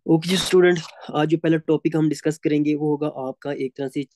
Okay जी student. आज जो पहला टॉपिक हम डिस्कस करेंगे वो होगा आपका एक तरह से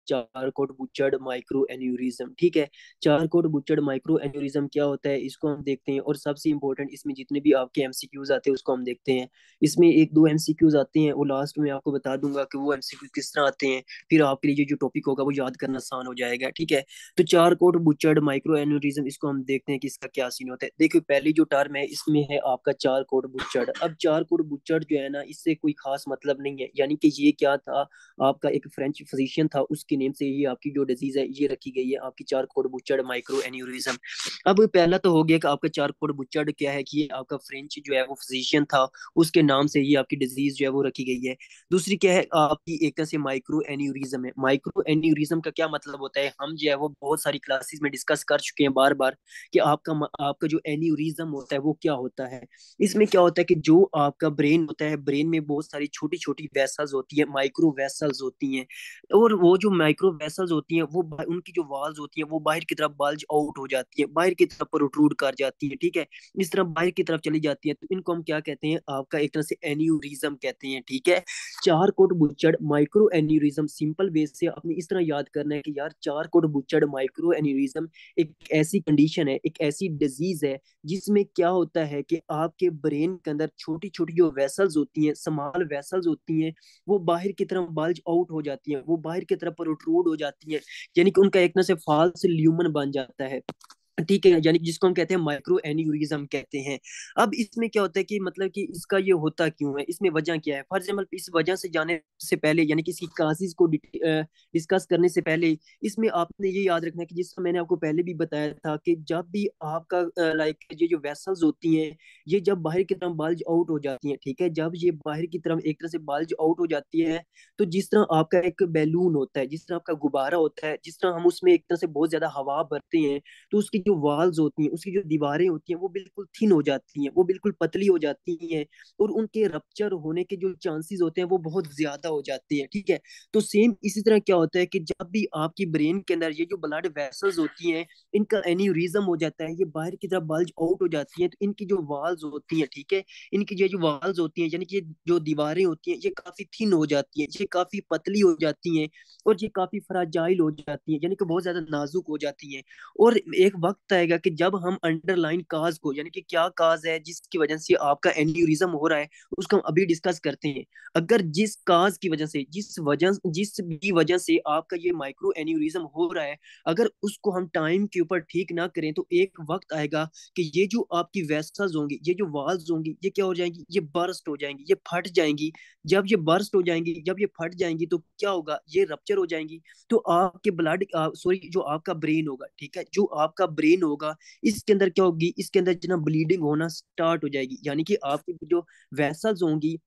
चारकोट बुचड़ माइक्रो एन्यूरिज्म। ठीक है। चारकोट बुचड़ माइक्रो एन्यूरिज्म क्या होता है इसको हम देखते हैं, और सबसे इंपॉर्टेंट इसमें जितने भी आपके एमसीक्यूज आते हैं उसको हम देखते हैं। इसमें एक दो एमसीक्यूज आते हैं, वो लास्ट में आपको बता दूंगा कि वो एमसीक्यूज किस तरह आते हैं। फिर आपके लिए जो टॉपिक होगा वो याद करना आसान हो जाएगा। ठीक है। तो चारकोट बुचड़ माइक्रो एन्यूरिज्म इसको हम देखते हैं कि इसका क्या सीन होता है। देखिए पहली जो टर्म है इसमें है आपका चारकोट बुचड़। अब चारकोट बुचड़ जो है ना, इससे कोई खास मतलब नहीं है, यानी कि ये क्या था, आपका एक फ्रेंच फिजिशियन था, उसके नेम से ही आपकी जो डिजीज है ये रखी गई है, आपकी चार कोड बुचड़ माइक्रो एन्यूरिज्म। अब पहला तो हो गया कि आपका चार कोड बुचड़ क्या है, कि ये आपका फ्रेंच जो है वो फिजिशियन था, उसके नाम से ही आपकी डिजीज जो है वो रखी गई है। दूसरी क्या है आपकी, एक तरह से माइक्रो एन्यूरिज्म है। माइक्रो एन्यूरिज्म का क्या मतलब होता है, हम जो है वो बहुत सारी क्लासेस में डिस्कस कर चुके हैं बार बार, कि आपका जो एन्यूरिज्म होता है वो क्या होता है। इसमें क्या होता है कि जो आपका ब्रेन होता है, ब्रेन में बहुत सारी छोटी छोटी वेसल्स होती है, माइक्रो वेसल्स होती हैं। और वो जो माइक्रो वेसल्स होती हैं वो उनकी जो वॉल्स होती हैं वो बाहर की तरफ बल्ज आउट हो जाती है, बाहर की तरफ प्रोट्रूड कर जाती है। ठीक है। इस तरह बाहर की तरफ चली जाती है, तो इनको हम क्या कहते हैं, आपका एक तरह से एन्यूरिज्म कहते हैं। ठीक है। Charcot Bouchard microaneurysm, simple way से आपने इस तरह याद करना है कि यार चार कोट बुच्चड़ माइक्रो एन्यूरिज्म एक ऐसी कंडीशन है, एक ऐसी डिजीज है जिसमें क्या होता है कि आपके ब्रेन के अंदर छोटी छोटी जो वेसल्स होती हैं, स्मॉल वेसल्स होती हैं, वो बाहर की तरफ बल्ज आउट हो जाती हैं, वो बाहर की तरफ प्रोट्रूड हो जाती हैं, यानी कि उनका एक तरह से फॉल्स ल्यूमन बन जाता है। ठीक है, यानी कि जिसको हम कहते हैं माइक्रो एन्यूरिज्म कहते हैं। अब इसमें क्या होता है कि मतलब कि इसका ये होता क्यों है, इसमें वजह क्या है। फॉर एग्जाम्पल इस वजह से जाने से पहले, यानी कि इसकी काजेज को डिस्कस करने से पहले, इसमें आपने ये याद रखना है कि जिसका मैंने आपको पहले भी बताया था कि जब भी आपका लाइक ये जो वेसल्स होती हैं, ये जब बाहर की तरफ बल्ज आउट हो जाती हैं, ठीक है, जब ये बाहर की तरफ एक तरह से बल्ज आउट हो जाती है, तो जिस तरह आपका एक बैलून होता है, जिस तरह आपका गुब्बारा होता है, जिस तरह हम उसमें एक तरह से बहुत ज्यादा हवा भरते हैं, तो उसकी जो वॉल्स होती हैं, उसकी जो दीवारें होती हैं वो बिल्कुल थिन हो जाती हैं, वो बिल्कुल पतली हो जाती हैं, और उनके रप्चर होने के जो चांसेस होते हैं वो बहुत ज्यादा हो जाते हैं। ठीक है। तो सेम इसी तरह क्या होता है कि जब भी आपकी ब्रेन के अंदर ये जो ब्लड वेसल्स होती हैं, इनका एन्यूरिज्म हो जाता है, ये बाहर की तरफ बल्ज आउट हो जाती हैं, तो इनकी जो वॉल्स होती हैं, ठीक है, इनकी जो वॉल्स होती हैं, यानी कि ये जो दीवारें होती हैं ये काफी थिन हो जाती हैं, ये काफी पतली हो जाती हैं, और ये काफी फ्राजाइल हो जाती हैं, यानी कि बहुत ज्यादा नाजुक हो जाती हैं। और एक वक्त आएगा कि जब हम अंडरलाइन काज को, यानी कि क्या काज है जिसकी वजह से आपका एन्यूरिज्म हो रहा है, उसको हम अभी डिस्कस करते हैं। अगर जिस काज की वजह से, जिस भी वजह से आपका ये माइक्रो एन्यूरिज्म हो रहा है, अगर उसको हम टाइम के ऊपर ठीक ना करें, तो एक वक्त आएगा कि ये जो आपकी वेसल्स होंगी, ये जो वॉल्स होंगी, ये क्या हो जाएंगी, ये बर्स्ट हो जाएंगी, ये फट जाएंगी। जब ये बर्स्ट हो जाएंगी, जब ये फट जाएंगी, तो क्या होगा, ये रप्चर हो जाएंगी। तो आपके ब्लड, सॉरी, जो आपका ब्रेन होगा, ठीक है, जो आपका ब्रेन होगा, इसके अंदर क्या होगी, इसके अंदर जो ना ब्लीडिंग होना स्टार्ट हो जाएगी, यानी कि आपकी जो वेसल्स होंगी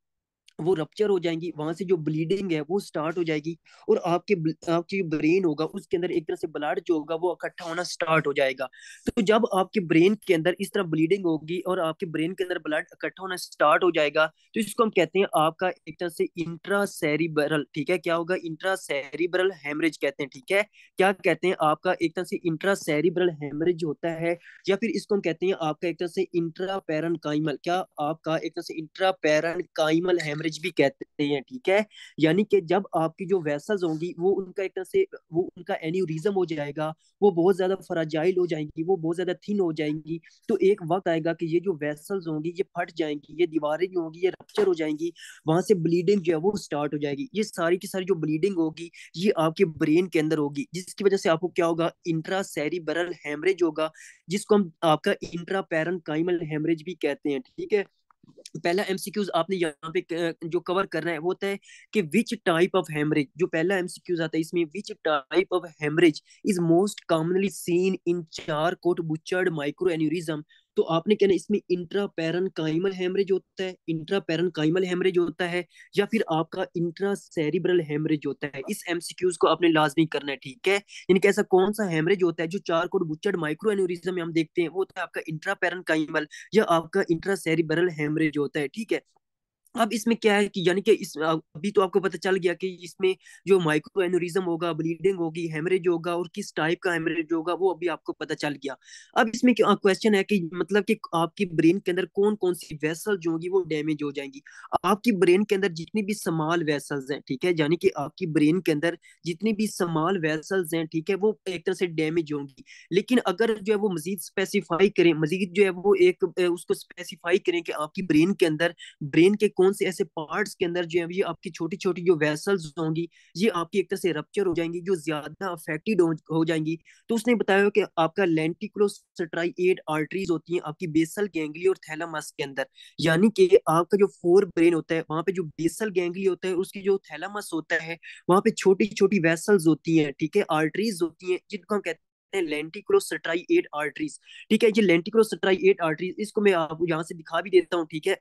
वो रप्चर हो जाएंगी, वहां से जो ब्लीडिंग है वो स्टार्ट हो जाएगी, और आपकी ब्रेन होगा उसके अंदर एक तरह से ब्लड जो होगा वो इकट्ठा होना स्टार्ट हो जाएगा। तो जब आपके ब्रेन के अंदर इस तरह ब्लीडिंग होगी और आपके ब्रेन के अंदर ब्लड इकट्ठा होना स्टार्ट हो जाएगा, तो इसको हम कहते हैं आपका एक तरह से इंट्रा सेरिब्रल, ठीक है, क्या होगा, इंट्रा सेरिब्रल हेमरेज कहते हैं। ठीक है। क्या कहते हैं, आपका एक तरह से इंट्रा सेरिब्रल हेमरेज होता है, या फिर इसको हम कहते हैं आपका एक तरह से इंट्रा पैरनकाइमल, क्या आपका एक तरह से इंट्रा पैरनकाइमल हेमरेज भी कहते हैं। ठीक है। यानी कि जब आपकी जो वेसल्स होंगी वो उनका एक तरह से वो उनका एन्यूरिज्म हो जाएगा, वो बहुत ज्यादा फ्राजाइल हो जाएंगी, वो बहुत ज्यादा थिन हो जाएंगी। तो एक वक्त आएगा कि ये जो वेसल्स होंगी ये फट जाएंगी, ये दीवारें जो होंगी ये रप्चर हो जाएंगी, वहां से ब्लीडिंग जो है वो स्टार्ट हो जाएगी। ये सारी की सारी जो ब्लीडिंग होगी ये आपके ब्रेन के अंदर होगी, जिसकी वजह से आपको क्या होगा, इंट्रा सेरिब्रल हेमरेज होगा, जिसको हम आपका इंट्रा पैरेन्काइमल हेमरेज भी कहते हैं। ठीक है। पहला एमसीक्यूज आपने यहाँ पे जो कवर करना है वो होता है कि विच टाइप ऑफ हेमरेज, जो पहला एमसीक्यूज आता है इसमें, which type of haemorrhage is most commonly seen in char coat butchered micro aneurysm. तो आपने कहना इसमें इंट्रा पैरेन्काइमल हेमरेज होता है, इंट्रा पैरेन्काइमल हेमरेज होता है, या फिर आपका इंट्रा सेरिब्रल हेमरेज होता है। इस एमसीक्यूज को आपने लाजमी करना है। ठीक है। यानी कि ऐसा कौन सा हेमरेज होता है जो चार कोट बुचर्ड माइक्रो एन्यूरिज्म में हम देखते हैं, वो होता है आपका इंट्रा पैरेन्काइमल या आपका इंट्रासेरिब्रल हेमरेज होता है। ठीक है। अब इसमें क्या है कि यानी कि इस अभी तो आपको पता चल गया कि इसमें जो माइक्रो एन्यूरिज्म होगा, ब्लीडिंग होगी, हेमरेज होगा, और किस टाइप का हेमरेज होगा वो अभी आपको पता चल गया। अब इसमें क्या क्वेश्चन है कि मतलब कि आपकी ब्रेन के अंदर कौन कौन सी वेसल जो होंगी वो डैमेज हो जाएंगी। आपकी ब्रेन के अंदर जितनी भी स्मॉल वेसल्स हैं, ठीक है, यानी कि आपकी ब्रेन के अंदर जितनी भी स्मॉल वेसल्स हैं, ठीक है, वो एक तरह से डैमेज होंगी। लेकिन अगर जो है वो मजीद स्पेसिफाई करें, मजीद जो है वो एक उसको स्पेसिफाई करें कि आपकी ब्रेन के अंदर, ब्रेन के कौन से ऐसे पार्ट्स के अंदर जो है ये आपकी छोटी छोटी जो वेसल्स होंगी ये आपकी एक तरह से रप्चर हो जाएंगी, जो ज्यादा अफेक्टेड हो जाएंगी। तो उसने बताया कि आपका लेंटिकुलोस्ट्राइएट आर्टरीज होती हैं आपकी बेसल गैंग्ली और थैलामस के अंदर। यानी कि आपका जो फोर ब्रेन होता है वहां पे जो बेसल गैंग्ली होता है, उसकी जो थैलामस होता है वहां पे छोटी छोटी वेसल्स होती हैं, ठीक है, आर्टरीज होती हैं, जिनको हम कहते हैं लेंटिकुलोस्ट्राइएट आर्टरीज। ठीक है, ये लेंटिकुलोस्ट्राइएट आर्टरीज, इसको मैं आपको यहाँ से दिखा भी देता हूँ, ठीक है।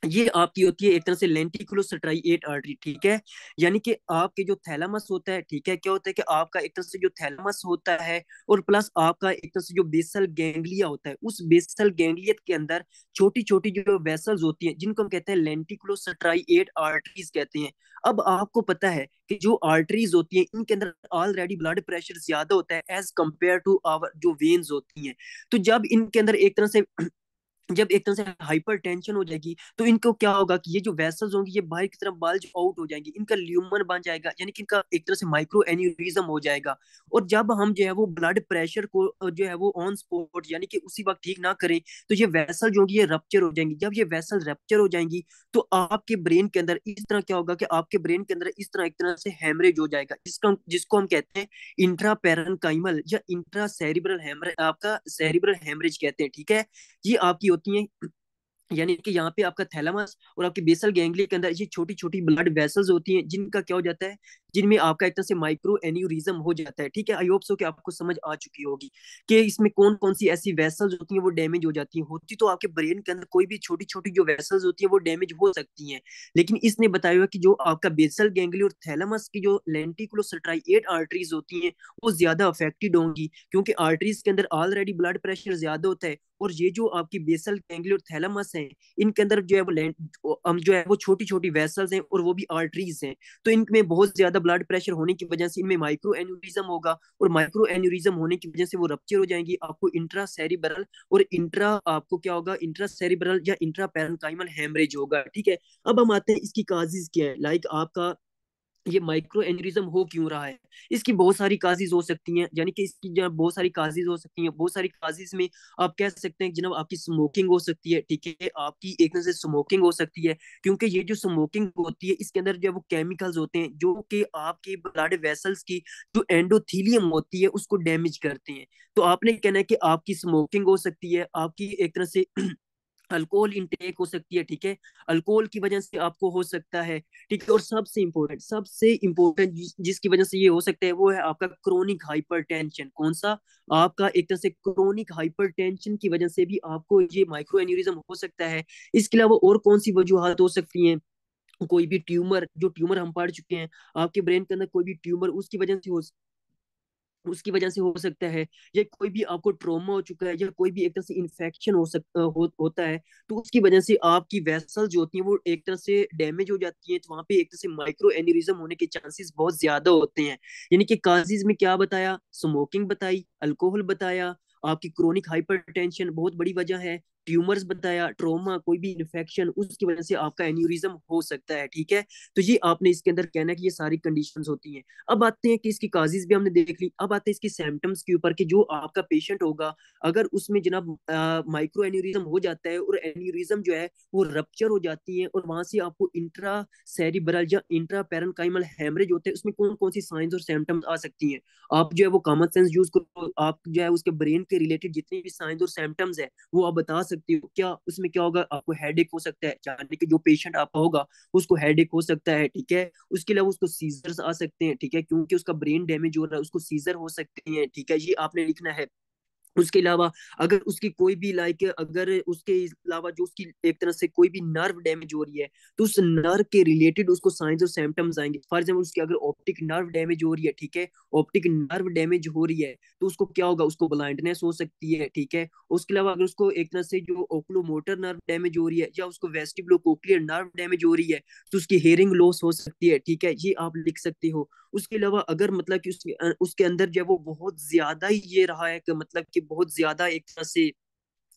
ये आपकी होती है एक तरह से लेंटिकुलोस्ट्राइएट आर्टरी, ठीक है। यानी कि आपके जो थैलामस होता है, ठीक है, क्या होता है कि आपका एक तरह से जो थैलामस होता है और प्लस आपका एक तरह से जो बेसल गैंग्लिया होता है, उस बेसल गैंग्लियत के अंदर छोटी छोटी जो वेसल्स होती हैं जिनको हम कहते हैं लेंटिकुलोस्ट्राइएट आर्टरीज कहते हैं। अब आपको पता है कि जो आर्टरीज होती हैं इनके अंदर ऑलरेडी ब्लड प्रेशर ज्यादा होता है एज कंपेयर टू आवर जो वेन्स होती हैं। तो जब इनके अंदर एक तरह से जब एक तरह से हाइपर टेंशन हो जाएगी तो इनको क्या होगा कि ये जो वेसल्स होंगी ये बाहर की तरफ बल्ज आउट हो जाएंगी, इनका ल्यूमन बन जाएगा, यानी कि इनका एक तरह से माइक्रो एन्यूरिज्म हो जाएगा। और जब हम जो है वो ब्लड प्रेशर को जो है वो ऑन स्पॉट यानी कि उसी वक्त ठीक ना करें तो ये वेसल जो होंगी ये रप्चर हो जाएंगी। जब ये वेसल रप्चर हो जाएंगी तो आपके ब्रेन के अंदर इस तरह क्या होगा कि आपके ब्रेन के अंदर इस तरह एक तरह से हेमरेज हो जाएगा, जिसको हम कहते हैं इंट्रा पैरेन्काइमल या इंट्रा सेरिब्रल हेमरेज, आपका सेरिब्रल हेमरेज कहते हैं, ठीक है। ये आपकी होती हैं, यानी कि यहाँ पे आपका थैलामस और आपके बेसल गैंग्लिया के अंदर ये छोटी छोटी ब्लड वेसल्स होती हैं जिनका क्या हो जाता है, जिनमें आपका एक तरह से माइक्रो एन्यूरिज्म हो जाता है, ठीक है। आई होप सो कि आपको समझ आ चुकी होगी कि इसमें कौन कौन सी ऐसी वेसल्स होती हैं वो डैमेज हो जाती हैं। होती तो आपके ब्रेन के अंदर कोई भी छोटी छोटी जो वेसल्स होती है वो डैमेज हो सकती हैं, लेकिन इसने बताया हुआ कि जो आपका बेसल गैंग्लिया और थैलामस की जो लेंटिकुलोस्ट्राइएट आर्टरीज होती हैं वो ज्यादा अफेक्टेड होंगी, क्योंकि आर्टरीज के अंदर ऑलरेडी ब्लड प्रेशर ज्यादा होता है। और ये जो आपकी बेसल गैंग्लिया और थैलामस है इनके अंदर जो है जो है वो छोटी छोटी वेसल्स हैं और वो भी आर्टरीज हैं। तो इनमें बहुत ज्यादा ब्लड प्रेशर होने की वजह से इनमें माइक्रो एन्यूरिज्म होगा, और माइक्रो एन्यूरिज्म होने की वजह से वो रप्चर हो जाएंगी, आपको इंट्रा सेरिब्रल और इंट्रा आपको क्या होगा, इंट्रा सेरिब्रल या इंट्रा पैरेन्काइमल हेमरेज होगा, ठीक है। अब हम आते हैं इसकी काजिज क्या है, लाइक आपका ये माइक्रो एन्यूरिज्म हो क्यों रहा है। इसकी बहुत सारी काजिज हो सकती हैं, यानी कि इसकी जो बहुत सारी काजिज हो सकती हैं। बहुत सारी काजिज में आप कह सकते हैं जनाब आपकी स्मोकिंग हो सकती है, ठीक है, आपकी एक तरह से स्मोकिंग हो सकती है, क्योंकि ये जो स्मोकिंग होती है इसके अंदर जो है वो केमिकल्स होते हैं जो कि आपके ब्लड वेसल्स की जो एंडोथीलियम होती है उसको डैमेज करते हैं। तो आपने कहना है कि आपकी स्मोकिंग हो सकती है, आपकी एक तरह से अल्कोहल इंटेक हो सकती है, ठीक है, अल्कोहल की वजह से आपको हो सकता है, ठीक है। और सबसे इंपॉर्टेंट जिसकी वजह से ये हो सकता है वो है आपका क्रोनिक हाइपरटेंशन। कौन सा? आपका एक तरह से क्रोनिक हाइपरटेंशन की वजह से भी आपको ये माइक्रो एन्यूरिज्म हो सकता है। इसके अलावा और कौन सी वजूहत हो सकती हैं? कोई भी ट्यूमर, जो ट्यूमर हम पढ़ चुके हैं, आपके ब्रेन के अंदर कोई भी ट्यूमर उसकी वजह से हो सकता है, या कोई भी आपको ट्रॉमा हो चुका है, या कोई भी एक तरह से इन्फेक्शन होता है, तो उसकी वजह से आपकी वेसल जो होती है वो एक तरह से डैमेज हो जाती है, तो वहां पे एक तरह से माइक्रो एन्यूरिज्म होने के चांसेस बहुत ज्यादा होते हैं। यानी कि काजिज में क्या बताया, स्मोकिंग बताई, अल्कोहल बताया, आपकी क्रोनिक हाइपरटेंशन बहुत बड़ी वजह है, ट्यूमर्स बताया, ट्रोमा, कोई भी इन्फेक्शन, उसकी वजह से आपका एन्यूरिज्म हो सकता है, ठीक है। तो ये आपने इसके अंदर कहना है कि ये सारी कंडीशंस होती हैं। अब आते हैं कि इसकी काजिज भी हमने देख ली, अब आते हैं इसकी सिम्टम्स के ऊपर कि जो आपका पेशेंट होगा अगर उसमें जनाब माइक्रो एन्यूरिज्म हो जाता है और एन्यूरिज्म जो है वो रप्चर हो जाती है और वहां से आपको इंट्रा सेरिब्रल या इंट्रा पैरेन्काइमल हेमरेज होते हैं, उसमें कौन कौन सी साइंस और सिम्टम्स आ सकती हैं। आप जो है वो कॉमन सेंस यूज करो, आप जो है उसके ब्रेन के रिलेटेड जितनी भी साइंस और सिम्टम्स है वो आप बता सकते हो। क्या उसमें क्या होगा, आपको हेडेक हो सकता है, यानी कि जो पेशेंट आपका होगा उसको हेडेक हो सकता है, ठीक है। उसके अलावा उसको सीजर्स आ सकते हैं, ठीक है, क्योंकि उसका ब्रेन डैमेज हो रहा है, उसको सीजर हो सकते हैं, ठीक है, ये आपने लिखना है। उसके अलावा अगर उसकी कोई भी लाइक अगर उसके अलावा जो उसकी एक तरह से कोई भी नर्व डैमेज हो रही है, तो उस नर्व के रिलेटेड उसको साइंस और सिम्टम्स आएंगे। फॉर एग्जाम्पल उसकी अगर ऑप्टिक नर्व डैमेज हो रही है, ठीक है, ऑप्टिक नर्व डैमेज हो रही है, तो उसको क्या होगा, उसको ब्लाइंडनेस हो सकती है, ठीक है। उसके अलावा अगर उसको एक तरह से जो ओकुलोमोटर नर्व डैमेज हो रही है, या उसको वेस्टिबुलोकोक्लियर नर्व डैमेज हो रही है, तो उसकी हेयरिंग लॉस हो सकती है, ठीक है, ये आप लिख सकते हो। उसके अलावा अगर मतलब कि उसके अंदर जो है वो बहुत ज्यादा ही ये रहा है कि मतलब कि बहुत ज्यादा एक तरह से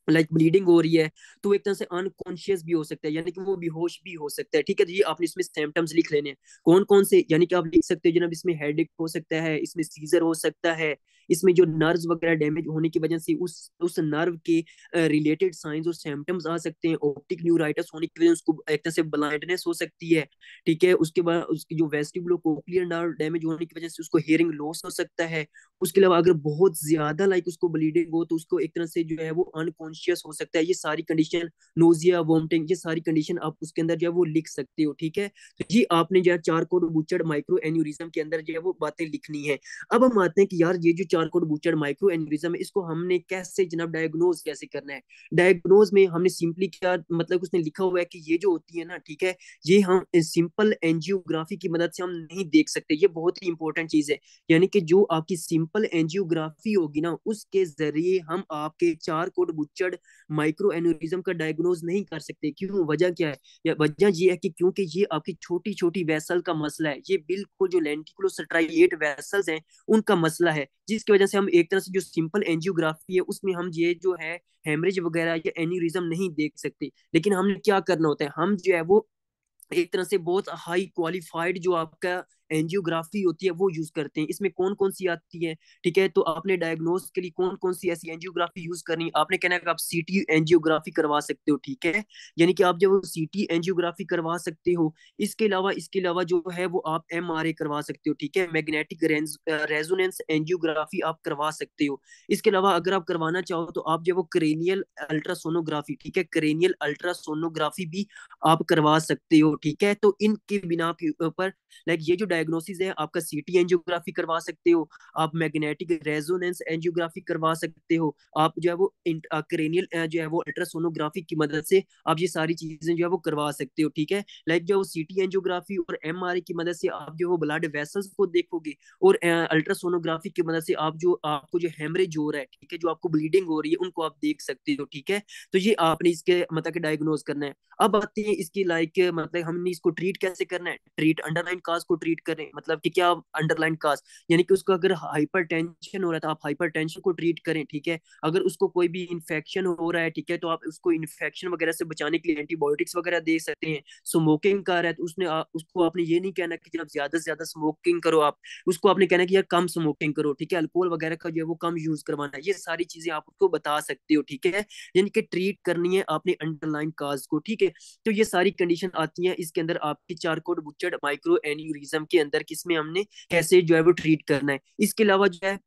ब्लीडिंग हो रही है, तो एक तरह से अनकॉन्शियस भी हो सकता है, यानी कि वो बेहोश भी हो सकता है, ठीक है। तो ये आपने इसमें सिम्टम्स लिख लेने हैं कौन कौन से, यानी कि आप लिख सकते हो जनाब, इसमें हेडेक हो सकता है, इसमें सीजर हो सकता है, इसमें जो नर्व्स वगैरह डैमेज होने की वजह से उस नर्व के रिलेटेड साइंस और सिम्टम्स आ सकते हैं। ऑप्टिक न्यूराइटिस होने की वजह से उसको एक तरह से ब्लाइंडनेस हो सकती है, ठीक है। उसके बाद उसकी जो वेस्टिबुलोकोक्लियर नर्व डैमेज होने की वजह से उसको हियरिंग लॉस हो सकता है। उसके अलावा अगर बहुत ज्यादा उसको ब्लीडिंग हो, तो उसको एक तरह से जो है वो अनकॉन्शियस हो सकता है। ये सारी कंडीशन, नोजिया, वोमिटिंग, ये सारी कंडीशन आप उसके अंदर जो है वो लिख सकते हो, ठीक है। तो जी आपने जो है चारकोड बूचड़ माइक्रो एन्यूरिज्म के अंदर जो है वो बातें लिखनी है। अब हम आते हैं कि यार ये जो चारकोड बूचड़ माइक्रो एन्यूरिज्म है, इसको हमने कैसे जनाब डायग्नोज कैसे करना है। डायग्नोज में हमने सिंपली क्या मतलब उसने लिखा हुआ है कि ये जो होती है ना, ठीक है, ये हम सिंपल एंजियोग्राफी की मदद से हम नहीं देख सकते। ये बहुत ही इंपॉर्टेंट चीज है, यानी कि जो आपकी सिंपल एंजियोग्राफी होगी ना, उसके जरिए हम आपके चार कोड बुच्चड़ माइक्रो एन्यूरिज्म का डायग्नोज नहीं कर सकते। क्यों, वजह क्या है, या वजह ये है कि क्योंकि ये आपकी छोटी छोटी वेसल का मसला है, ये बिल्कुल जो लेंटिकुलोस्ट्राइएट वेसल्स हैं उनका मसला है, जिसकी वजह से हम एक तरह से जो सिंपल एंजियोग्राफी है उसमें हम ये जो है हेमरेज वगैरह या एन्यूरिज्म नहीं देख सकते। लेकिन हमने क्या करना होता है, हम जो है वो एक तरह से बहुत हाई क्वालिफाइड जो आपका एंजियोग्राफी होती है वो यूज करते हैं। इसमें कौन कौन सी आती है, ठीक है, तो आपने डायग्नोज के लिए कौन कौन सी ऐसी एंजियोग्राफी यूज करनी है, आपने कहना है कि आप सीटी एंजियोग्राफी करवा सकते हो, ठीक है, यानी कि आप जब सीटी एंजियोग्राफी करवा सकते हो। इसके अलावा जो है वो आप एमआरए करवा सकते हो, ठीक है, मैग्नेटिक रेजोनेंस एंजियोग्राफी आप करवा सकते हो। इसके अलावा अगर आप करवाना चाहो तो आप जो वो क्रेनियल अल्ट्रासोनोग्राफी, ठीक है, क्रेनियल अल्ट्रासोनोग्राफी भी आप करवा सकते हो, ठीक है। तो इनके बिना के ऊपर ये जो डायग्नोसिस है, आपका सीटी एंजियोग्राफी करवा सकते हो, आप मैग्नेटिक रेजोनेंस एंजियोग्राफी करवा सकते हो, आप जो है वो क्रेनियल जो है वो अल्ट्रासोनोग्राफी की मदद से आप ये सारी चीजें जो है वो करवा सकते हो, ठीक है। जो सीटी एंजियोग्राफी और एमआरआई की मदद से आप जो वो ब्लड वेसल्स को देखोगे, और अल्ट्रासोनोग्राफी की मदद से आप जो आपको जो हेमरेज हो रहा है, ठीक है, जो आपको ब्लीडिंग हो रही है, उनको आप देख सकते हो, ठीक है। तो ये आपने इसके मतलब डायग्नोज करना है। अब आते हैं इसकी मतलब हमने इसको ट्रीट कैसे करना है। ट्रीट अंडरलाइन काज को ट्रीट करें, मतलब कि क्या अंडरलाइन काज, यानी कि उसको अगर हाइपर टेंशन हो रहा है तो आप हाइपर टेंशन को ट्रीट करें, ठीक है। अगर उसको कोई भी इन्फेक्शन हो रहा है, ठीक है, तो आप उसको इन्फेक्शन वगैरह से बचाने के लिए एंटीबायोटिक्स वगैरह दे सकते हैं। स्मोकिंग कर रहा है तो उसको आपने ये नहीं कहना कि आप ज्यादा से ज्यादा स्मोकिंग करो, आप उसको आपने कहना कि यार कम स्मोकिंग करो, ठीक है, अल्कोहल वगैरह का जो है वो कम यूज करवाना है। ये सारी चीजें आप उसको बता सकते हो, ठीक है, यानी कि ट्रीट करनी है आपने अंडरलाइन काज को, ठीक है। तो ये सारी कंडीशन आती हैं इसके अंदर आपकी चारकोड बुच्चड़ माइक्रो एन्यूरिज्म के अंदर, किसमें हमने कैसे जो है वो ट्रीट करना है। इसके अलावा जो है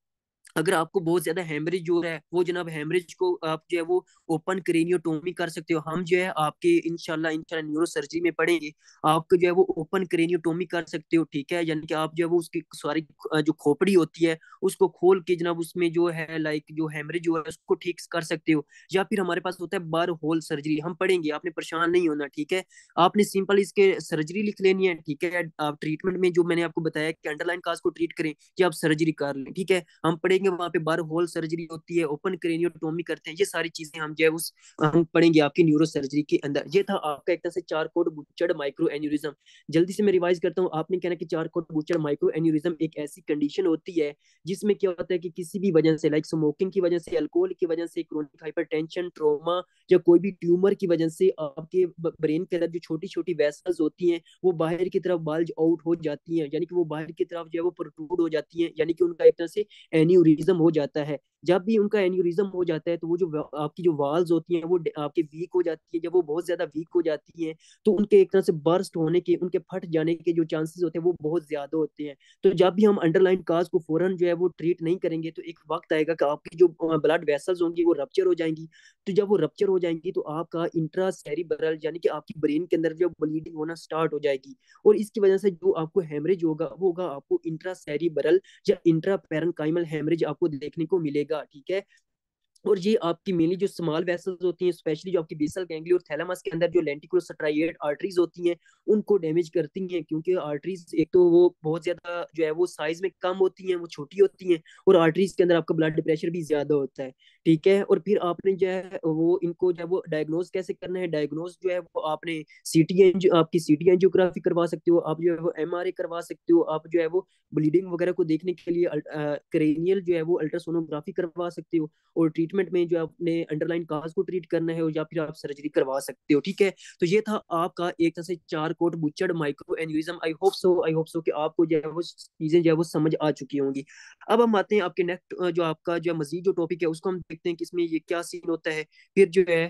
अगर आपको बहुत ज्यादा हेमरेज हो रहा है, वो जनाब हेमरेज को आप जो है वो ओपन क्रेनियोटोमी कर सकते हो। हम जो है आपके इंशाल्लाह इंशाल्लाह न्यूरो सर्जरी में पढ़ेंगे, आपको जो है वो ओपन क्रेनियोटोमी कर सकते हो, ठीक है, यानी कि आप जो है वो उसकी सारी जो खोपड़ी होती है उसको खोल के जनाब उसमें जो है जो हेमरेज हो है उसको ठीक कर सकते हो। या फिर हमारे पास होता है बार होल सर्जरी, हम पढ़ेंगे, आपने परेशान नहीं होना, ठीक है। आपने सिंपल इसके सर्जरी लिख लेनी है, ठीक है। आप ट्रीटमेंट में जो मैंने आपको बताया कि अंडरलाइन काज को ट्रीट करें कि आप सर्जरी कर लें, ठीक है, हम पढ़ेंगे वहां पे बार होल सर्जरी होती है, ओपन क्रेनियोटोमी करते हैं, ये सारी चीजें हम जो है उस हम पढ़ेंगे आपकी न्यूरो सर्जरी के अंदर। ये था आपका एक तरह से चार कोड बुच्चड़ माइक्रो एन्यूरिज्म। जल्दी से मैं रिवाइज करता हूँ, आपने कहना कि चार कोड बुच्चड़ माइक्रो एन्यूरिज्म एक ऐसी कंडीशन होती है जिसमें क्या होता है कि किसी भी वजह से स्मोकिंग की वजह से, अल्कोहल की वजह से, क्रोनिक हाइपरटेंशन, ट्रोमा, या कोई भी ट्यूमर की वजह से आपके ब्रेन के अंदर जो छोटी छोटी वेसल्स होती हैं वो बाहर की तरफ बाल्ज आउट हो जाती हैं, यानी कि वो बाहर की तरफ जो है वो प्रोट्रूड हो जाती हैं, यानी कि उनका एक तरह से एन्यूरिज्म हो जाता है। जब भी उनका एन्यूरिज्म हो जाता है तो वो जो आपकी जो वाल्स होती हैं वो आपके वीक हो जाती है। जब वो बहुत ज्यादा वीक हो जाती हैं तो उनके एक तरह से बर्स्ट होने के, उनके फट जाने के जो चांसेस होते हैं वो बहुत ज्यादा होते हैं। तो जब भी हम अंडरलाइन काज को फौरन जो है वो ट्रीट नहीं करेंगे तो एक वक्त आएगा कि आपकी जो ब्लड वेसल्स होंगी वो रप्चर हो जाएंगी। तो जब वो रप्चर हो जाएंगी तो आपका इंट्रा सेरिब्रल यानी कि आपकी ब्रेन के अंदर जो ब्लीडिंग होना स्टार्ट हो जाएगी, और इसकी वजह से जो आपको हेमरेज होगा वो होगा आपको इंट्रा सेरिब्रल या इंट्रा पेरेन्काइमल हेमरेज आपको देखने को मिलेगा, ठीक है। और ये आपकी मेनली जो स्मॉल वेसल्स होती हैं, स्पेशली जो आपकी बेसल गैंग्लिया और थैलेमस के अंदर जो लेंटिकुलर स्ट्राइएट आर्टरीज होती हैं, उनको डैमेज करती हैं। क्योंकि आर्टरीज एक तो वो बहुत ज्यादा जो है वो साइज में कम होती हैं, वो छोटी होती हैं, और आर्टरीज के अंदर आपका ब्लड प्रेशर भी ज्यादा होता है। ठीक है, और फिर आपने जो है वो इनको जो है वो डायग्नोज कैसे करना है, डायग्नोज जो है वो आपने आपकी सीटी एंजियोग्राफी करवा सकते हो, आप जो है वो एमआरआई करवा सकते हो, आप जो है वो ब्लीडिंग वगैरह को देखने के लिए क्रेनियल जो है वो अल्ट्रासोनोग्राफी करवा सकते हो। और ट्रीटमेंट में जो आपने अंडरलाइन काज को ट्रीट करना है, या फिर आप सर्जरी करवा सकते हो। ठीक है, तो ये था आपका एक तरह से Charcot Bouchard microaneurysm. I hope so कि आपको जो है वो चीजें जो है वो समझ आ चुकी होंगी। अब हम आते हैं आपके नेक्स्ट जो आपका जो मजीद जो टॉपिक है उसको हम देखते हैं कि इसमें ये क्या सीन होता है। फिर जो है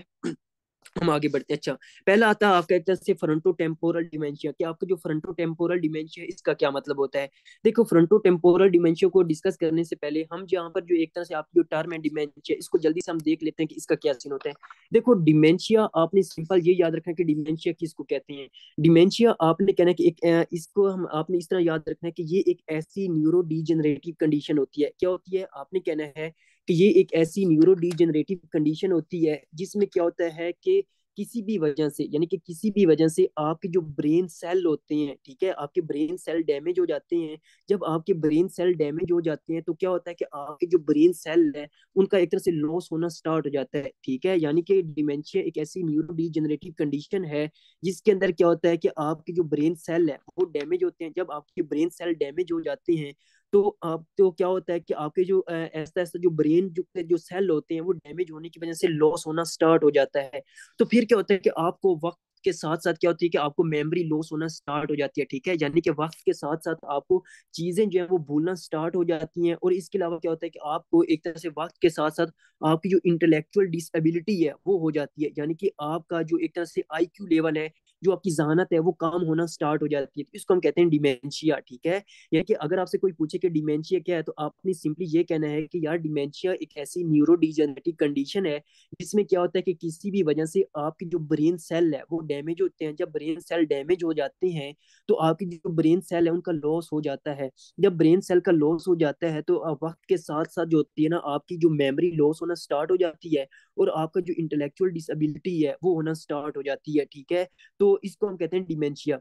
हम आगे बढ़ते हैं। अच्छा, पहला आता है आपका एक तरह से फ्रंटो टेम्पोरल डिमेंशिया। कि आपका जो फ्रंटो टेम्पोरल डिमेंशिया, इसका क्या मतलब होता है। देखो, फ्रंटो टेम्पोरल डिमेंशिया को डिस्कस करने से पहले हम जहाँ पर जो एक तरह से आपकी जो टर्म है डिमेंशिया, इसको जल्दी से हम देख लेते हैं कि इसका क्या सीन होता है। देखो, डिमेंशिया आपने सिंपल ये याद रखना है कि डिमेंशिया किसको कहते हैं। डिमेंशिया आपने कहना है कि एक इसको हम आपने इस तरह याद रखना है कि ये एक ऐसी न्यूरो डीजेनरेटिव कंडीशन होती है। क्या होती है, आपने कहना है कि ये एक ऐसी न्यूरो डीजेनरेटिव कंडीशन होती है जिसमें क्या होता है कि किसी भी वजह से, यानी कि किसी भी वजह से आपके जो ब्रेन सेल होते हैं, ठीक है, आपके ब्रेन सेल डैमेज हो जाते हैं। जब आपके ब्रेन सेल डैमेज हो जाते हैं तो क्या होता है कि आपके जो ब्रेन सेल है उनका एक तरह से लॉस होना स्टार्ट हो जाता है। ठीक है, यानी कि डिमेंशिया एक ऐसी न्यूरो डीजेनरेटिव कंडीशन है जिसके अंदर क्या होता है कि आपके जो ब्रेन सेल है वो डैमेज होते हैं। जब आपके ब्रेन सेल डैमेज हो जाते हैं तो आप तो क्या होता है कि आपके जो ऐसा ऐसा जो ब्रेन जो सेल होते हैं वो डैमेज होने की वजह से लॉस होना स्टार्ट हो जाता है। तो फिर क्या होता है कि आपको वक्त के साथ साथ क्या होती है कि आपको मेमोरी लॉस होना स्टार्ट हो जाती है। ठीक है, यानी कि वक्त के साथ साथ आपको चीजें जो है वो भूलना स्टार्ट हो जाती हैं। और इसके अलावा क्या होता है कि आपको एक तरह से वक्त के साथ साथ आपकी जो इंटेलेक्चुअल डिसेबिलिटी है वो हो जाती है। यानी कि आपका जो एक तरह से आईक्यू लेवल है, जो आपकी जहानत है, वो काम होना स्टार्ट हो जाती है। तो इसको हम कहते हैं डिमेंशिया। ठीक है, यानी कि अगर आपसे कोई पूछे कि डिमेंशिया क्या है, तो आपने सिंपली ये कहना है कि यार डिमेंशिया एक ऐसी न्यूरो डिजेनरेटिव कंडीशन है जिसमें क्या होता है कि किसी भी वजह से आपकी जो ब्रेन सेल है वो डैमेज होते हैं। जब ब्रेन सेल डैमेज हो जाते हैं तो आपकी जो ब्रेन सेल है उनका लॉस हो जाता है। जब ब्रेन सेल का लॉस हो जाता है तो वक्त के साथ साथ जो होती है ना, आपकी जो मेमोरी लॉस होना स्टार्ट हो जाती है, और आपका जो इंटेलेक्चुअल डिसेबिलिटी है वो होना स्टार्ट हो जाती है। ठीक है, तो इसको हम कहते हैं डिमेंशिया।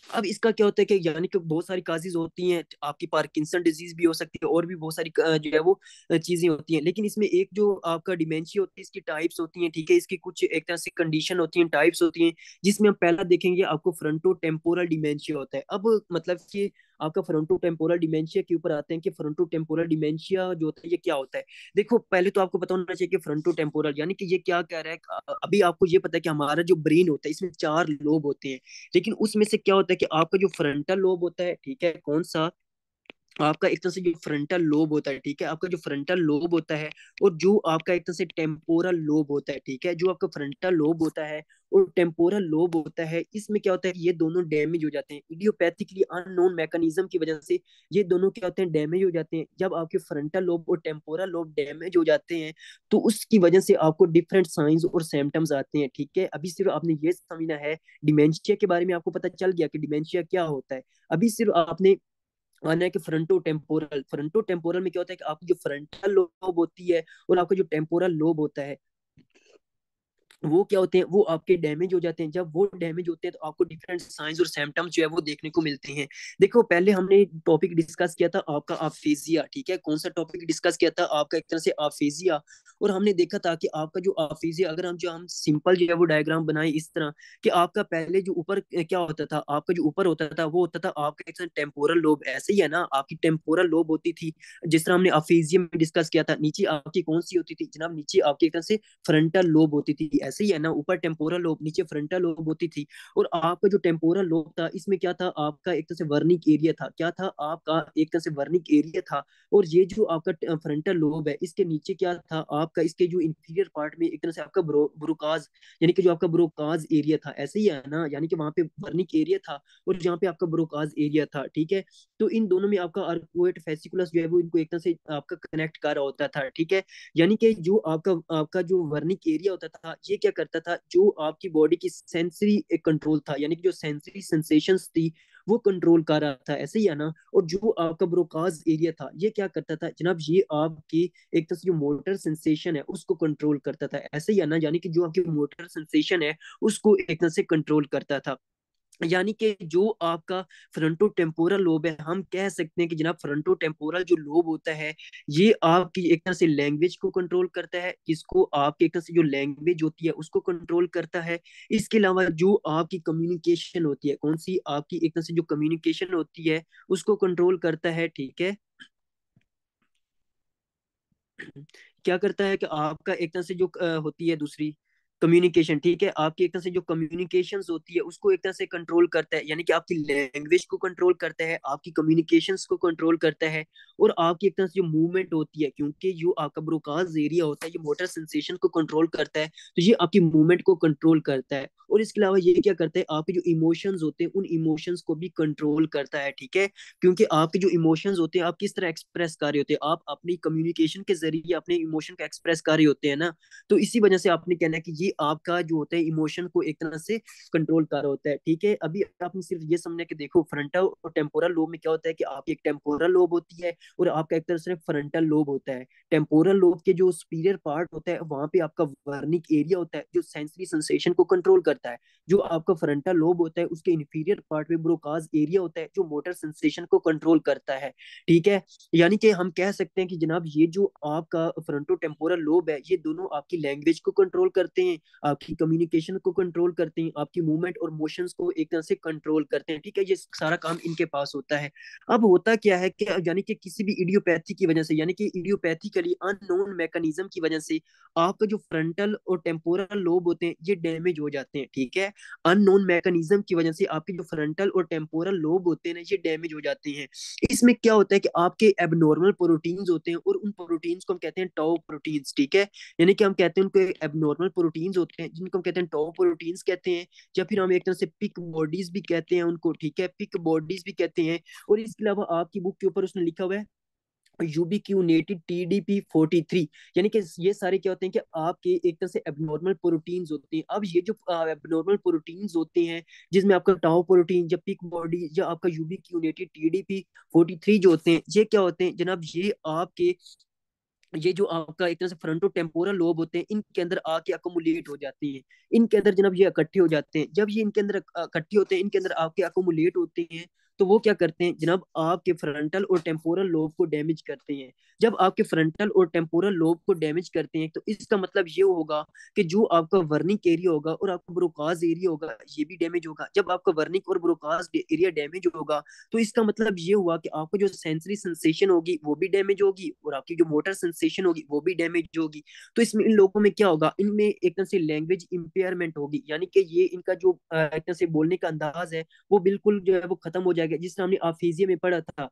अब इसका क्या होता है कि यानी कि बहुत सारी काजेज होती हैं, आपकी पार्किंसन डिजीज भी हो सकती है, और भी बहुत सारी जो है वो चीजें होती हैं। लेकिन इसमें एक जो आपका डिमेंशिया होती है, इसकी टाइप्स होती हैं। ठीक है, इसकी कुछ एक तरह से कंडीशन होती हैं, टाइप्स होती हैं, जिसमें हम पहला देखेंगे आपको फ्रंटो टेम्पोरल डिमेंशिया होता है। अब मतलब कि आपका फ्रंटो टेम्पोरल डिमेंशिया के ऊपर आते हैं कि फ्रंटो टेम्पोरल डिमेंशिया जो होता है ये क्या होता है। देखो, पहले तो आपको पता होना चाहिए कि फ्रंटो टेम्पोरल यानी कि ये क्या कह रहा है। अभी आपको ये पता है कि हमारा जो ब्रेन होता है इसमें चार लोब होते हैं, लेकिन उसमें से क्या होता है कि आपका जो फ्रंटल लोब होता है, ठीक है, कौन सा, आपका एक तरह से जो फ्रंटल लोब होता है, ठीक है, आपका जो फ्रंटल लोब होता है, और जो आपका एक तरह से टेम्पोरल लोब होता है, ठीक है, जो आपका फ्रंटल लोब होता है और टेम्पोरल लोब होता है, इसमें क्या होता है कि ये दोनों डैमेज हो जाते हैं इडियोपैथिकली अननोन मैकेनिज्म की वजह से। ये दोनों क्या होते हैं, डैमेज हो जाते हैं। जब आपके फ्रंटल लोब और टेम्पोरल लोब डैमेज हो जाते हैं तो उसकी वजह से आपको डिफरेंट साइंस और सिम्टम्स आते हैं। ठीक है, अभी सिर्फ आपने ये समझना है, डिमेंशिया के बारे में आपको पता चल गया कि डिमेंशिया क्या होता है। अभी सिर्फ आपने आना है कि फ्रंटो टेम्पोरल में क्या होता है कि आपकी जो फ्रंटल लोब होती है और आपका जो टेम्पोरल लोब होता है वो क्या होते हैं, वो आपके डैमेज हो जाते हैं। जब वो डैमेज होते हैं तो आपको डिफरेंट साइंस और सिम्टम्स जो है वो देखने को मिलते हैं। देखो, पहले हमने टॉपिक डिस्कस किया था आपका आफेजिया। ठीक है, कौन सा टॉपिक डिस्कस किया था, आपका एक तरह से आफेजिया। और हमने देखा था कि आपका जो आफेजिया, अगर हम सिंपल जो है वो डायग्राम बनाए इस तरह कि आपका पहले जो ऊपर क्या होता था, आपका जो ऊपर होता था वो होता था आपका एक टेम्पोरल लोब। ऐसे ही है ना, आपकी टेम्पोरल लोब होती थी जिस तरह हमने आफेजिया में डिस्कस किया था। नीचे आपकी कौन सी होती थी जनाब, नीचे आपकी एक तरह से फ्रंटल लोब होती थी। ऐसे ही है ना, ऊपर टेम्पोरल लोब, नीचे फ्रंटल लोब होती थी। और आपका जो टेम्पोरल लोब था इसमें क्या था, आपका एक तरह से वर्निक एरिया था। क्या था, आपका एक तरह से वर्निक एरिया था। और ये जो आपका फ्रंटल लोब है इसके नीचे क्या था, आपका इसके जो इंफीरियर पार्ट में एक तरह से आपका ब्रोकाज, यानी कि जो आपका ब्रोकाज एरिया था। ऐसे ही है ना, यानी कि वहां पे वर्निक एरिया था और जहाँ पे आपका ब्रोकाज एरिया था। ठीक है, तो इन दोनों में आपका आर्कुएट फेसिकुलस जो है वो इनको एक तरह से आपका कनेक्ट कर रहा होता था। ठीक है, यानी कि जो आपका आपका जो वर्निक एरिया होता था ये क्या करता था, जो आपकी बॉडी की सेंसरी कंट्रोल था, यानी कि जो सेंसरी सेंसेशंस थी वो कंट्रोल कर रहा था, ऐसे ही है ना। और जो आपका ब्रोकाज एरिया था ये क्या करता था जनाब, ये आपकी एक तरह से जो मोटर सेंसेशन है उसको कंट्रोल करता था, ऐसे ही है ना, यानी कि जो आपकी मोटर सेंसेशन है उसको एक तरह से कंट्रोल करता था। यानी कि जो आपका फ्रंटो टेम्पोरल लोब है, हम कह सकते हैं कि जनाब फ्रंटो टेम्पोरल जो लोब होता है ये आपकी एक तरह से लैंग्वेज को कंट्रोल करता है, इसको आपकी एक तरह से जो लैंग्वेज होती है उसको कंट्रोल करता है। इसके अलावा जो आपकी कम्युनिकेशन होती है, कौन सी आपकी एक तरह से जो कम्युनिकेशन होती है उसको कंट्रोल करता है, ठीक है। क्या करता है कि आपका एक तरह से जो होती है दूसरी कम्युनिकेशन, ठीक है, आपकी एक तरह से जो कम्युनिकेशंस होती है उसको एक तरह से कंट्रोल करता है, यानी कि आपकी लैंग्वेज को कंट्रोल करता है, आपकी कम्युनिकेशंस को कंट्रोल करता है। और आपकी एक तरह से जो मूवमेंट होती है, क्योंकि जो आपका ब्रोकाज एरिया होता है ये मोटर सेंसेशन को कंट्रोल करता है, तो ये आपकी मूवमेंट को कंट्रोल करता है। और इसके अलावा ये क्या करता है, आपके जो इमोशंस होते हैं उन इमोशंस को भी कंट्रोल करता है, ठीक है। क्योंकि आपके जो इमोशंस होते हैं आप किस तरह एक्सप्रेस कर रहे होते हैं, आप अपनी कम्युनिकेशन के जरिए अपने इमोशन को एक्सप्रेस कर रहे होते हैं ना। तो इसी वजह से आपने कहना है कि ये आपका जो होता है इमोशन को एक तरह से कंट्रोल कर रहा होता है, ठीक है। अभी आपने सिर्फ ये समझना कि देखो फ्रंटल और टेम्पोरल लोब में क्या होता है कि आपकी एक टेम्पोरल लोब होती है और आपका एक तरह से फ्रंटल लोब होता है। टेम्पोरल लोब के जो सुपीरियर पार्ट होता है वहां पे आपका वर्निक एरिया होता है जो सेंसरी सेंसेशन को कंट्रोल करता है। जो आपका फ्रंटल लोब होता है उसके इंफीरियर पार्ट में ब्रोकाज एरिया होता है जो मोटर सेंसेशन को कंट्रोल करता है, ठीक है। यानी कि हम कह सकते हैं कि जनाब ये जो आपका फ्रंटो टेम्पोरल लोब है ये दोनों आपकी लैंग्वेज को कंट्रोल करते हैं, आपकी कम्युनिकेशन को कंट्रोल करते हैं, आपकी मूवमेंट और मोशंस को एक तरह से कंट्रोल करते हैं, ठीक है। ये सारा काम इनके पास होता है। अब होता क्या है कि यानी कि किसी भी इडियोपैथी की वजह से, यानी कि इडियोपैथिकली अननोन मैकेनिज्म की वजह से आपका जो फ्रंटल और टेम्पोरल लोब होते हैं ये डैमेज हो जाते हैं, ठीक है। अननोन मैकेनिज्म की वजह से आपके जो फ्रंटल और टेम्पोरल लोब होते हैं ना ये डैमेज हो जाते हैं। इसमें क्या होता है कि आपके एबनॉर्मल प्रोटीन्स होते हैं और उन प्रोटीन्स को हम कहते हैं टॉउ प्रोटीन्स, ठीक है। यानी कि हम कहते हैं उनको एबनॉर्मल प्रोटीन्स होते हैं जिनको हम कहते हैं टॉउ प्रोटीन्स कहते हैं, या फिर हम एक तरह से पिक बॉडीज भी कहते हैं उनको, ठीक है, पिक बॉडीज भी कहते हैं। और इसके अलावा आपकी बुक के ऊपर उसने लिखा हुआ है यूबिक्यूनेटेड TDP43, यानी कि ये सारे क्या होते हैं कि आपके एक तरह से एबनॉर्मल प्रोटीन्स होते हैं। अब ये जो एबनॉर्मल प्रोटीन्स होते हैं जिसमें आपका टाउ प्रोटीन या पिक बॉडी या आपका यूबिक्यूनेटेड TDP43 जो होते हैं ये क्या होते हैं जनाब, ये आपके ये जो आपका एक तरह से फ्रंटो टेम्पोरल लोब होते हैं इनके अंदर आके अकोमुलेट हो जाते हैं। इनके अंदर जनाब ये इकट्ठे हो जाते हैं, जब ये इनके अंदर इकट्ठे होते हैं इनके अंदर आके अकोमुलेट होते हैं, तो वो क्या करते हैं जनाब, आपके फ्रंटल और टेम्पोरल लोब को डैमेज करते हैं। जब आपके फ्रंटल और टेम्पोरल लोब को डैमेज करते हैं तो इसका मतलब ये होगा कि जो आपका वर्निक एरिया होगा और आपका ब्रोकाज एरिया होगा ये भी डैमेज होगा। जब आपका वर्निक और ब्रोकाज एरिया डैमेज होगा तो इसका मतलब ये हुआ कि आपको जो सेंसरी सेंसेशन होगी वो भी डैमेज होगी और आपकी जो मोटर सेंसेशन होगी वो भी डैमेज होगी। तो इसमें इन लोगों में क्या होगा, इनमें एक तरह से लैंग्वेज इंपेयरमेंट होगी, यानी कि ये इनका जो एक तरह से बोलने का अंदाज है वो बिल्कुल जो है वो खत्म हो जाएगा। जिस तरह हमने आफीजिया में पढ़ा था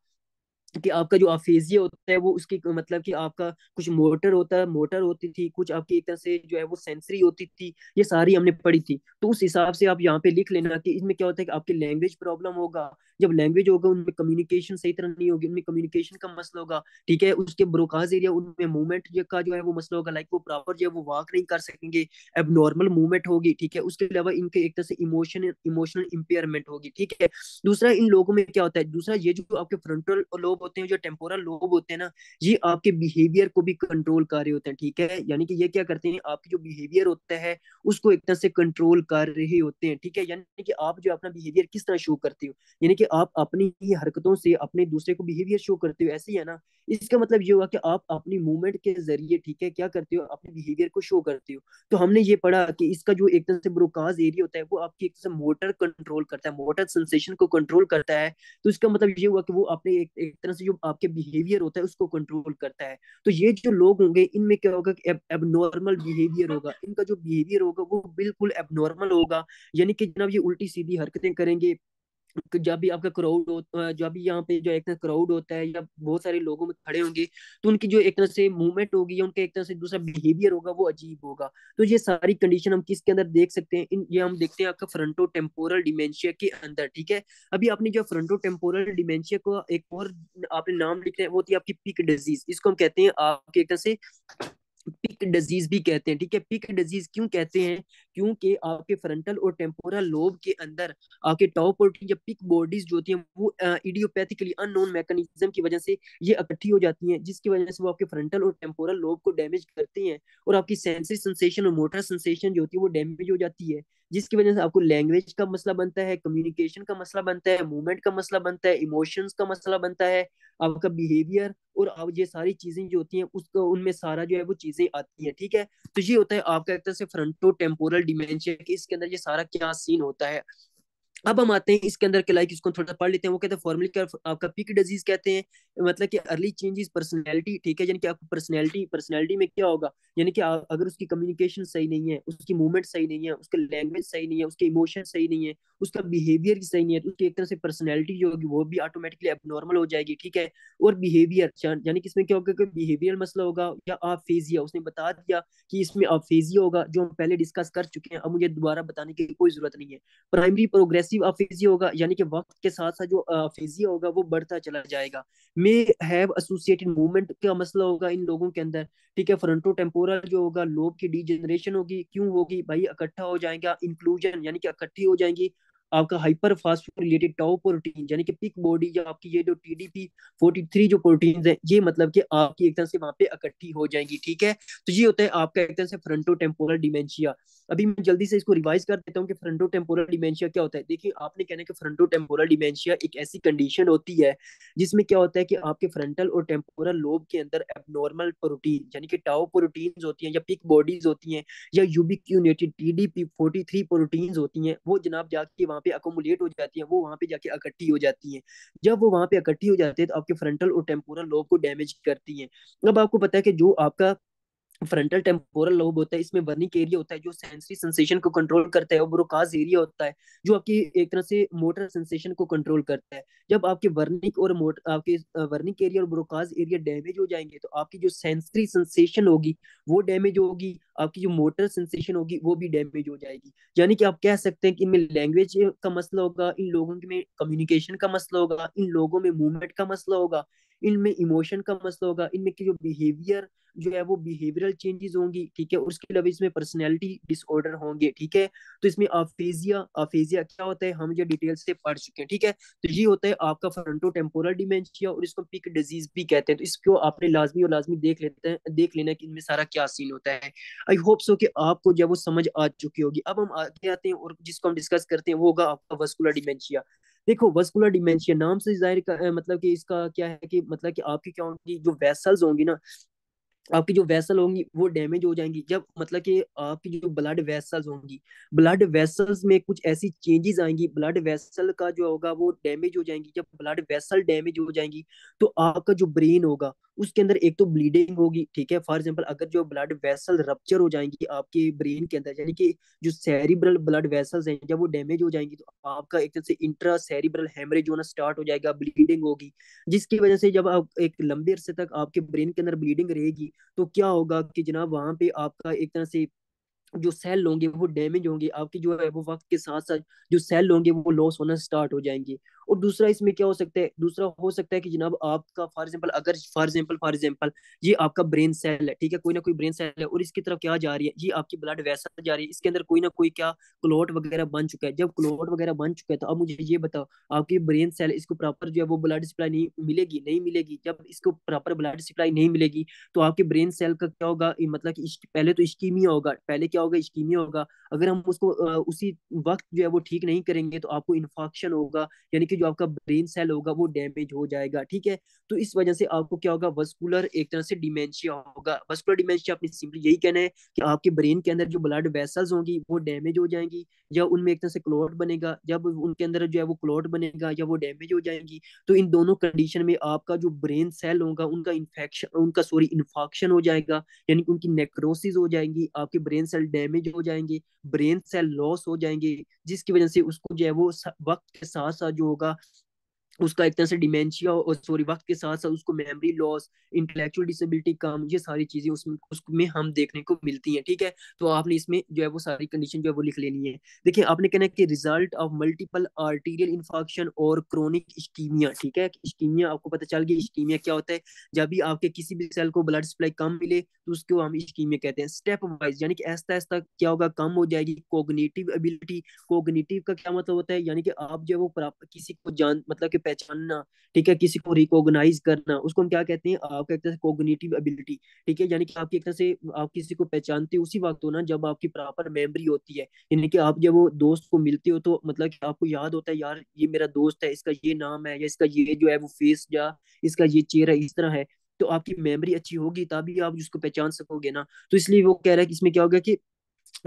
कि आपका जो अफेजिया होता है वो उसकी मतलब कि आपका कुछ मोटर होता है, मोटर होती थी, कुछ आपकी एक तरह से जो है वो सेंसरी होती थी, ये सारी हमने पढ़ी थी। तो उस हिसाब से आप यहाँ पे लिख लेना कि इसमें क्या होता है कि आपकी लैंग्वेज प्रॉब्लम होगा। जब लैंग्वेज होगा उनमें कम्युनिकेशन सही तरह नहीं होगी, उनमें कम्युनिकेशन का मसला होगा, ठीक है। उसके ब्रोकाज एरिया उनमें मूवमेंट का जो है वो मसला होगा, लाइक वो प्रॉपर जो है वो वॉक नहीं कर सकेंगे, एबनॉर्मल मूवमेंट होगी, ठीक है। उसके अलावा इनके एक तरह से इमोशनल इंपेयरमेंट होगी, ठीक है। दूसरा इन लोगों में क्या होता है, दूसरा ये जो आपके फ्रंटल लोब होते हैं, जो टेम्पोरल लोब होते हैं ना, ये आपके बिहेवियर को भी कंट्रोल कर रहे होते हैं, ठीक है। यानी कि ये क्या करते हैं, आपकी जो बिहेवियर होता है उसको एक तरह से कंट्रोल कर रहे होते हैं, ठीक है। यानी कि आप जो अपना बिहेवियर किस तरह शो करते हो, यानी कि आप अपनी ही हरकतों से अपने दूसरे को बिहेवियर शो करते हो, ऐसे ही है ना। इसका मतलब ये हुआ कि आप अपनी मूवमेंट के जरिए, ठीक है, क्या करते हो, अपने बिहेवियर को शो करते हो। तो हमने ये पढ़ा कि इसका जो एक तरह से ब्रोकाज एरिया होता है वो आपकी एक तरह से मोटर कंट्रोल करता है, मोटर सेंसेशन को कंट्रोल करता है। तो इसका मतलब ये हुआ कि वो अपने एक तरह से जो आपके बिहेवियर होता है उसको कंट्रोल करता है। तो ये जो लोग होंगे इनमें क्या होगा कि एबनॉर्मल बिहेवियर होगा, इनका जो बिहेवियर होगा वो बिल्कुल एबनॉर्मल होगा। यानी कि जनाब ये उल्टी सीधी हरकतें करेंगे। जब भी आपका क्राउड हो, जब भी यहाँ पे जो एक तरह क्राउड होता है या बहुत सारे लोगों में खड़े होंगे तो उनकी जो एक तरह से मूवमेंट होगी या उनका एक तरह से दूसरा बिहेवियर होगा वो अजीब होगा। तो ये सारी कंडीशन हम किसके अंदर देख सकते हैं, ये हम देखते हैं आपका फ्रंटो टेम्पोरल डिमेंशिया के अंदर, ठीक है। अभी आपने जो फ्रंटो टेम्पोरल डिमेंशिया को एक और आपने नाम लिखना है वो थी आपकी पिक डिजीज, इसको हम कहते हैं आपके एक तरह से पिक डिजीज भी कहते हैं, ठीक है। पिक डिजीज क्यों कहते हैं? क्योंकि आपके फ्रंटल और टेम्पोरल लोब के अंदर आपके टाउ प्रोटीन या पिक बॉडीज जो होती हैं वो इडियोपैथिकली अननोन मैकेनिज्म की वजह से ये इकट्ठी हो जाती हैं, जिसकी वजह से वो आपके फ्रंटल और टेम्पोरल लोब को डैमेज करती हैं, और आपकी सेंसरी सेंसेशन और मोटर सेंसेशन जो होती है वो डैमेज हो जाती है, जिसकी वजह से आपको लैंग्वेज का मसला बनता है, कम्युनिकेशन का मसला बनता है, मूवमेंट का मसला बनता है, इमोशंस का मसला बनता है, आपका बिहेवियर, और अब ये सारी चीजें जो होती हैं उसको उनमें सारा जो है वो चीजें आती हैं, ठीक है। तो ये होता है आपका एक तरह से फ्रंटो टेम्पोरल डिमेंशिया कि इसके अंदर ये सारा क्या सीन होता है। अब हम आते हैं इसके अंदर के, लाइक इसको थोड़ा पढ़ लेते हैं। वो कहते हैं फॉर्मली क्या आपका पिक डिजीज कहते हैं, मतलब कि अर्ली चेंजेस पर्सनैलिटी, ठीक है, यानी कि आपकी पर्सनैलिटी पर्सनैलिटी में क्या होगा, यानी कि अगर उसकी कम्युनिकेशन सही नहीं है, उसकी मूवमेंट सही नहीं है, उसका लैंग्वेज सही नहीं है, उसके इमोशन सही नहीं है, उसका बिहेवियर सही नहीं है, तो उसकी एक तरह से पर्सनैलिटी जो होगी वो भी ऑटोमेटिकली एबनॉर्मल हो जाएगी, ठीक है। और बिहेवियर यानी कि इसमें क्या होगा कि बिहेवियर मसला होगा, या आफेजिया, उसने बता दिया कि इसमें आफेजिया होगा, जो हम पहले डिस्कस कर चुके हैं, अब मुझे दोबारा बताने की कोई जरूरत नहीं है। प्राइमरी प्रोग्रेसिव अफेजिया होगा, यानी कि वक्त के साथ साथ जो अफेजिया होगा वो बढ़ता चला जाएगा। मे हैव एसोसिएटेड मूवमेंट का मसला होगा इन लोगों के अंदर, ठीक है। फ्रंटो टेम्पोरल जो होगा लोब की डीजनरेशन होगी, क्यों होगी भाई? इकट्ठा हो जाएगा, इंक्लूजन यानी कि इकट्ठी हो जाएंगी आपका हाइपर फास्फोरिलेटेड टाउ प्रोटीन, यानी कि पिक बॉडी, या आपकी ये जो टीडीपी 43 जो प्रोटीन है, ये मतलब कि आपकी एक तरह से वहां पे इकट्ठी हो जाएंगी, ठीक है। तो ये होता है आपका एक तरह से फ्रंटो टेम्पोरल डिमेंशिया। अभी मैं जल्दी से इसको रिवाइज कर देता हूँ कि फ्रंटो टेम्पोरल डिमेंशिया क्या होता है। देखिए, आपने कहना है कि फ्रंटो टेम्पोरल डिमेंशिया एक ऐसी कंडीशन होती है जिसमें क्या होता है कि आपके फ्रंटल और टेम्पोरल लोब के अंदर एबनॉर्मल प्रोटीन, यानी कि टाउ प्रोटीन्स होती हैं, या पिक बॉडीज होती हैं, या यूबिक्यूनेटेड टीडीपी 43 प्रोटीन्स होती हैं, वो जनाब जाके वहां पे अकोमुलेट हो जाती हैं, वो वहां पे जाके इकट्ठी हो जाती हैं। जब वो वहां पे इकट्ठी हो जाती है तो आपके फ्रंटल और टेम्पोरल लोब को डैमेज करती हैं। अब आपको पता है कि जो आपका फ्रंटल टेम्पोरल लोब होता है, इसमें वर्निक एरिया होता है जो सेंसरी सेंसेशन को कंट्रोल करता है, और ब्रोकाज एरिया होता है जो आपकी एक तरह से मोटर सेंसेशन को कंट्रोल करता है। जब आपके वर्निक और आपके वर्निक एरिया और ब्रोकाज एरिया डैमेज हो जाएंगे तो आपकी जो सेंसरी सेंसेशन होगी वो डैमेज होगी, आपकी जो मोटर सेंसेशन होगी वो भी डैमेज हो जाएगी। यानी कि आप कह सकते हैं कि इनमें लैंग्वेज का मसला होगा, इन लोगों में कम्युनिकेशन का मसला होगा, इन लोगों में मूवमेंट का मसला होगा, इनमें इमोशन का मसला होगा, इनमें की जो बिहेवियर जो है वो बिहेवियरल चेंजेस होंगी, ठीक है। और उसके अलावा इसमें पर्सनैलिटी डिसऑर्डर होंगे, ठीक है। तो इसमें अफेजिया, अफेजिया क्या होता है हम ये डिटेल से पढ़ चुके हैं, ठीक है। तो ये होता है आपका फ्रंटो टेम्पोरल डिमेंशिया, और इसको पिक डिजीज भी कहते हैं। तो इसको आपने लाजमी और लाजमी देख लेना कि इनमें सारा क्या सीन होता है। आई होप सो कि आपको जब वो समझ आ चुकी होगी। अब हम आगे आते हैं और जिसको हम डिस्कस करते हैं वो होगा आपका वस्कुलर डिमेंशिया। देखो, वस्कुलर डिमेंशिया नाम से जाहिर मतलब कि इसका क्या है कि मतलब कि आपकी क्या होंगी, जो वेसल्स होंगी ना, आपकी जो वेसल होंगी वो डैमेज हो जाएंगी। जब मतलब कि आपकी जो ब्लड वेसल्स होंगी, ब्लड वेसल्स में कुछ ऐसी चेंजेस आएंगी, ब्लड वेसल का जो होगा वो डैमेज हो जाएंगी। जब ब्लड वेसल डैमेज हो जाएंगी तो आपका जो ब्रेन होगा उसके अंदर एक तो ब्लीडिंग होगी, ठीक है। फॉर एग्जांपल, अगर जो ब्लड वेसल रप्चर हो जाएंगी आपके ब्रेन के अंदर, यानी कि जो सेरिब्रल ब्लड वेसल्स हैं जब वो डैमेज हो जाएंगी तो आपका एक तरह से इंट्रा सेरिब्रल हेमरेज होना स्टार्ट हो जाएगा, ब्लीडिंग होगी, जिसकी वजह से जब आप एक लंबे अरसे तक आपके ब्रेन के अंदर ब्लीडिंग रहेगी तो क्या होगा कि जनाब वहां पे आपका एक तरह से जो सेल होंगे वो डैमेज होंगे, आपकी जो है वो वक्त के साथ साथ जो सेल होंगे वो लॉस होना स्टार्ट हो जाएंगे। और दूसरा इसमें क्या हो सकता है, दूसरा हो सकता है कि जनाब आपका फॉर एग्जांपल, अगर फॉर एग्जांपल ये आपका ब्रेन सेल है, ठीक है, कोई ना कोई ब्रेन सेल है, और इसकी तरफ क्या जा रही है, ये आपकी ब्लड वेसल जा रही है, इसके अंदर कोई ना कोई क्या क्लोट वगैरह बन चुका है। जब क्लोट वगैरह बन चुका है तो अब मुझे ये बताओ, आपकी ब्रेन सेल इसको प्रॉपर जो है वो ब्लड सप्लाई नहीं मिलेगी, नहीं मिलेगी। जब इसको प्रॉपर ब्लड सप्लाई नहीं मिलेगी तो आपके ब्रेन सेल का क्या होगा, मतलब कि पहले तो इश्कीमिया होगा, पहले क्या होगा, इश्कीमिया होगा। अगर हम उसको उसी वक्त जो है वो ठीक नहीं करेंगे तो आपको इन्फेक्शन होगा, यानी कि जो आपका ब्रेन सेल होगा वो डैमेज हो जाएगा, ठीक है। तो इस वजह से आपको क्या होगा, वस्कुलर एक तरह से डिमेंशिया होगा। वस्कुलर डिमेंशिया अपनी सिंपली यही कहना है कि आपके ब्रेन के अंदर जो ब्लड वेसल्स होंगी वो डैमेज हो जाएंगी, या उनमें एक तरह से क्लॉट बनेगा। जब उनके अंदर जो है वो क्लॉट बनेगा या वो डैमेज हो जाएंगी तो इन दोनों कंडीशन में आपका जो ब्रेन सेल होगा उनका इन्फेक्शन, उनका सॉरी इन्फॉक्शन हो जाएगा, यानी कि उनकी नेक्रोसिस हो जाएंगी, आपके ब्रेन सेल डैमेज हो जाएंगे, ब्रेन सेल लॉस हो जाएंगे, जिसकी वजह से उसको जो है वो वक्त के साथ साथ जो होगा उसका एक तरह से डिमेंशिया और सॉरी वक्त के साथ साथ उसको मेमोरी लॉस, इंटेलेक्चुअल डिसेबिलिटी कम, ये सारी चीजें उसमें उसमें हम देखने को मिलती हैं। ठीक है, तो आपने इसमें जो है वो सारी कंडीशन जो है वो लिख लेनी है। देखिए आपने कहना है कि result of multiple arterial infection और क्रोनिक इस्कीमिया। ठीक है, इस्कीमिया आपको पता चल गया इस्कीमिया क्या होता है। जब भी आपके किसी भी सेल को ब्लड सप्लाई कम मिले तो उसको हम इस्कीमिया कहते हैं। स्टेप वाइज यानी कि ऐसा ऐसा क्या होगा, कम हो जाएगी कोग्निटिव एबिलिटी। कोग्निटिव का क्या मतलब होता है, यानी कि आप जो है वो किसी को जान मतलब कि पहचानना, ठीक है, किसी को रिकॉग्नाइज करना, उसको हम क्या कहते हैं, आपका एक तरह से कोग्निटिव एबिलिटी। ठीक है, यानी कि आपकी एक तरह से आप किसी को पहचानते हो उसी वक्त हो ना जब आपकी प्रॉपर मेमोरी होती है। यानी कि आप जब वो दोस्त को मिलते हो तो मतलब कि आपको याद होता है यार ये मेरा दोस्त है, इसका ये नाम है या इसका ये जो है वो फेस या इसका ये चेहरा इस तरह है। तो आपकी मेमोरी अच्छी होगी तभी आप उसको पहचान सकोगे ना। तो इसलिए वो कह रहा है कि इसमें क्या होगा कि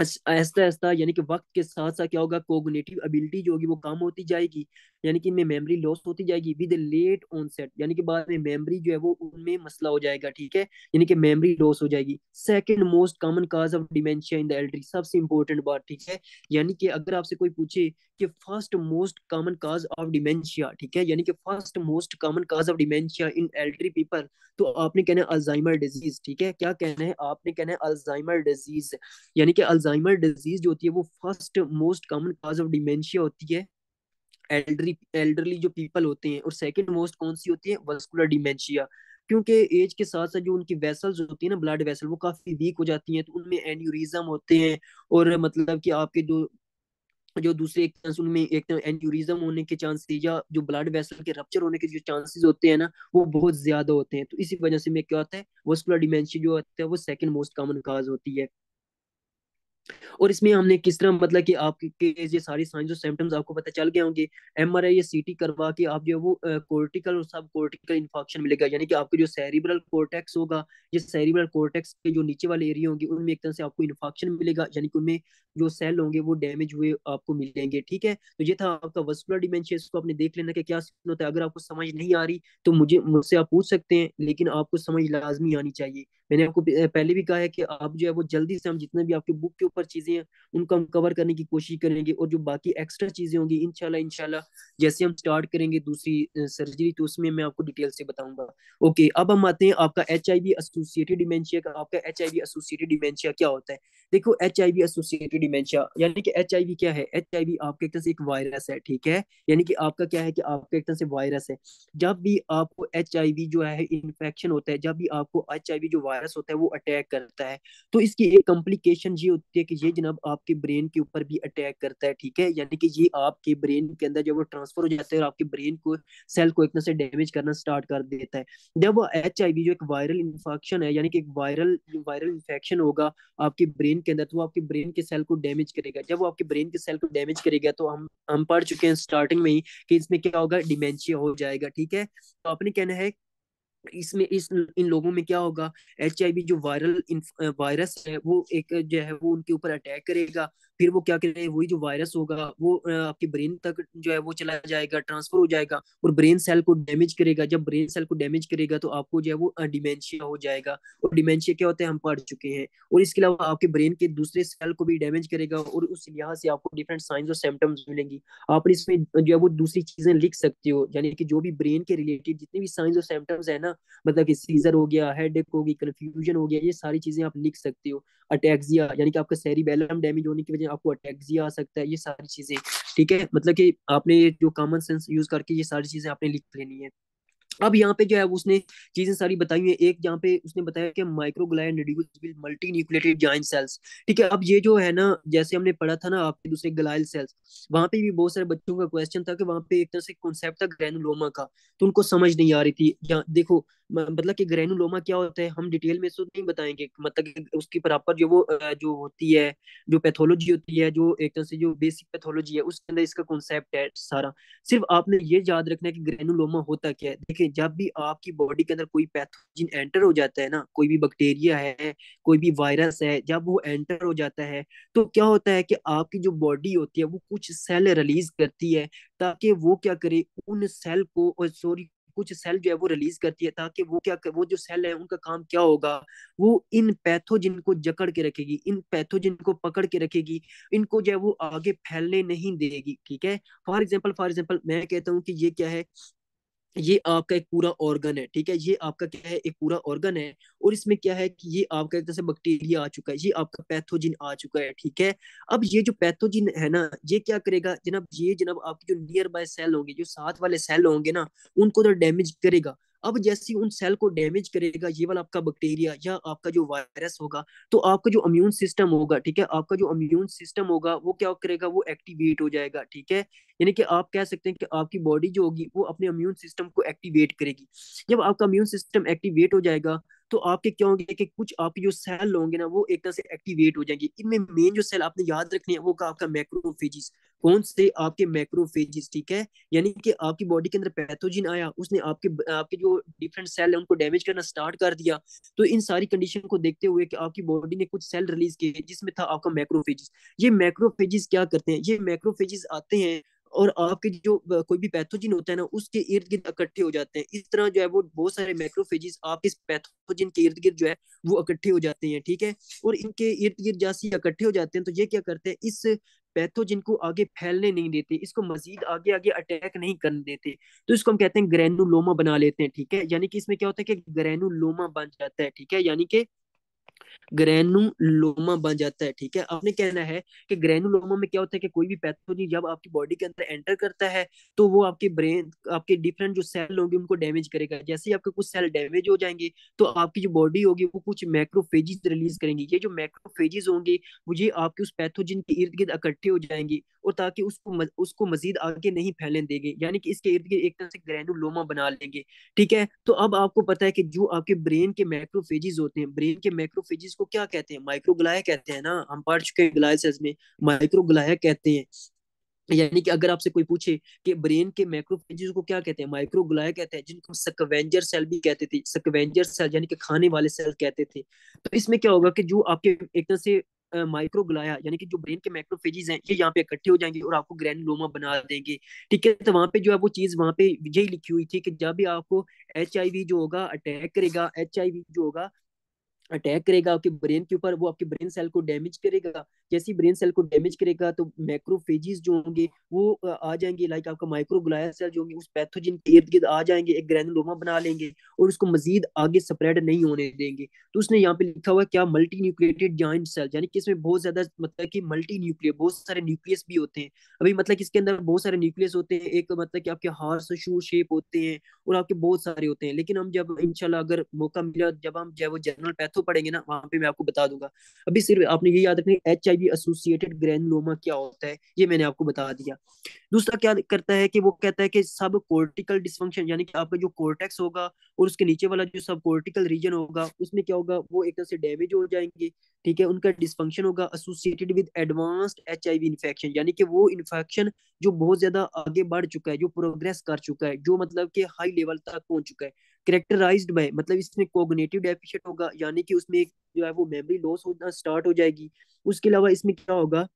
ऐसा ऐसा यानी कि वक्त के साथ साथ क्या होगा, कोग्निटिव एबिलिटी जो होगी वो कम होती जाएगी, यानी कि इनमें मेमोरी लॉस होती जाएगी विद लेट ऑनसेट, यानी कि बाद में मेमोरी जो है वो उनमें मसला हो जाएगा। ठीक है, यानी कि मेमोरी लॉस हो जाएगी। Second most common cause of dementia in the elderly, सबसे इंपॉर्टेंट बात। ठीक है, यानी कि अगर आपसे कोई पूछे कि first most common cause of dementia, ठीक है, यानी कि first most common cause of dementia in elderly people, तो आपने कहना है अल्जाइमर डिजीज। ठीक है, क्या कहना है, आपने कहना है अल्जाइमर डिजीज। यानी कि अल्जाइमर डिजीज जो होती है वो first most common cause of dementia होती है एल्डरली जो पीपल होते हैं। और सेकंड मोस्ट कौन सी होती है, वस्कुलर डिमेंशिया। क्योंकि एज के साथ साथ जो उनकी वेसल्स होती है ना, ब्लड वेसल, वो काफी वीक हो जाती हैं, तो उनमें एन्यूरिज्म होते हैं। और मतलब कि आपके जो जो दूसरे एक उनमें एक तो एन्यूरिज्म होने के चांसेस या जो ब्लड वेसल के रप्चर होने के जो चांसेस होते हैं ना, वो बहुत ज्यादा होते हैं। तो इसी वजह से में क्या होता है, वस्कुलर डिमेंशिया जो होता है वो सेकंड मोस्ट कॉमन काज होती है। और इसमें हमने किस तरह मतलब कि आपके ये सारी साइंस और सिम्टम्स आपको पता चल गए होंगे। एमआरआई या सीटी करवा के आप जो है वो कोर्टिकल और सब कोर्टिकल इन्फेक्शन मिलेगा, यानी कि आपके जो सेरिब्रल कोर्टेक्स होगा, ये सेरिब्रल कोर्टेक्स के जो नीचे वाले एरिया होंगे उनमें एक तरह से आपको इन्फेक्शन मिलेगा, यानी कि उनमें जो सेल होंगे वो डैमेज हुए आपको मिलेंगे। ठीक है, तो ये था आपका वस्कुलर डिमेंशिया। इसको आपने देख लेना कि क्या सीन होता है। अगर आपको समझ नहीं आ रही तो मुझसे आप पूछ सकते हैं, लेकिन आपको समझ लाजमी आनी चाहिए। मैंने आपको पहले भी कहा है कि आप जो है वो जल्दी से हम जितने भी आपके बुक के ऊपर चीजें हैं उनको हम कवर करने की कोशिश करेंगे, और जो बाकी एक्स्ट्रा चीजें होंगी इंशाल्लाह इंशाल्लाह जैसे हम स्टार्ट करेंगे दूसरी सर्जरी तो उसमें मैं आपको डिटेल से बताऊंगा। ओके, अब हम आते हैं आपका H I V associated dementia का। आपका H I V associated dementia क्या होता है। देखो H I V associated dementia यानी कि एच आई वी क्या है, एच आई वी आपके एक तरह से एक वायरस है। ठीक है, यानी कि आपका क्या है कि आपका एक तरह से वायरस है। जब भी आपको एच आई वी जो है इन्फेक्शन होता है, जब भी आपको एच आई वी जो वायरस होता है वो अटैक करता है, तो इसकी एक कॉम्प्लिकेशन ये होती है कि ये जनाब आपके ब्रेन के ऊपर भी अटैक करता है। ठीक है, यानी कि ये आपके ब्रेन के अंदर जब वो ट्रांसफर हो जाता है और आपके ब्रेन को सेल को एक तरह से डैमेज करना स्टार्ट कर देता है। जब वो एच आई वी जो एक वायरल इन्फेक्शन है, यानी कि एक वायरल वायरल इन्फेक्शन होगा आपके ब्रेन के अंदर, तो वो आपके ब्रेन के सेल को डैमेज करेगा। जब वो आपके ब्रेन के सेल को डैमेज करेगा तो हम पढ़ चुके हैं स्टार्टिंग में ही कि इसमें क्या होगा, डिमेंशिया हो जाएगा। ठीक है, तो आपने कहना है इसमें इस इन लोगों में क्या होगा, एच आई वी जो वायरस है वो एक जो है वो उनके ऊपर अटैक करेगा। फिर वो क्या करेगा, वही जो वायरस होगा वो आपके ब्रेन तक जो है वो चला जाएगा, ट्रांसफर हो जाएगा और ब्रेन सेल को डैमेज करेगा। जब ब्रेन सेल को डैमेज करेगा तो आपको जो है वो डिमेंशिया हो जाएगा। और डिमेंशिया क्या होता है हम पढ़ चुके हैं। और इसके अलावा आपके ब्रेन के दूसरे सेल को भी डैमेज करेगा और उस लिहाज से आपको डिफरेंट साइंस और सिम्टम्स मिलेंगी। आप इसमें जो है वो दूसरी चीजें लिख सकते हो, यानी कि जो भी ब्रेन के रिलेटेड जितने भी साइंस और सिम्टम्स है ना, मतलब कि सीजर हो गया, हेडेक होगी, कंफ्यूजन हो गया, ये सारी चीजें आप लिख सकते हो। अटैक्सिया यानी कि आपका सेरिबेलम डैमेज होने की वजह से आपको अटैक्सिया आ सकता है, ये सारी चीजें। ठीक है, मतलब कि आपने ये जो कॉमन सेंस यूज करके ये सारी चीजें आपने लिख लेनी है। अब यहाँ पे जो है उसने चीजें सारी बताई हुई है। एक जहाँ पे उसने बताया कि microglia reduce with multinucleated giant cells. ठीक है, अब ये जो है ना जैसे हमने पढ़ा था ना आपके दूसरे ग्लाइल सेल्स, वहां पे भी बहुत सारे बच्चों का क्वेश्चन था कि वहां पे एक तरह से कॉन्सेप्ट था ग्रेनुलोमा का, तो उनको समझ नहीं आ रही थी। या देखो मतलब कि ग्रेनुलोमा क्या होता है हम डिटेल में तो नहीं बताएंगे, मतलब कि उसकी प्रॉपर जो वो जो होती है, जो पैथोलॉजी होती है, जो एक तरह से जो बेसिक पैथोलॉजी है उसके अंदर इसका कॉन्सेप्ट है सारा। सिर्फ आपने ये याद रखना है कि ग्रेनुलोमा होता क्या है। देखिए जब भी आपकी बॉडी के अंदर कोई पैथोजन एंटर हो जाता है ना, कोई भी बैक्टीरिया है, कोई भी वायरस है, जब वो एंटर हो जाता है तो क्या होता है कि आपकी जो बॉडी होती है वो कुछ सेल रिलीज करती है, ताकि वो क्या करे, उन सेल को, सॉरी, कुछ सेल जो है वो रिलीज करती है ताकि वो क्या कर, वो जो सेल है उनका काम क्या होगा, वो इन पैथोजन को जकड़ के रखेगी, इन पैथोजन को पकड़ के रखेगी, इनको जो है वो आगे फैलने नहीं देगी। ठीक है, फॉर एग्जाम्पल मैं कहता हूँ कि ये क्या है, ये आपका एक पूरा ऑर्गन है, ठीक है, ये आपका क्या है, एक पूरा ऑर्गन है। और इसमें क्या है कि ये आपका एक तरह से बैक्टीरिया आ चुका है, ये आपका पैथोजिन आ चुका है, ठीक है। अब ये जो पैथोजिन है ना, ये क्या करेगा जनाब, ये जनाब आपके जो नियर बाय सेल होंगे, जो साथ वाले सेल होंगे ना, उनको तो डैमेज करेगा। अब जैसे ही उन सेल को डैमेज करेगा ये वाला आपका बैक्टीरिया या आपका जो वायरस होगा, तो आपका जो इम्यून सिस्टम होगा, ठीक है, आपका जो इम्यून सिस्टम होगा वो क्या करेगा, वो एक्टिवेट हो जाएगा, ठीक है। यानी कि आप कह सकते हैं कि आपकी बॉडी जो होगी वो अपने इम्यून सिस्टम को एक्टिवेट करेगी। जब आपका इम्यून सिस्टम एक्टिवेट हो जाएगा, तो आपके क्या होंगे कि कुछ आपके जो सेल होंगे ना वो एक तरह से एक्टिवेट हो जाएंगे। इनमें मेन जो सेल आपने याद रखनी है वो का आपका मैक्रोफेजिस। कौन से, आपके मैक्रोफेजिस, ठीक है। यानी कि आपकी बॉडी के अंदर पैथोजिन आया, उसने आपके आपके जो डिफरेंट सेल है उनको डैमेज करना स्टार्ट कर दिया। तो इन सारी कंडीशन को देखते हुए कि आपकी बॉडी ने कुछ सेल रिलीज किए जिसमें था आपका मैक्रोफेजिस। ये मैक्रोफेजिस क्या करते हैं, ये मैक्रोफेजिस आते हैं और आपके जो कोई भी पैथोजन होता है ना उसके इर्द गिर्द इकट्ठे हो जाते हैं। इस तरह जो है वो बहुत सारे मैक्रोफेजिस आपके इस पैथोजन के इर्द गिर्द जो है वो इकट्ठे हो जाते हैं, ठीक है। और इनके इर्द गिर्द जैसे इकट्ठे हो जाते हैं तो ये क्या करते हैं, इस पैथोजन को आगे फैलने नहीं देते, इसको मजीद आगे आगे अटैक नहीं करने देते। तो इसको हम कहते हैं ग्रेनुलोमा बना लेते हैं, ठीक है। यानी कि इसमें क्या होता है कि ग्रेनुलोमा बन जाता है, ठीक है, यानी कि ग्रेनुलोमा बन जाता है, ठीक है। आपने कहना है कि ग्रेनुलोमा में क्या होता है कि कोई भी पैथोजन जब आपकी बॉडी के अंदर एंटर करता है तो वो आपके ब्रेन, आपके डिफरेंट जो सेल होंगे उनको डैमेज करेगा। जैसे ही आपके कुछ सेल डैमेज हो जाएंगे तो आपकी जो बॉडी होगी वो कुछ मैक्रोफेजिस रिलीज करेंगी। ये जो मैक्रोफेजिस होंगे वो ये आपके उस पैथोजन के इर्द गिर्द इकट्ठे हो जाएंगे और ताकि उसको मजीद आगे नहीं फैलने देंगे, यानी कि इसके इर्द गिर्द एक तरह से ग्रेनुलोमा बना लेंगे, ठीक है। तो अब आपको पता है कि जो आपके ब्रेन के मैक्रोफेजिस होते हैं, ब्रेन के मैक्रोफेजिस को क्या कहते हैं, माइक्रोग्लाया कहते हैं ना, हम पढ़ चुके हैं ग्लाया सेल्स में, माइक्रोग्लाया कहते हैं। यानी कि अगर आपसे कोई पूछे कि ब्रेन के मैक्रोफेजेस को क्या कहते हैं, माइक्रोग्लाया कहते हैं, जिनको स्कवेंजर सेल भी कहते थे, स्कवेंजर सेल यानी कि खाने वाले सेल कहते थे। तो इसमें क्या होगा कि जो आपके एक तरह से माइक्रोग्लाया यानी कि जो ब्रेन के मैक्रोफेजेस हैं ये यहाँ पे इकट्ठे हो जाएंगे और आपको ग्रैनुलोमा बना देंगे, ठीक है। तो वहां पे जो है वो चीज वहां पे यही लिखी हुई थी कि जब भी आपको HIV जो होगा अटैक करेगा, HIV जो होगा अटैक करेगा आपके ब्रेन के ऊपर, वो आपके ब्रेन सेल को डैमेज करेगा। जैसे ही ब्रेन सेल को डैमेज करेगा तो मैक्रोफेजिस जो होंगे वो आ जाएंगे, लाइक आपका माइक्रोग्लाया सेल जो होंगे उस पैथोजन के इर्द गिर्द आ जाएंगे, एक ग्रैनुलोमा बना लेंगे और उसको मजीद आगे स्प्रेड नहीं होने देंगे। तो उसने यहाँ पे लिखा हुआ है क्या, मल्टी न्यूक्लिएटेड जॉइंट सेल, यानी कि इसमें बहुत ज्यादा मतलब कि मल्टी न्यूक्लियर, बहुत सारे न्यूक्लियस भी होते हैं। अभी मतलब कि इसके अंदर बहुत सारे न्यूक्लियस होते हैं, एक मतलब कि आपके हार्स शू शेप होते हैं और आपके बहुत सारे होते हैं। लेकिन हम जब इंशाल्लाह अगर मौका मिला जब हम जब वो जनरल पैथो पढ़ेंगे ना वहां पे मैं आपको बता दूंगा। अभी सिर्फ आपने ये याद रखना है HIV एसोसिएटेड ग्रैनुलोमा क्या होता है, ये मैंने आपको बता दिया। दूसरा क्या करता है कि वो कहता है कि सब कोर्टिकल डिसफंक्शन, यानी कि आपका जो कोर्टेक्स होगा और उसके नीचे वाला जो सब कोर्टिकल रीजन होगा उसमें क्या होगा, वो एक तरह से डैमेज हो जाएंगे, ठीक है। उनका डिसफंक्शन होगा associated with advanced HIV infection, यानी कि वो इन्फेक्शन जो बहुत ज्यादा आगे बढ़ चुका है, जो प्रोग्रेस कर चुका है, जो मतलब कि हाई लेवल तक पहुंच चुका है। करेक्टराइज्ड बाय मतलब इसमें कोग्निटिव डेफिशिएंट होगा, यानी कि उसमें एक जो है वो मेमोरी लॉस होना स्टार्ट हो जाएगी। उसके अलावा इसमें क्या होगा,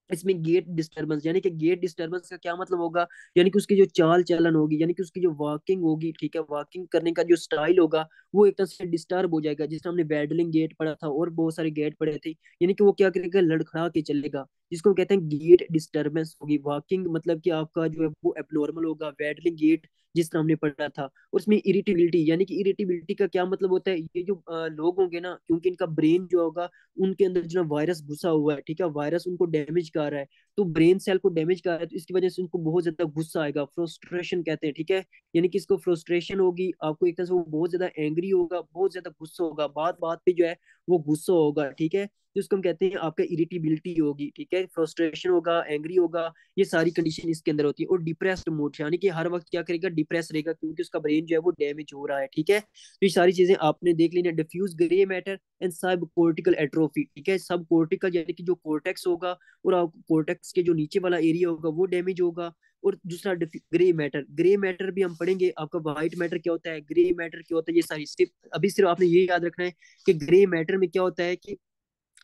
इसमें गेट डिस्टरबेंस, यानी कि गेट डिस्टरबेंस का क्या मतलब होगा, यानी कि उसकी जो चाल चलन होगी, यानी कि उसकी जो वॉकिंग होगी, ठीक है, वॉकिंग करने का जो स्टाइल होगा वो एक तरह से डिस्टर्ब हो जाएगा। जिस हमने बैडलिंग गेट पढ़ा था और बहुत सारे गेट पढ़े थे, यानी कि वो क्या करेगा, लड़खड़ा के चलेगा, जिसको कहते हैं गेट डिस्टरबेंस होगी। वॉकिंग मतलब कि आपका जो है वो एबनॉर्मल होगा, बैडलिंग गेट जिस तरह हमने पढ़ा था। और उसमें इरिटेबिलिटी, यानी कि इरिटेबिलिटी का क्या मतलब होता है, ये जो लोग होंगे ना, क्योंकि इनका ब्रेन जो होगा उनके अंदर जो वायरस घुसा हुआ है, ठीक है, वायरस उनको डैमेज कर रहा है, तो ब्रेन सेल को डैमेज कर रहा है, तो इसकी वजह से उनको बहुत ज्यादा गुस्सा आएगा, फ्रस्ट्रेशन कहते हैं, ठीक है। यानी कि इसको फ्रस्ट्रेशन होगी, आपको एक तरह से वो बहुत ज्यादा एंग्री होगा, बहुत ज्यादा गुस्सा होगा, बात बात पे जो है वो गुस्सा होगा, ठीक है। तो इसको हम कहते हैं आपका इरिटेबिलिटी होगी, ठीक है, फ्रस्ट्रेशन होगा, एंग्री होगा, ये सारी कंडीशन इसके अंदर होती है। और डिप्रेस्ड मूड, यानी कि हर वक्त क्या करेगा, डिप्रेस रहेगा, क्योंकि उसका ब्रेन जो है वो डैमेज हो रहा है, ठीक है। तो ये सारी चीजें आपने देख ली ना, डिफ्यूज ग्रे मैटर एंड सब कोर्टिकल एट्रोफी, ठीक है। सब कोर्टिकल यानी कि जो कोर्टेक्स होगा और कोर्टेक्स के जो नीचे वाला एरिया होगा वो डैमेज होगा। और दूसरा ग्रे मैटर, ग्रे मैटर भी हम पढ़ेंगे, आपका व्हाइट मैटर क्या होता है, ग्रे मैटर क्या होता है, ये सारी सिर्फ अभी सिर्फ आपने ये याद रखना है कि ग्रे मैटर में क्या होता है कि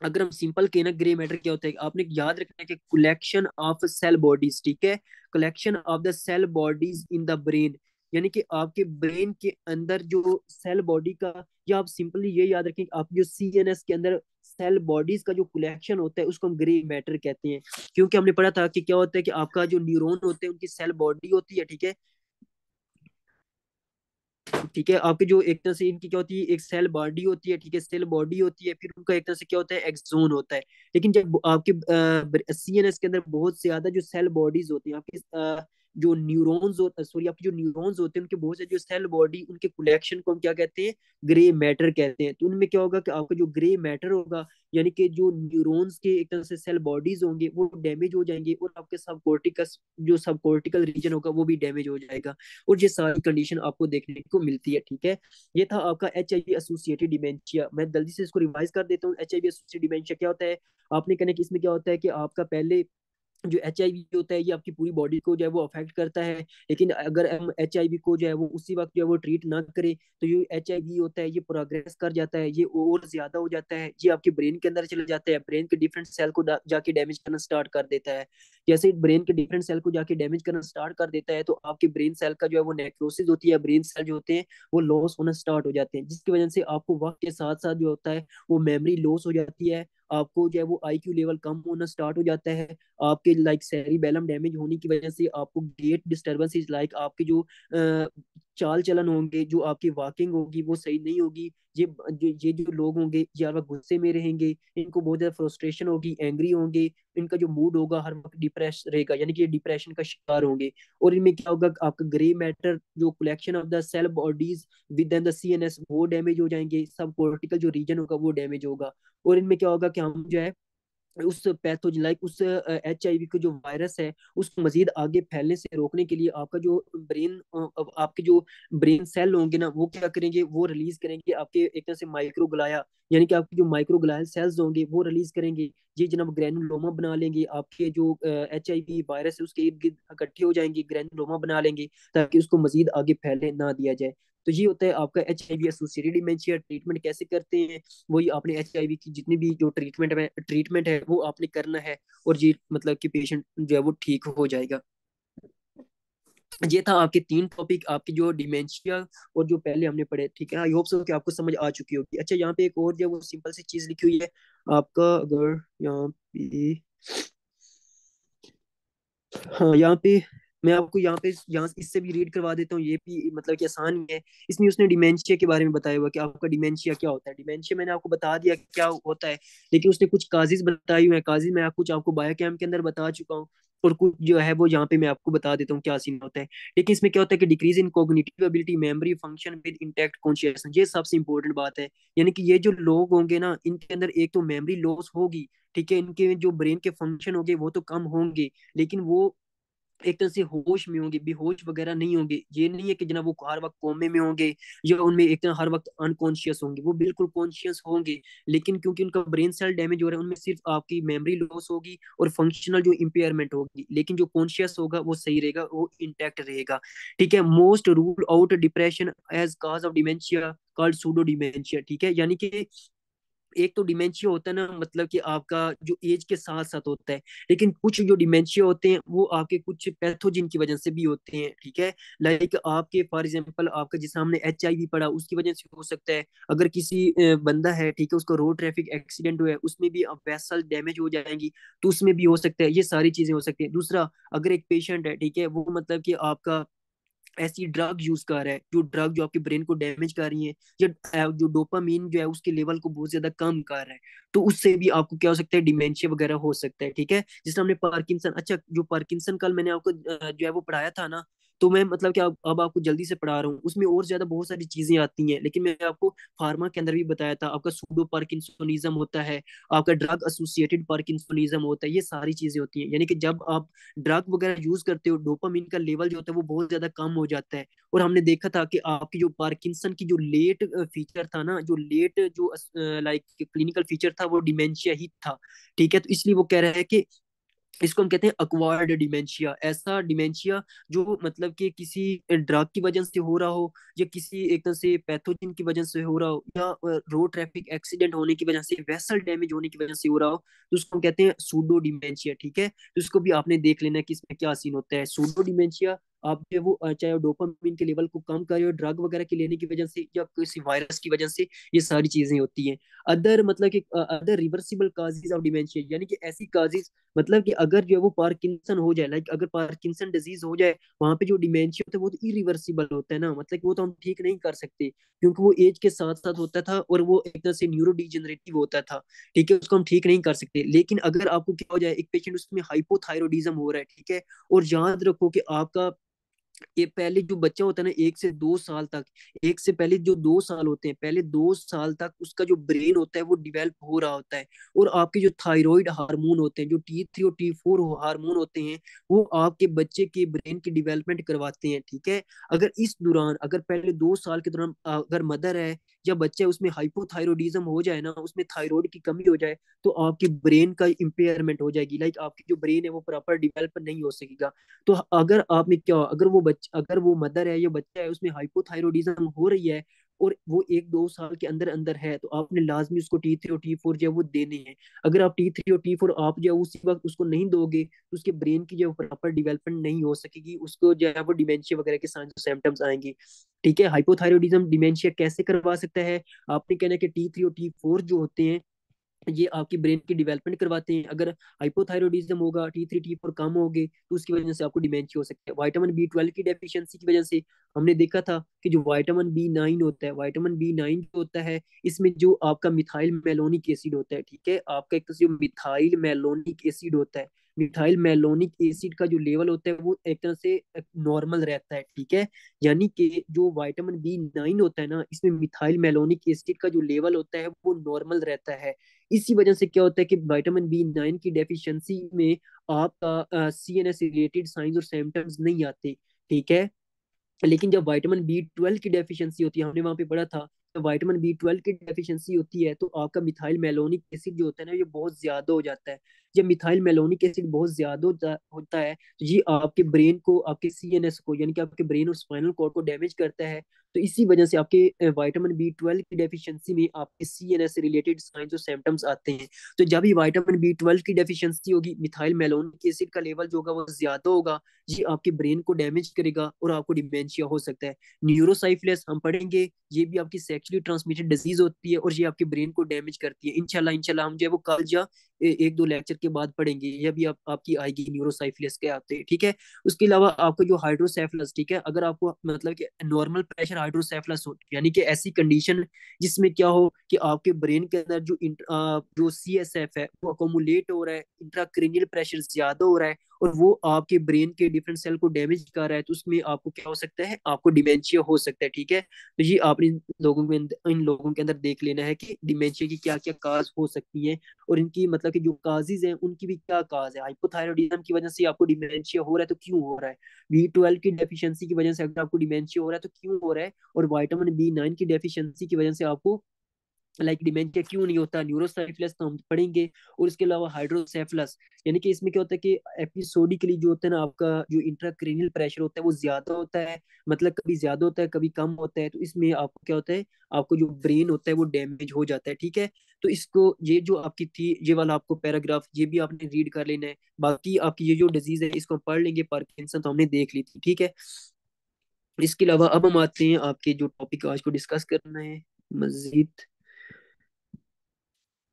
अगर हम सिंपल के ना ग्रे मैटर क्या होता है, आपने याद रखना है कि कलेक्शन ऑफ सेल बॉडीज, ठीक है, collection of the cell bodies in the brain, यानी कि आपके ब्रेन के अंदर जो सेल बॉडी का, या आप सिंपली ये याद रखें कि आप जो CNS के अंदर सेल बॉडीज का जो कलेक्शन होता है उसको हम ग्रे मैटर कहते हैं। क्योंकि हमने पढ़ा था कि क्या होता है कि आपका जो न्यूरॉन होते हैं उनकी सेल बॉडी होती है, ठीक है, ठीक है। आपके जो एक तरह से इनकी क्या होती है, एक सेल बॉडी होती है, ठीक है, सेल बॉडी होती है, फिर उनका एक तरह से क्या होता है, एक्सोन होता है। लेकिन जब आपके सीएनएस के अंदर बहुत ज्यादा जो सेल बॉडीज होती हैं आपके, जो न्यूरॉन्स होते, सॉरी, आपके जो न्यूरॉन्स होते हैं उनके बहुत से जो सेल बॉडी, उनके कलेक्शन को हम क्या कहते हैं, ग्रे मैटर कहते हैं। तो उनमें क्या होगा कि आपका जो ग्रे मैटर होगा, यानी कि जो न्यूरॉन्स के एक तरह से सेल बॉडीज होंगे वो डैमेज हो जाएंगे, और आपके सब कॉर्टिकस, जो सब कॉर्टिकल रीजन होगा वो भी डैमेज हो जाएगा। और ये सारी कंडीशन आपको देखने को मिलती है, ठीक है। ये था आपका H I V associated dementia. मैं जल्दी से इसको रिवाइज कर देता हूँ। H I V associated dementia क्या होता है, आपने कहने कि इसमें क्या होता है कि आपका पहले जो एच आई वी होता है ये आपकी पूरी बॉडी को जो है वो अफेक्ट करता है। लेकिन अगर हम एच आई वी को जो है वो उसी वक्त जो है वो ट्रीट ना करें, तो ये एच आई वी होता है ये प्रोग्रेस कर जाता है, ये और ज्यादा हो जाता है, ये आपके ब्रेन के अंदर चले जाता है, ब्रेन के डिफरेंट सेल को जाके डैमेज करना स्टार्ट कर देता है। जैसे ब्रेन के डिफरेंट सेल को जाके डैमेज करना स्टार्ट कर देता है, तो आपके ब्रेन सेल का जो है वो नेक्रोसिस होती है, ब्रेन सेल जो होते हैं वो लॉस होना स्टार्ट हो जाते हैं, जिसकी वजह से आपको वक्त के साथ साथ जो होता है वो मेमोरी लॉस हो जाती है। आपको जो है वो आईक्यू लेवल कम होना स्टार्ट हो जाता है। आपके लाइक सेरिबेलम डैमेज होने की वजह से आपको गेट डिस्टर्बेंसेस, लाइक आपके जो चाल चलन होंगे, जो आपकी वॉकिंग होगी वो सही नहीं होगी। ये जो लोग होंगे ये हर वक्त गुस्से में रहेंगे, इनको बहुत ज्यादा फ्रस्ट्रेशन होगी, एंग्री होंगे, इनका जो मूड होगा हर वक्त डिप्रेस रहेगा, यानी कि ये डिप्रेशन का शिकार होंगे। और इनमें क्या होगा, आपका ग्रे मैटर जो collection of the cell bodies within the CNS वो डैमेज हो जाएंगे, सब कॉर्टिकल जो रीजन होगा वो डैमेज होगा। और इनमें क्या होगा कि हम जो है उस पैथोजन, लाइक उस एच आई वी का जो वायरस है उसको मजीद आगे फैलने से रोकने के लिए आपका जो ब्रेन, आपके जो ब्रेन सेल होंगे ना वो क्या करेंगे, वो रिलीज करेंगे आपके एक तरह से माइक्रोग्लाया, यानी कि आपके जो माइक्रोग्लायल सेल्स होंगे वो रिलीज करेंगे। ये जनाब ग्रैनुलोमा बना लेंगे, आपके जो एच आई वी वायरस है उसके इर्द गिर्द इकट्ठे हो जाएंगे, ग्रैनुलोमा बना लेंगे, ताकि उसको मजीद आगे फैलने ना दिया जाए। तो ये होता है आपका H I V associated dementia. Treatment कैसे करते हैं, वही आपने एच आई वी की जितनी भी जो ट्रीटमेंट है वो आपने करना है, और ये मतलब कि पेशेंट जो है वो ठीक हो जाएगा। ये था आपके तीन टॉपिक, आपकी जो डिमेंशिया और जो पहले हमने पढ़े, ठीक है। आई होप सो कि आपको समझ आ चुकी होगी। अच्छा, यहाँ पे एक और जो है वो सिंपल सी चीज लिखी हुई है आपका, अगर यहाँ पे, हाँ यहाँ पे मैं आपको यहाँ इससे भी रीड करवा देता हूँ, ये भी मतलब कि आसान ही है। इसमें उसने डिमेंशिया के बारे में बताया हुआ कि आपका डिमेंशिया क्या होता है। डिमेंशिया मैंने आपको बता दिया क्या होता है, लेकिन उसने कुछ काजेज बताई हुए हैं। काजेज मैं कुछ आपको बायोकेम के अंदर बता चुका हूँ, और कुछ जो है वो यहाँ पे मैं आपको बता देता हूँ क्या सीन होता है। लेकिन इसमें क्या होता है कि decrease in cognitive ability, memory function with intact consciousness, ये सबसे इंपॉर्टेंट बात है। यानी कि ये जो लोग होंगे ना इनके अंदर एक तो मेमोरी लॉस होगी, ठीक है, इनके जो ब्रेन के फंक्शन होंगे वो तो कम होंगे, लेकिन वो एक तरह से होश में होंगे, बेहोश वगैरह नहीं होंगे। ये नहीं है कि जना वो हर वक्त कोमे में होंगे या उनमें एक तरह हर वक्त अनकॉन्शियस होंगे, वो बिल्कुल कॉन्शियस होंगे। लेकिन क्योंकि उनका ब्रेन सेल डैमेज हो रहा है, उनमें सिर्फ आपकी मेमोरी लॉस होगी और फंक्शनल जो इम्पेयरमेंट होगी, लेकिन जो कॉन्शियस होगा वो सही रहेगा, वो इंटैक्ट रहेगा। ठीक है। Most rule out depression as cause of dementia called pseudo dementia, ठीक है। यानी कि एक तो डिमेंशिया होता है ना, मतलब कि आपका जो एज के साथ साथ होता है, लेकिन कुछ जो डिमेंशिया होते हैं वो आपके कुछ पैथोजिन की वजह से भी होते हैं, ठीक है। लाइक आपके फॉर एग्जांपल आपका जिस हमने एच आई वी पढ़ा उसकी वजह से हो सकता है। अगर किसी बंदा है, ठीक है, उसको रोड ट्रैफिक एक्सीडेंट हुआ है, उसमें भी वेसल डैमेज हो जाएंगी, तो उसमें भी हो सकता है। ये सारी चीजें हो सकती है। दूसरा, अगर एक पेशेंट है, ठीक है, वो मतलब कि आपका ऐसी ड्रग यूज कर रहा है जो ड्रग जो आपके ब्रेन को डैमेज कर रही है, या जो डोपामीन जो है उसके लेवल को बहुत ज्यादा कम कर रहा है, तो उससे भी आपको क्या हो सकता है, डिमेंशिया वगैरह हो सकता है, ठीक है। जिससे हमने पार्किंसन, अच्छा जो पार्किंसन कल मैंने आपको जो है वो पढ़ाया था ना, तो मैं मतलब कि अब आपको जल्दी से पढ़ा रहा हूँ, उसमें और ज्यादा बहुत सारी चीजें आती हैं, लेकिन मैं आपको फार्मा के अंदर भी बताया था। आपका सूडो पार्किंसोनिज्म होता है, आपका ड्रग एसोसिएटेड पार्किंसोनिज्म होता है, ये सारी चीजें होती हैं। यानी कि जब आप ड्रग वगैरह यूज करते हो, डोपामिन का लेवल जो होता है वो बहुत ज्यादा कम हो जाता है। और हमने देखा था कि आपकी जो पार्किंसन की जो लेट फीचर था ना, जो लेट जो लाइक क्लिनिकल फीचर था वो डिमेंशिया ही था, ठीक है। तो इसलिए वो कह रहा है कि इसको हम कहते हैं अक्वायर्ड डिमेंशिया, ऐसा डिमेंशिया जो मतलब कि किसी ड्रग की वजह से हो रहा हो, या किसी एक तरह से पैथोजन की वजह से हो रहा हो, या रोड ट्रैफिक एक्सीडेंट होने की वजह से, वेसल डैमेज होने की वजह से हो रहा हो, तो उसको हम कहते हैं सूडो डिमेंशिया, ठीक है। तो उसको भी आपने देख लेना कि इसमें क्या सीन होता है। सूडो डिमेंशिया आप जो है वो चाहे डोपामिन के लेवल को कम करे हो ड्रग वगैरह के लेने की वजह से या किसी वायरस की वजह से, ये सारी चीजें होती हैं। अदर मतलब कि other reversible causes of dementia, यानी कि ऐसी काजेज, मतलब कि अगर जो है वो पार्किंसन हो जाए, लाइक अगर पार्किंसन डिजीज हो जाए, वहां पे जो डिमेंशिया होता है वो तो इरिवर्सिबल होता है ना, मतलब कि वो तो हम ठीक नहीं कर सकते, क्योंकि वो एज के साथ साथ होता था और वो एक तरह से न्यूरो डिजेनरेटिव होता था। ठीक है, उसको हम ठीक नहीं कर सकते। लेकिन अगर आपको क्या हो जाए, एक पेशेंट उसमें हाइपोथायरोडिज्म हो रहा है, ठीक है, और याद रखो कि आपका ये पहले जो बच्चा होता है ना, 1 से 2 साल तक, एक से पहले जो 2 साल होते हैं, पहले 2 साल तक उसका जो ब्रेन होता है वो डिवेल्प हो रहा होता है। और आपके जो थायराइड हार्मोन होते हैं, जो T3 और T4 हार्मोन होते हैं, वो आपके बच्चे के ब्रेन की डेवलपमेंट करवाते हैं। ठीक है, अगर इस दौरान, अगर पहले 2 साल के दौरान अगर मदर है या बच्चा है उसमें हाइपोथायरोडिज्म हो जाए ना, उसमें थायराइड की कमी हो जाए, तो आपकी ब्रेन का इम्पेयरमेंट हो जाएगी, लाइक आपकी जो ब्रेन है वो प्रॉपर डिवेल्प नहीं हो सकेगा। तो अगर आपने क्या, अगर वो बच्चा, अगर वो मदर है या बच्चा है उसमें हाइपोथायरोडिज्म हो रही है और वो 1-2 साल के अंदर अंदर है, तो आपने लाजमी उसको T3 और T4 जो है वो देने हैं। अगर आप T3 और T4 आप जो है उसी वक्त उसको नहीं दोगे, तो उसके ब्रेन की जो प्रॉपर डेवलपमेंट नहीं हो सकेगी, उसको जो है वो डिमेंशिया वगैरह के साइंस सिम्टम्स आएंगे। ठीक है, हाइपोथायरोडिज्म डिमेंशिया कैसे करवा सकता है? आपने कहना है कि T3 और T4 जो होते हैं ये आपकी ब्रेन की डेवलपमेंट करवाते हैं। अगर हाइपोथायरोडिज्म होगा, T3 T4 कम होगे, तो उसकी वजह से आपको डिमेंशिया हो सकता है। विटामिन B12 की डेफिशिएंसी की वजह से हमने देखा था कि जो विटामिन B9 होता है, विटामिन B9 जो होता है, इसमें जो आपका मिथाइल मेलोनिक एसिड होता है, ठीक है, आपका एक जो मिथाइल मेलोनिक एसिड होता है, मिथाइल मेलोनिक एसिड का जो लेवल होता है वो एक तरह से नॉर्मल रहता है। ठीक है, यानी कि जो विटामिन B9 होता है ना, इसमें मिथाइल मेलोनिक एसिड का जो लेवल होता है वो नॉर्मल रहता है। इसी वजह से क्या होता है कि विटामिन B9 की डेफिशिएंसी में आपका CNS रिलेटेड साइंस और सिम्टम्स नहीं आते। ठीक है, लेकिन जब विटामिन B12 की डेफिशिएंसी होती है, हमने वहां पे पढ़ा था, तो विटामिन B12 की डेफिशिएंसी होती है तो आपका मिथाइल मेलोनिक एसिड जो होता है ना, ये बहुत ज्यादा हो जाता है। जब मिथाइल मेलोनिक एसिड बहुत ज्यादा होता है, तो ये आपके ब्रेन को, आपके CNS को, यानी कि आपके ब्रेन और स्पाइनल कॉर्ड को डैमेज करता है। तो इसी वजह से आपके विटामिन B12 की डेफिशिएंसी में आपके CNS से रिलेटेड साइंस और सिम्टम्स आते हैं। तो जब भी विटामिन B12 की डेफिशिएंसी होगी, मिथाइल मेलोनिक एसिड का लेवल जो होगा वो ज्यादा होगा, ये आपके ब्रेन को डैमेज करेगा और आपको डिमेंशिया हो सकता है। न्यूरोसाइफिलिस हम पढ़ेंगे, ये भी आपकी सेक्सुअली ट्रांसमिटेड डिजीज होती है और ये आपके ब्रेन को डैमेज करती है। इंशाल्लाह इंशाल्लाह हम जो है वो कल या 1-2 लेक्चर के बाद पढ़ेंगे, ये भी आपकी आएगी न्यूरोसाइफिलिस के आते हैं। ठीक है, उसके अलावा आपको जो हाइड्रोसेफलस, ठीक है, अगर आपको मतलब कि नॉर्मल प्रेशर हाइड्रोसेफलस हो, यानी कि ऐसी कंडीशन जिसमें क्या हो कि आपके ब्रेन के अंदर जो CSF है वो अकोमुलेट हो रहा है, इंट्राक्रेनियल प्रेशर ज्यादा हो रहा है और वो आपके ब्रेन के डिफरेंट सेल को डैमेज कर रहा है, तो उसमें आपको क्या हो सकता है, आपको डिमेंशिया हो सकता है। ठीक है, तो ये आपने इन लोगों के अंदर देख लेना है कि डिमेंशिया की क्या क्या काज हो सकती है और इनकी मतलब कि जो काजेज हैं उनकी भी क्या काज है। हाइपोथायरॉयडिज्म की वजह से आपको डिमेंशिया हो रहा है तो क्यों हो रहा है, B12 की डेफिशिएंसी की वजह से अगर आपको डिमेंशिया हो रहा है तो क्यों हो रहा है, और विटामिन B9 की डेफिशिएंसी की वजह से आपको डिमेंशिया क्यों नहीं होता। न्यूरोसाइफिलिस तो हम पढ़ेंगे, और इसके अलावा हाइड्रोसेफलस, यानी कि इसमें क्या होता है कि एपिसोडिकली जो होता है ना, आपका जो इंट्राक्रेनियल प्रेशर होता है वो ज्यादा होता है, मतलब कभी ज्यादा होता है कभी कम होता है, तो इसमें आपको क्या होता है, आपको जो ब्रेन होता है वो डैमेज हो जाता है। ठीक है, तो इसको, ये जो आपकी थी, ये वाला आपको पैराग्राफ ये भी आपने रीड कर लेना है। बाकी आपकी ये जो डिजीज है इसको हम पढ़ लेंगे, पार्किंसन तो हमने देख ली थी। ठीक है, इसके अलावा अब हम आते हैं आपके जो टॉपिक आज को डिस्कस करना है मजीद।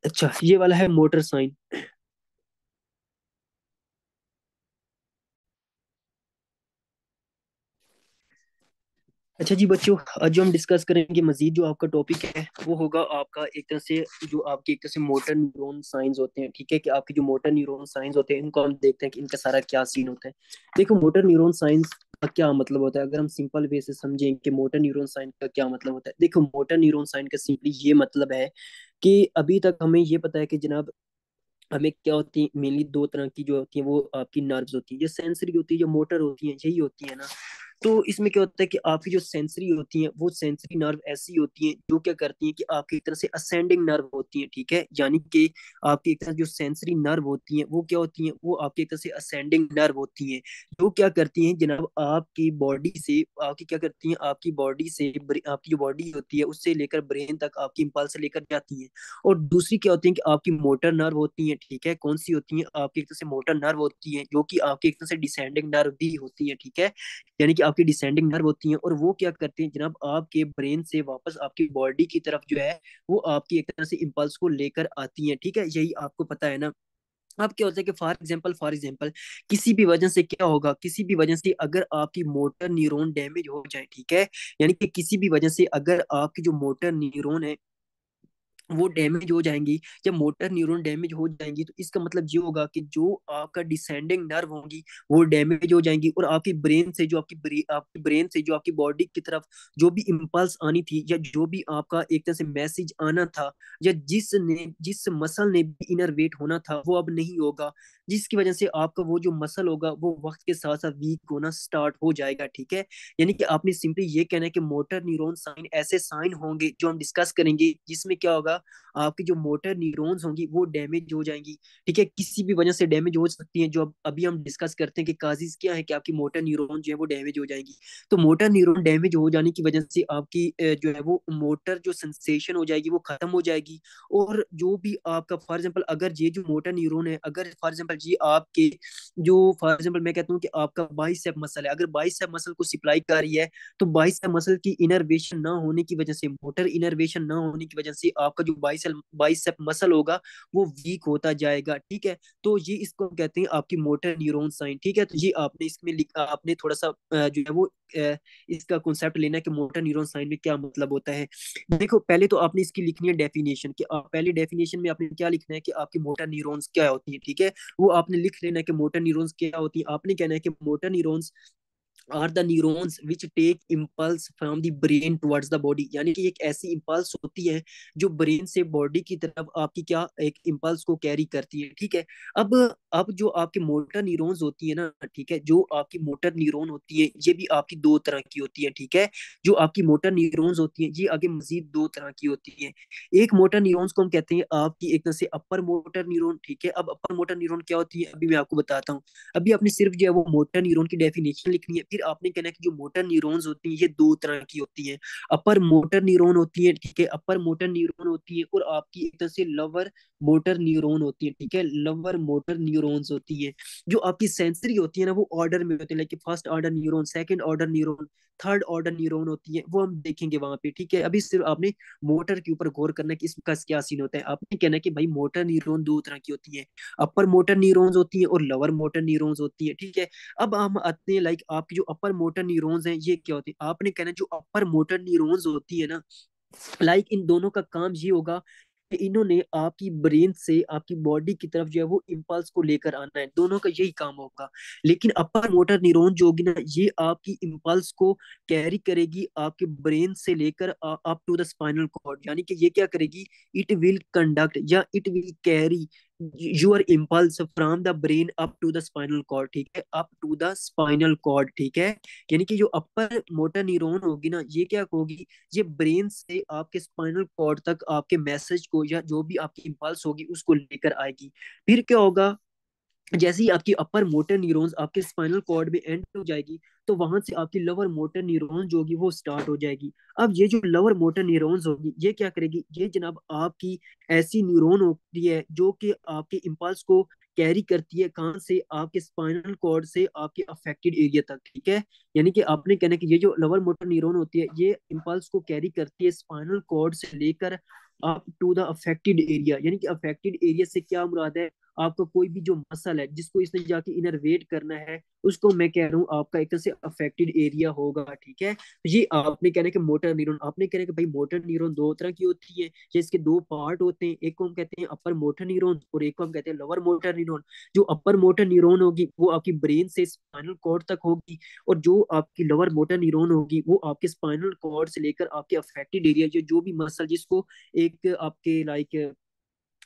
अच्छा, ये वाला है मोटर साइन। अच्छा जी बच्चों, आज जो हम डिस्कस करेंगे मजीद, जो आपका टॉपिक है वो होगा आपका एक तरह से, जो आपके एक तरह से मोटर न्यूरॉन साइंस होते हैं। ठीक है, कि आपके जो मोटर न्यूरॉन साइंस होते हैं इनको हम देखते हैं कि इनका सारा क्या सीन होता है। देखो, मोटर न्यूरॉन साइंस का क्या मतलब होता है, अगर हम सिंपल वे से समझें कि मोटर न्यूरॉन साइंस का क्या मतलब होता है। देखो, मोटर न्यूरॉन साइंस का सिंपली ये मतलब है कि अभी तक हमें ये पता है कि जनाब, हमें क्या होती है, मेनली 2 तरह की जो होती है वो आपकी नर्व्स होती है, जो सेंसरी होती है, जो मोटर होती है, यही होती है ना। तो इसमें क्या होता है कि आपकी जो सेंसरी होती है वो सेंसरी नर्व ऐसी होती है जो क्या करती है कि आपकी एक तरह से असेंडिंग नर्व होती है, ठीक है, यानी कि आपकी एक तरह जो सेंसरी नर्व होती है वो क्या होती है, वो आपकी एक तरह से असेंडिंग नर्व होती है, जो क्या करती हैं जनाब आपकी बॉडी से, आपकी क्या करती हैं आपकी बॉडी से, आपकी जो बॉडी होती है उससे लेकर ब्रेन तक आपकी इम्पल्स लेकर जाती हैं। और दूसरी क्या होती है कि आपकी मोटर नर्व होती है, ठीक है, कौन सी होती है, आपकी एक तरह से मोटर नर्व होती है जो कि आपकी एक तरह से डिसेंडिंग नर्व भी होती है, ठीक है, यानी कि आपकी डिसेंडिंग नर्व होती है, और वो क्या करती है जनाब आपके ब्रेन से वापस आपकी बॉडी की तरफ जो है वो आपकी एक तरह से इम्पल्स को लेकर आती है, ठीक है, यही आपको पता है ना। अब क्या होता है कि फॉर एग्जाम्पल किसी भी वजह से क्या होगा, किसी भी वजह से अगर आपकी मोटर न्यूरॉन डैमेज हो जाए, ठीक है, यानी कि किसी भी वजह से अगर आपकी जो मोटर न्यूरॉन है वो डैमेज हो जाएंगी, जब मोटर न्यूरॉन डैमेज हो जाएंगी तो इसका मतलब ये होगा कि जो आपका डिसेंडिंग नर्व होंगी वो डैमेज हो जाएंगी, और आपकी ब्रेन से जो आपकी ब्रेन से जो आपकी बॉडी की तरफ जो भी इम्पल्स आनी थी या जो भी आपका एक तरह से मैसेज आना था या जिस मसल ने भी इनरवेट होना था वो अब नहीं होगा, जिसकी वजह से आपका वो जो मसल होगा वो वक्त के साथ साथ वीक होना स्टार्ट हो जाएगा, ठीक है। यानी कि आपने सिंपली ये कहना है कि मोटर न्यूरॉन साइन ऐसे साइन होंगे जो हम डिस्कस करेंगे जिसमें क्या होगा, आपकी जो मोटर न्यूरॉन्स होंगी वो डैमेज हो जाएंगी, ठीक है, किसी भी वजह से डैमेज हो सकती है, जो अब अभी हम डिस्कस करते हैं कि काजिज क्या है कि आपकी मोटर न्यूरॉन जो है वो डैमेज हो जाएंगी। तो मोटर न्यूरॉन डैमेज हो जाने की वजह से आपकी जो है वो मोटर जो सेंसेशन हो जाएगी वो खत्म हो जाएगी, और जो भी आपका फॉर एग्जाम्पल अगर ये जो मोटर न्यूरॉन है, अगर फॉर एग्जाम्पल ये आपके जो फॉर एग्जाम्पल मैं कहता हूँ कि आपका बाइसेप मसल है, अगर बाइसेप मसल को सप्लाई कर रही है तो बाइसेप मसल की इनर्वेशन ना होने की वजह से, मोटर इनर्वेशन ना होने की वजह से आपका जो बाइसेप मसल होगा वो वीक होता जाएगा, ठीक है। तो ये इसको हम कहते हैं आपकी मोटर न्यूरॉन साइन, ठीक है, तो ये आपने इसमें लिखा, आपने थोड़ा सा जो है वो इसका कॉन्सेप्ट लेना है कि मोटर न्यूरॉन साइन में क्या मतलब होता है। देखो पहले तो आपने इसकी लिखनी है डेफिनेशन, कि आप पहले डेफिनेशन में आपने क्या लिखना है कि आपकी मोटर न्यूरॉन्स क्या होती है, ठीक है, वो आपने लिख लेना है कि मोटर न्यूरॉन्स क्या होती है, आपने कहना है कि motor neurons are the neurons which take impulse from the brain towards the body, यानी कि एक ऐसी इम्पल्स होती है जो ब्रेन से बॉडी की तरफ आपकी क्या एक इम्पल्स को कैरी करती है, ठीक है। अब अब जो आपकी मोटर न्यूरॉन्स होती है ना, ठीक है, जो आपकी मोटर न्यूरॉन होती है ये भी आपकी दो तरह की होती है, ठीक है, जो आपकी मोटर न्यूरॉन्स होती है ये आगे मजीद दो तरह की होती है। एक मोटर न्यूरॉन्स को हम कहते हैं आपकी एक तरह से अपर मोटर न्यूरॉन, ठीक है, अब अपर मोटर न्यूरॉन क्या होती है अभी मैं आपको बताता हूँ। अभी आपने सिर्फ जो है वो मोटर न्यूरॉन की डेफिनेशन लिखनी है, फिर आपने कहना है कि जो मोटर न्यूरॉन्स होती हैं ये दो तरह की होती हैं, अपर मोटर न्यूरॉन होती है, ठीक है, अपर मोटर न्यूरॉन होती है, और आपकी एक तरह से लोअर मोटर न्यूरॉन होती है, ठीक है, लोअर मोटर न्यूरॉन्स होती है। जो आपकी सेंसरी होती है ना वो ऑर्डर में होती है, like first order neuron, second order neuron, third order neuron होती है, वो हम देखेंगे वहां पे, ठीक है। अभी सिर्फ आपने मोटर के ऊपर गौर करना है कि इसका क्या सीन होता है, आपने कहना है कि भाई मोटर न्यूरॉन दो तरह की होती है, अपर मोटर न्यूरॉन्स होती हैं और लोअर मोटर न्यूरॉन्स होती हैं, ठीक है। अब हम आते हैं लाइक आपकी जो अपर मोटर न्यूरॉन्स हैं ये क्या होती है, आपने कहना जो अपर मोटर न्यूरॉन्स होती है ना, लाइक इन दोनों का काम ये होगा कि इन्होंने आपकी ब्रेन से आपकी बॉडी की तरफ जो है वो इम्पल्स को लेकर आना है, दोनों का यही काम होगा। लेकिन अपर मोटर न्यूरॉन जो होगी ना ये आपकी इम्पल्स को कैरी करेगी आपके ब्रेन से लेकर up to the spinal cord, यानी कि ये क्या करेगी, इट विल कंडक्ट या it will carry your impulse from the brain up to the spinal cord, ठीक है, up to the spinal cord, ठीक है। यानी कि जो अपर मोटर न्यूरॉन होगी ना ये क्या होगी, ये ब्रेन से आपके स्पाइनल कॉर्ड तक आपके मैसेज को या जो भी आपकी इम्पल्स होगी उसको लेकर आएगी। फिर क्या होगा, जैसे ही आपकी अपर मोटर न्यूरॉन्स आपके स्पाइनल कॉर्ड में एंड हो जाएगी तो वहां से आपकी लोअर मोटर न्यूरॉन जो होगी वो स्टार्ट हो जाएगी। अब ये जो लोअर मोटर न्यूरॉन्स होगी ये क्या करेगी, ये जनाब आपकी ऐसी न्यूरॉन होती है जो कि आपके इम्पल्स को कैरी करती है कहाँ से, आपके स्पाइनल कॉर्ड से आपके अफेक्टेड एरिया तक, ठीक है। यानी कि आपने कहना कि ये जो लोअर मोटर न्यूरॉन होती है ये इम्पल्स को कैरी करती है स्पाइनल कॉर्ड से लेकर up to the affected area, यानी कि अफेक्टेड एरिया से क्या मुराद है, आपका कोई भी जो मसल है जिसको इसने जाके इनरवेट करना है उसको मैं कह रहा हूँ आपका एक तरह से अफेक्टेड एरिया होगा, ठीक है। ये आपने कहना कि मोटर न्यूरॉन, आपने कहना कि भाई मोटर न्यूरॉन दो तरह की होती है, जो इसके दो पार्ट होते हैं, एक को हम कहते हैं अपर मोटर न्यूरॉन और एक को हम कहते हैं लोअर मोटर न्यूरॉन। जो अपर मोटर न्यूरॉन होगी वो आपकी ब्रेन से स्पाइनल कॉर्ड तक होगी, और जो आपकी लोअर मोटर न्यूरॉन होगी वो आपके स्पाइनल कॉर्ड से लेकर आपके अफेक्टेड एरिया जो जो भी मसल जिसको एक आपके लाइक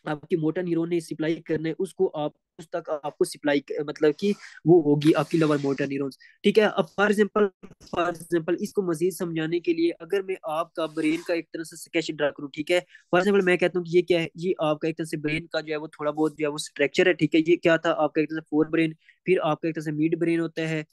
आपकी मोटर न्यूरॉन ने सप्लाई करना है उसको, आप उस तक आपको सप्लाई मतलब कि वो होगी आपकी लोअर मोटर न्यूरॉन्स। ठीक है। अब फॉर एग्जांपल इसको मजीद समझाने के लिए अगर मैं आपका ब्रेन का एक तरह से स्केच ड्रा करूँ, ठीक है। फॉर एग्जांपल मैं कहता हूँ कि ये क्या है, ये आपका एक तरह से ब्रेन का जो है वो थोड़ा बहुत जो है वो स्ट्रक्चर है, ठीक है। ये क्या था आपका एक तरह से फोर ब्रेन, फिर आपका एक तरह से मिड ब्रेन होता है,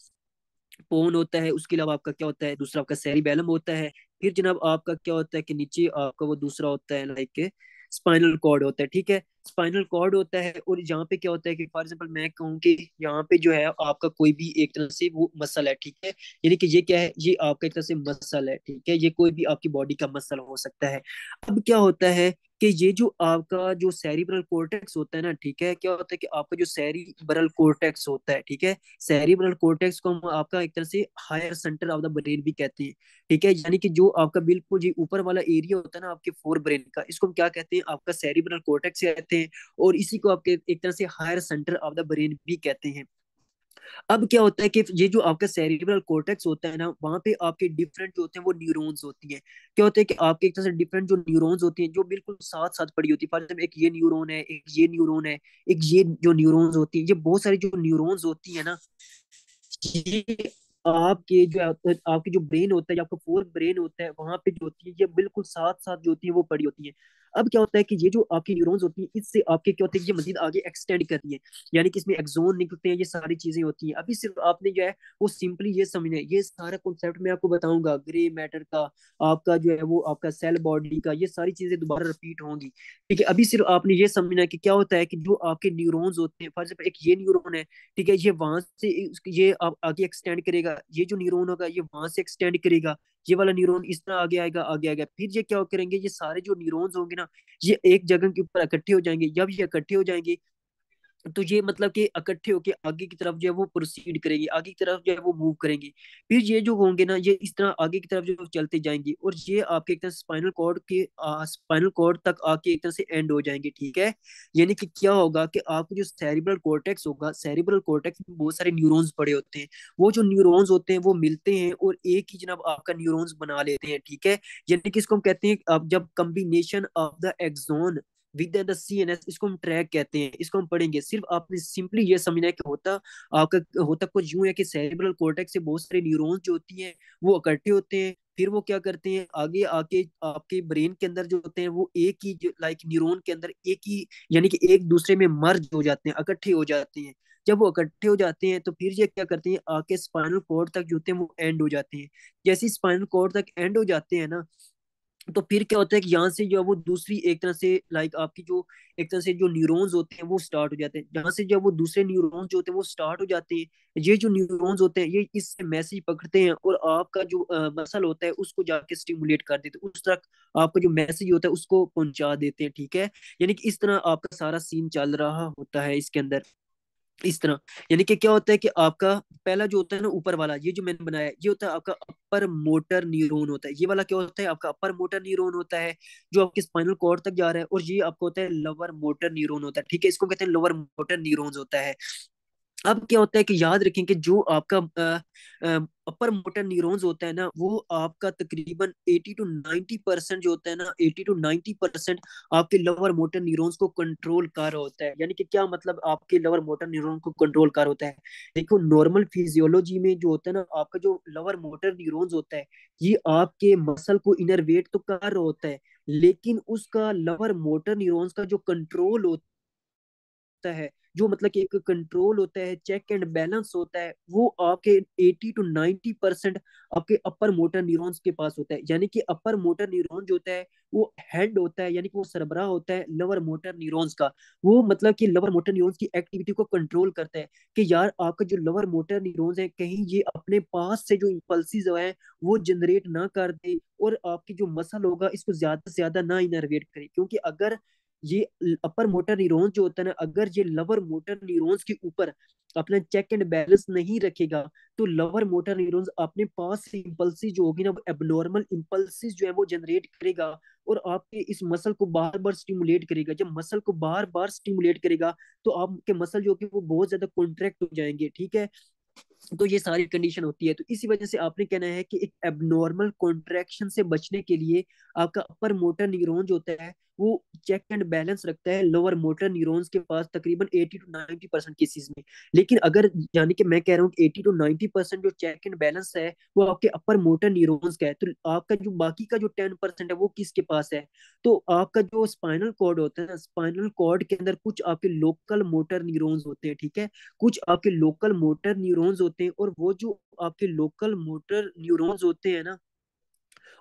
पोन होता है, उसके अलावा आपका क्या होता है, दूसरा आपका सेरिबेलम होता है, फिर जनाब आपका क्या होता है कि नीचे आपका वो दूसरा होता है लाइक स्पाइनल कॉर्ड होता है, ठीक है। स्पाइनल कॉर्ड होता है, और यहाँ पे क्या होता है कि फॉर एग्जांपल मैं कहूँ कि यहाँ पे जो है आपका कोई भी एक तरह से वो मसल है, ठीक है। यानी कि ये क्या है, ये आपका एक तरह से मसल है, ठीक है। ये कोई भी आपकी बॉडी का मसल हो सकता है। अब क्या होता है कि ये जो आपका जो सेरिब्रल कोर्टेक्स होता है ना, ठीक है, क्या होता है कि आपका जो सेरिब्रल कोर्टेक्स होता है, ठीक है, सेरिब्रल कोर्टेक्स को हम आपका एक तरह से higher centre of the brain भी कहते हैं, ठीक है। यानी कि जो आपका बिल्कुल जी ऊपर वाला एरिया होता है ना आपके फोर ब्रेन का, इसको हम क्या कहते हैं, आपका सेरिब्रल कोर्टेक्स कहते हैं, और इसी को आपके एक तरह से higher centre of the brain भी कहते हैं। अब क्या होता है कि ये जो आपका सेरिब्रल कोर्टेक्स होता है ना, वहां पे आपके डिफरेंट जो होते हैं वो न्यूरॉन्स होती हैं। क्या होता है कि आपके एक तरह से डिफरेंट जो न्यूरॉन्स होती हैं जो बिल्कुल साथ साथ पड़ी होती है। फॉर एग्जाम्पल एक ये न्यूरॉन है, एक ये न्यूरॉन है, एक ये जो न्यूरॉन्स होती है, ये बहुत सारी जो न्यूरॉन्स होती है ना, ये आपके जो आपके जो ब्रेन होता है या आपका फोर ब्रेन होता है वहां पे जो होती है ये बिल्कुल साथ साथ जो होती है वो पड़ी होती है। अब क्या होता है कि ये जो आपकी न्यूरॉन्स होती है इससे आपके क्या होता है, ये मजीद आगे एक्सटेंड करती है, यानी कि इसमें एक्सोन निकलते हैं, ये सारी चीजें होती हैं। अभी सिर्फ आपने जो है वो सिंपली ये समझना है, ये सारा कॉन्सेप्ट मैं आपको बताऊंगा ग्रे मैटर का, आपका जो है वो आपका सेल बॉडी का, ये सारी चीजें दोबारा रिपीट होंगी, ठीक है। अभी सिर्फ आपने ये समझना है कि क्या होता है कि जो आपके न्यूरॉन्स होते हैं, फॉर एग्जाम्पल एक ये न्यूरॉन है, ठीक है, ये वहां से ये आप आगे एक्सटेंड करेगा, ये जो न्यूरॉन होगा ये वहां से एक्सटेंड करेगा, ये वाला न्यूरॉन इस तरह आगे आएगा, आगे आएगा, फिर ये क्या करेंगे, ये सारे जो न्यूरॉन्स होंगे ना, ये एक जगह के ऊपर इकट्ठे हो जाएंगे। जब ये इकट्ठे हो जाएंगे तो ये मतलब कि इकट्ठे होके आगे की तरफ जो है वो प्रोसीड करेंगे, आगे की तरफ जो है वो मूव करेंगे। फिर ये जो होंगे ना ये इस तरह आगे की तरफ जो चलते जाएंगे, और ये आपके एक तरह स्पाइनल कॉर्ड के स्पाइनल कॉर्ड तक आके एक तरह से एंड हो जाएंगे, ठीक है। यानी कि क्या होगा कि आपको जो सेरिब्रल कॉर्टेक्स होगा, सेरिब्रल कॉर्टेक्स में बहुत सारे न्यूरॉन्स पड़े होते हैं, वो जो न्यूरॉन्स होते हैं वो मिलते हैं और एक ही जनाब आपका न्यूरॉन्स बना लेते हैं, ठीक है। यानी कि इसको हम कहते हैं अब जब combination of the axon with the CNS, इसको हम ट्रैक कहते हैं, इसको हम पढ़ेंगे। सिर्फ आपने सिंपली ये समझना है कि आपका होता कुछ यूं है कि सेरेब्रल कॉर्टेक्स से बहुत सारे न्यूरॉन्स जो होती हैं वो इकट्ठे होते हैं, फिर वो क्या करते हैं आगे आके आपके ब्रेन के अंदर जो होते हैं वो एक ही लाइक न्यूरॉन के अंदर एक ही, यानी कि एक दूसरे में मर्ज हो जाते हैं, इकट्ठे हो जाते हैं। जब वो इकट्ठे हो जाते हैं तो फिर ये क्या करते हैं, आके स्पाइनल कॉर्ड तक जो होते हैं वो एंड हो जाते हैं। जैसे स्पाइनल कॉर्ड तक एंड हो जाते हैं ना, तो फिर क्या होता है कि यहाँ से जो है वो दूसरी एक तरह से लाइक आपकी जो एक तरह से जो न्यूरॉन्स होते हैं वो स्टार्ट हो जाते हैं, जहाँ से जो है वो दूसरे न्यूरॉन्स जो होते हैं वो स्टार्ट हो जाते हैं। ये जो न्यूरॉन्स होते हैं ये इससे मैसेज पकड़ते हैं और आपका जो मसल होता है उसको जाके स्टिमुलेट कर देते हैं, उस तक आपका जो मैसेज होता है उसको पहुंचा देते हैं, ठीक है। यानी कि इस तरह आपका सारा सीन चल रहा होता है इसके अंदर, इस तरह। यानी कि क्या होता है कि आपका पहला जो होता है ना ऊपर वाला ये जो मैंने बनाया ये होता है आपका अपर मोटर न्यूरॉन होता है, ये वाला क्या होता है आपका अपर मोटर न्यूरॉन होता है जो आपके स्पाइनल कॉर्ड तक जा रहा है, और ये आपको होता है लोअर मोटर न्यूरॉन होता है, ठीक है, इसको कहते हैं लोअर मोटर न्यूरॉन्स होता है। अब क्या होता है कि याद रखें कि जो आपका अपर मोटर न्यूरॉन्स होता है ना वो आपका तकरीबन 80 to 90% जो होता है ना, 80 to 90% आपके लोअर मोटर न्यूरॉन्स को कंट्रोल कर रहा होता है। यानी कि क्या मतलब आपके लोअर मोटर न्यूरॉन को कंट्रोल कर होता है, देखो नॉर्मल फिजियोलॉजी में जो होता है ना आपका जो लोअर मोटर न्यूरॉन्स होता है ये आपके मसल को इनर्वेट तो कर रहा होता है, लेकिन उसका लोअर मोटर न्यूरॉन्स का जो कंट्रोल होता है, जो मतलब कि एक कंट्रोल होता है, चेक एंड बैलेंस होता है, वो आपके 80 to 90% आपके अपर मोटर न्यूरॉन्स के पास होता है। यानी कि अपर मोटर न्यूरॉन जो होता है वो हेड होता है, यानी कि वो सरबराह होता है लोअर मोटर न्यूरॉन्स का। वो मतलब कि लोअर मोटर न्यूरॉन्स की एक्टिविटी को कंट्रोल करता है कि यार आपका जो लोअर मोटर न्यूरॉन्स है कहीं ये अपने पास से जो इम्पल्सिस है वो जनरेट ना कर दे, और आपकी जो मसल होगा इसको ज्यादा से ज्यादा ना इनर्वेट करे, क्योंकि अगर ये अपर मोटर न्यूरॉन्स जो होता है ना अगर ये लोअर मोटर न्यूरॉन्स के ऊपर अपना चेक एंड बैलेंस नहीं रखेगा तो लोअर मोटर न्यूरॉन्स अपने पास से इम्पल्सिस जो होगी ना वो एबनॉर्मल इम्पल्सिस जो है वो जनरेट करेगा, और आपके इस मसल को बार बार स्टिमुलेट करेगा। जब मसल को बार बार स्टिमुलेट करेगा तो आपके मसल जो कि वो बहुत ज्यादा कॉन्ट्रैक्ट हो जाएंगे, ठीक है। तो ये सारी कंडीशन होती है। तो इसी वजह से आपने कहना है कि एक एबनॉर्मल कॉन्ट्रैक्शन से बचने के लिए आपका अपर मोटर न्यूरॉन जो होता है वो चेक एंड बैलेंस रखता है लोअर मोटर न्यूरॉन्स के पास तकरीबन 80 to 90% केसेस में। लेकिन अगर, यानी कि मैं कह रहा हूँ कि 80 to 90% जो चेक एंड बैलेंस है वो आपके अपर मोटर न्यूरॉन्स का है, तो आपका जो बाकी का जो 10% है वो किसके पास है? तो आपका जो स्पाइनल कॉर्ड होता है ना, स्पाइनल कॉर्ड के अंदर कुछ आपके लोकल मोटर न्यूरॉन्स होते हैं, ठीक है, कुछ आपके लोकल मोटर न्यूरॉन्स होते हैं, और वो जो आपके लोकल मोटर न्यूरॉन्स होते हैं ना,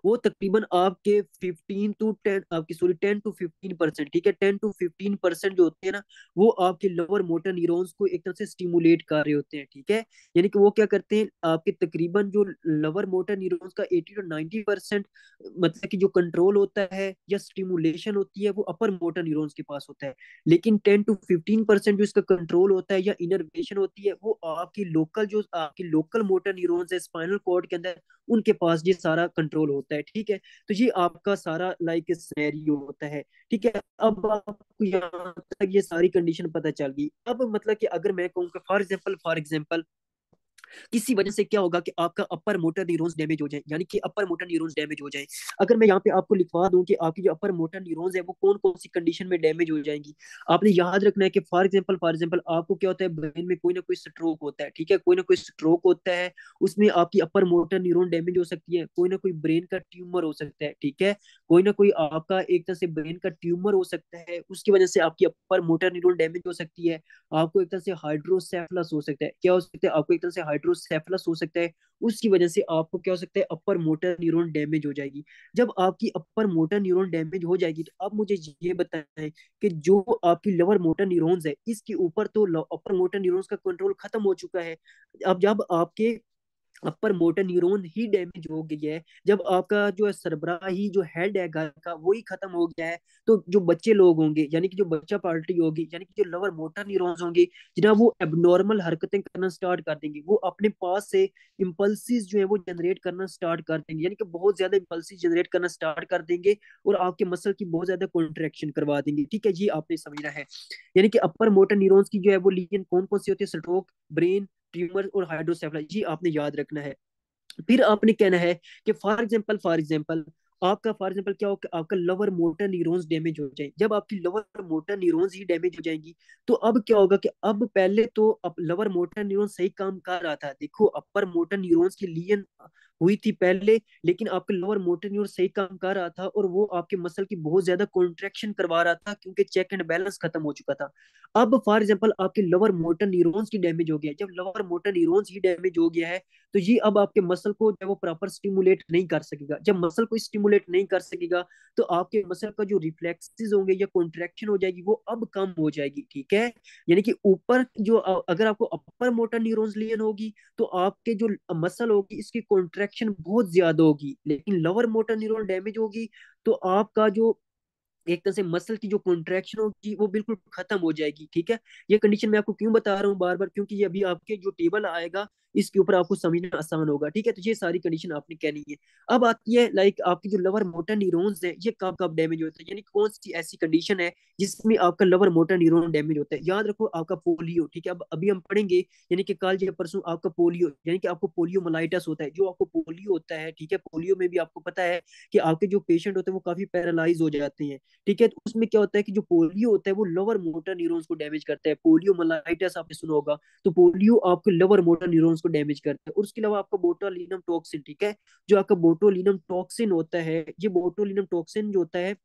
वो तकरीबन आपके 15 to 10, आपकी सॉरी 10 to 15%, ठीक है, 10 to 15% जो होते हैं ना, वो आपके लोअर मोटर न्यूरॉन्स को एक तरह से स्टिमुलेट कर रहे होते हैं, ठीक है। यानी कि वो क्या करते हैं, आपके तकरीबन जो लोअर मोटर न्यूरॉन्स का 80 to 90% मतलब कि जो कंट्रोल होता है या स्टिमुलेशन होती है वो अपर मोटर न्यूरॉन्स के पास होता है। लेकिन 10 to 15% जो इसका कंट्रोल होता है या इनर्वेशन होती है वो आपकी लोकल, जो आपकी लोकल मोटर न्यूरॉन्स है स्पाइनल कॉर्ड के अंदर, उनके पास ये सारा कंट्रोल होता है, ठीक है। तो ये आपका सारा लाइक सिनेरियो होता है, ठीक है। अब आपको यहाँ तक ये सारी कंडीशन पता चल गई। अब मतलब कि अगर मैं कहूँ कि फॉर एग्जांपल किसी वजह से क्या होगा कि आपका अपर मोटर न्यूरॉन्स डैमेज हो जाए, यानी कि अपर मोटर न्यूरॉन्स डैमेज हो जाए। अगर मैं यहाँ पे आपको लिखवा दूं कि आपकी जो अपर मोटर न्यूरॉन्स है वो कौन कौन सी कंडीशन में डैमेज हो जाएंगी, आपने याद रखना है कि फॉर एग्जांपल आपको क्या होता है, ब्रेन में कोई ना कोई स्ट्रोक होता है, ठीक है, कोई ना कोई स्ट्रोक होता है, उसमें आपकी अपर मोटर न्यूरॉन डैमेज हो सकती है, कोई ना कोई ब्रेन का ट्यूमर हो सकता है, ठीक है, कोई ना कोई आपका एक तरह से ब्रेन का ट्यूमर हो सकता है, उसकी वजह से आपकी अपर मोटर न्यूरॉन डैमेज हो सकती है। आपको एक तरह से हाइड्रोसेफलस हो सकता है, क्या हो सकता है, आपको एक तरह से हाइड्रोसेफलस हो सकता है, उसकी वजह से आपको क्या हो सकता है, अपर मोटर न्यूरॉन डैमेज हो जाएगी। जब आपकी अपर मोटर न्यूरॉन डैमेज हो जाएगी तो अब मुझे ये बताएं कि जो आपकी लोअर मोटर न्यूरॉन्स है इसके ऊपर तो अपर मोटर न्यूरॉन्स का कंट्रोल खत्म हो चुका है। अब जब आपके अपर मोटर न्यूरॉन ही डैमेज हो गई है, जब आपका जो है सरबराही जो हेड है घर का वो ही खत्म हो गया है, तो जो बच्चे लोग होंगे, यानी कि जो बच्चा पार्टी होगी, यानी कि जो लोअर मोटर न्यूरॉन्स होंगे जनाब, वो एबनॉर्मल हरकतें करना स्टार्ट कर देंगे, वो अपने पास से इम्पल्सिस जो है वो जनरेट करना स्टार्ट कर देंगे, यानी कि बहुत ज्यादा इम्पल्सिस जनरेट करना स्टार्ट कर देंगे और आपके मसल की बहुत ज्यादा कॉन्ट्रेक्शन करवा देंगे, ठीक है, ये आपने समझना है। यानी कि अपर मोटर न्यूरॉन्स की जो है वो लीजन कौन कौन सी होती है, स्ट्रोक, ब्रेन ट्यूमर और हाइड्रोसेफलस, जी आपने याद रखना है। फिर आपने कहना है कि फॉर एग्जांपल आपका फॉर एग्जांपल क्या हो कि आपका लोअर मोटर न्यूरॉन्स डैमेज हो जाए, जब आपकी लोअर मोटर न्यूरॉन्स ही डैमेज हो जाएंगी तो अब क्या होगा कि अब पहले तो अब लोअर मोटर न्यूरॉन सही काम कर रहा था, देखो अपर मोटर न्यूरॉन्स की लीन हुई थी पहले, लेकिन आपके लोअर मोटर न्यूरॉन सही काम कर रहा था और वो आपके मसल की बहुत ज्यादा कॉन्ट्रेक्शन करवा रहा था क्योंकि चेक एंड बैलेंस खत्म हो चुका था। अब फॉर एग्जांपल आपके लोअर मोटर न्यूरॉन्स की डैमेज हो गया, जब लोअर मोटर न्यूरॉन्स ही डैमेज हो गया है तो ये अब आपके मसल को जो है वो प्रॉपर स्टिमुलेट नहीं कर सकेगा, जब मसल को स्टिमुलेट नहीं कर सकेगा तो आपके मसल का जो रिफ्लेक्सेस होंगे या कॉन्ट्रैक्शन हो जाएगी वो अब कम हो जाएगी, ठीक है। यानी कि ऊपर जो अगर आपको अपर मोटर न्यूरॉन्स लियन होगी तो आपके जो मसल होगी इसकी कॉन्ट्रैक्शन बहुत ज्यादा होगी, लेकिन लोअर मोटर न्यूरॉन डैमेज होगी तो आपका जो एक तरह से मसल की जो कॉन्ट्रैक्शन होगी वो बिल्कुल खत्म हो जाएगी, ठीक है। ये कंडीशन मैं आपको क्यों बता रहा हूँ बार बार, क्योंकि ये अभी आपके जो टेबल आएगा इसके ऊपर आपको समझना आसान होगा, ठीक है। तो ये सारी कंडीशन आपने कहनी है। अब आती है लाइक आपकी जो लोअर मोटर न्यूरॉन्स है ये कब कब डैमेज होता है, यानी कौन सी ऐसी कंडीशन है जिसमें आपका लोअर मोटर न्यूरॉन डैमेज होता है। याद रखो आपका पोलियो, ठीक है, अब अभी हम पढ़ेंगे, यानी कि कल या परसों आपका पोलियो, यानी कि आपको पोलियो मोलाइटस होता है, जो आपको पोलियो होता है, ठीक है, पोलियो में भी आपको पता है कि आपके जो पेशेंट होते हैं वो काफी पैरालाइज हो जाते हैं, ठीक है। तो उसमें क्या होता है कि जो पोलियो होता है वो लोअर मोटर न्यूरॉन्स को डैमेज करता है, पोलियो मलाइटिस आपने सुना होगा, तो पोलियो आपके लोअर मोटर न्यूरॉन्स को डैमेज करता है। और उसके अलावा आपका बोटुलिनम टॉक्सिन, ठीक है, जो आपका बोटुलिनम टॉक्सिन होता है, ये बोटुलिनम टॉक्सिन जो होता है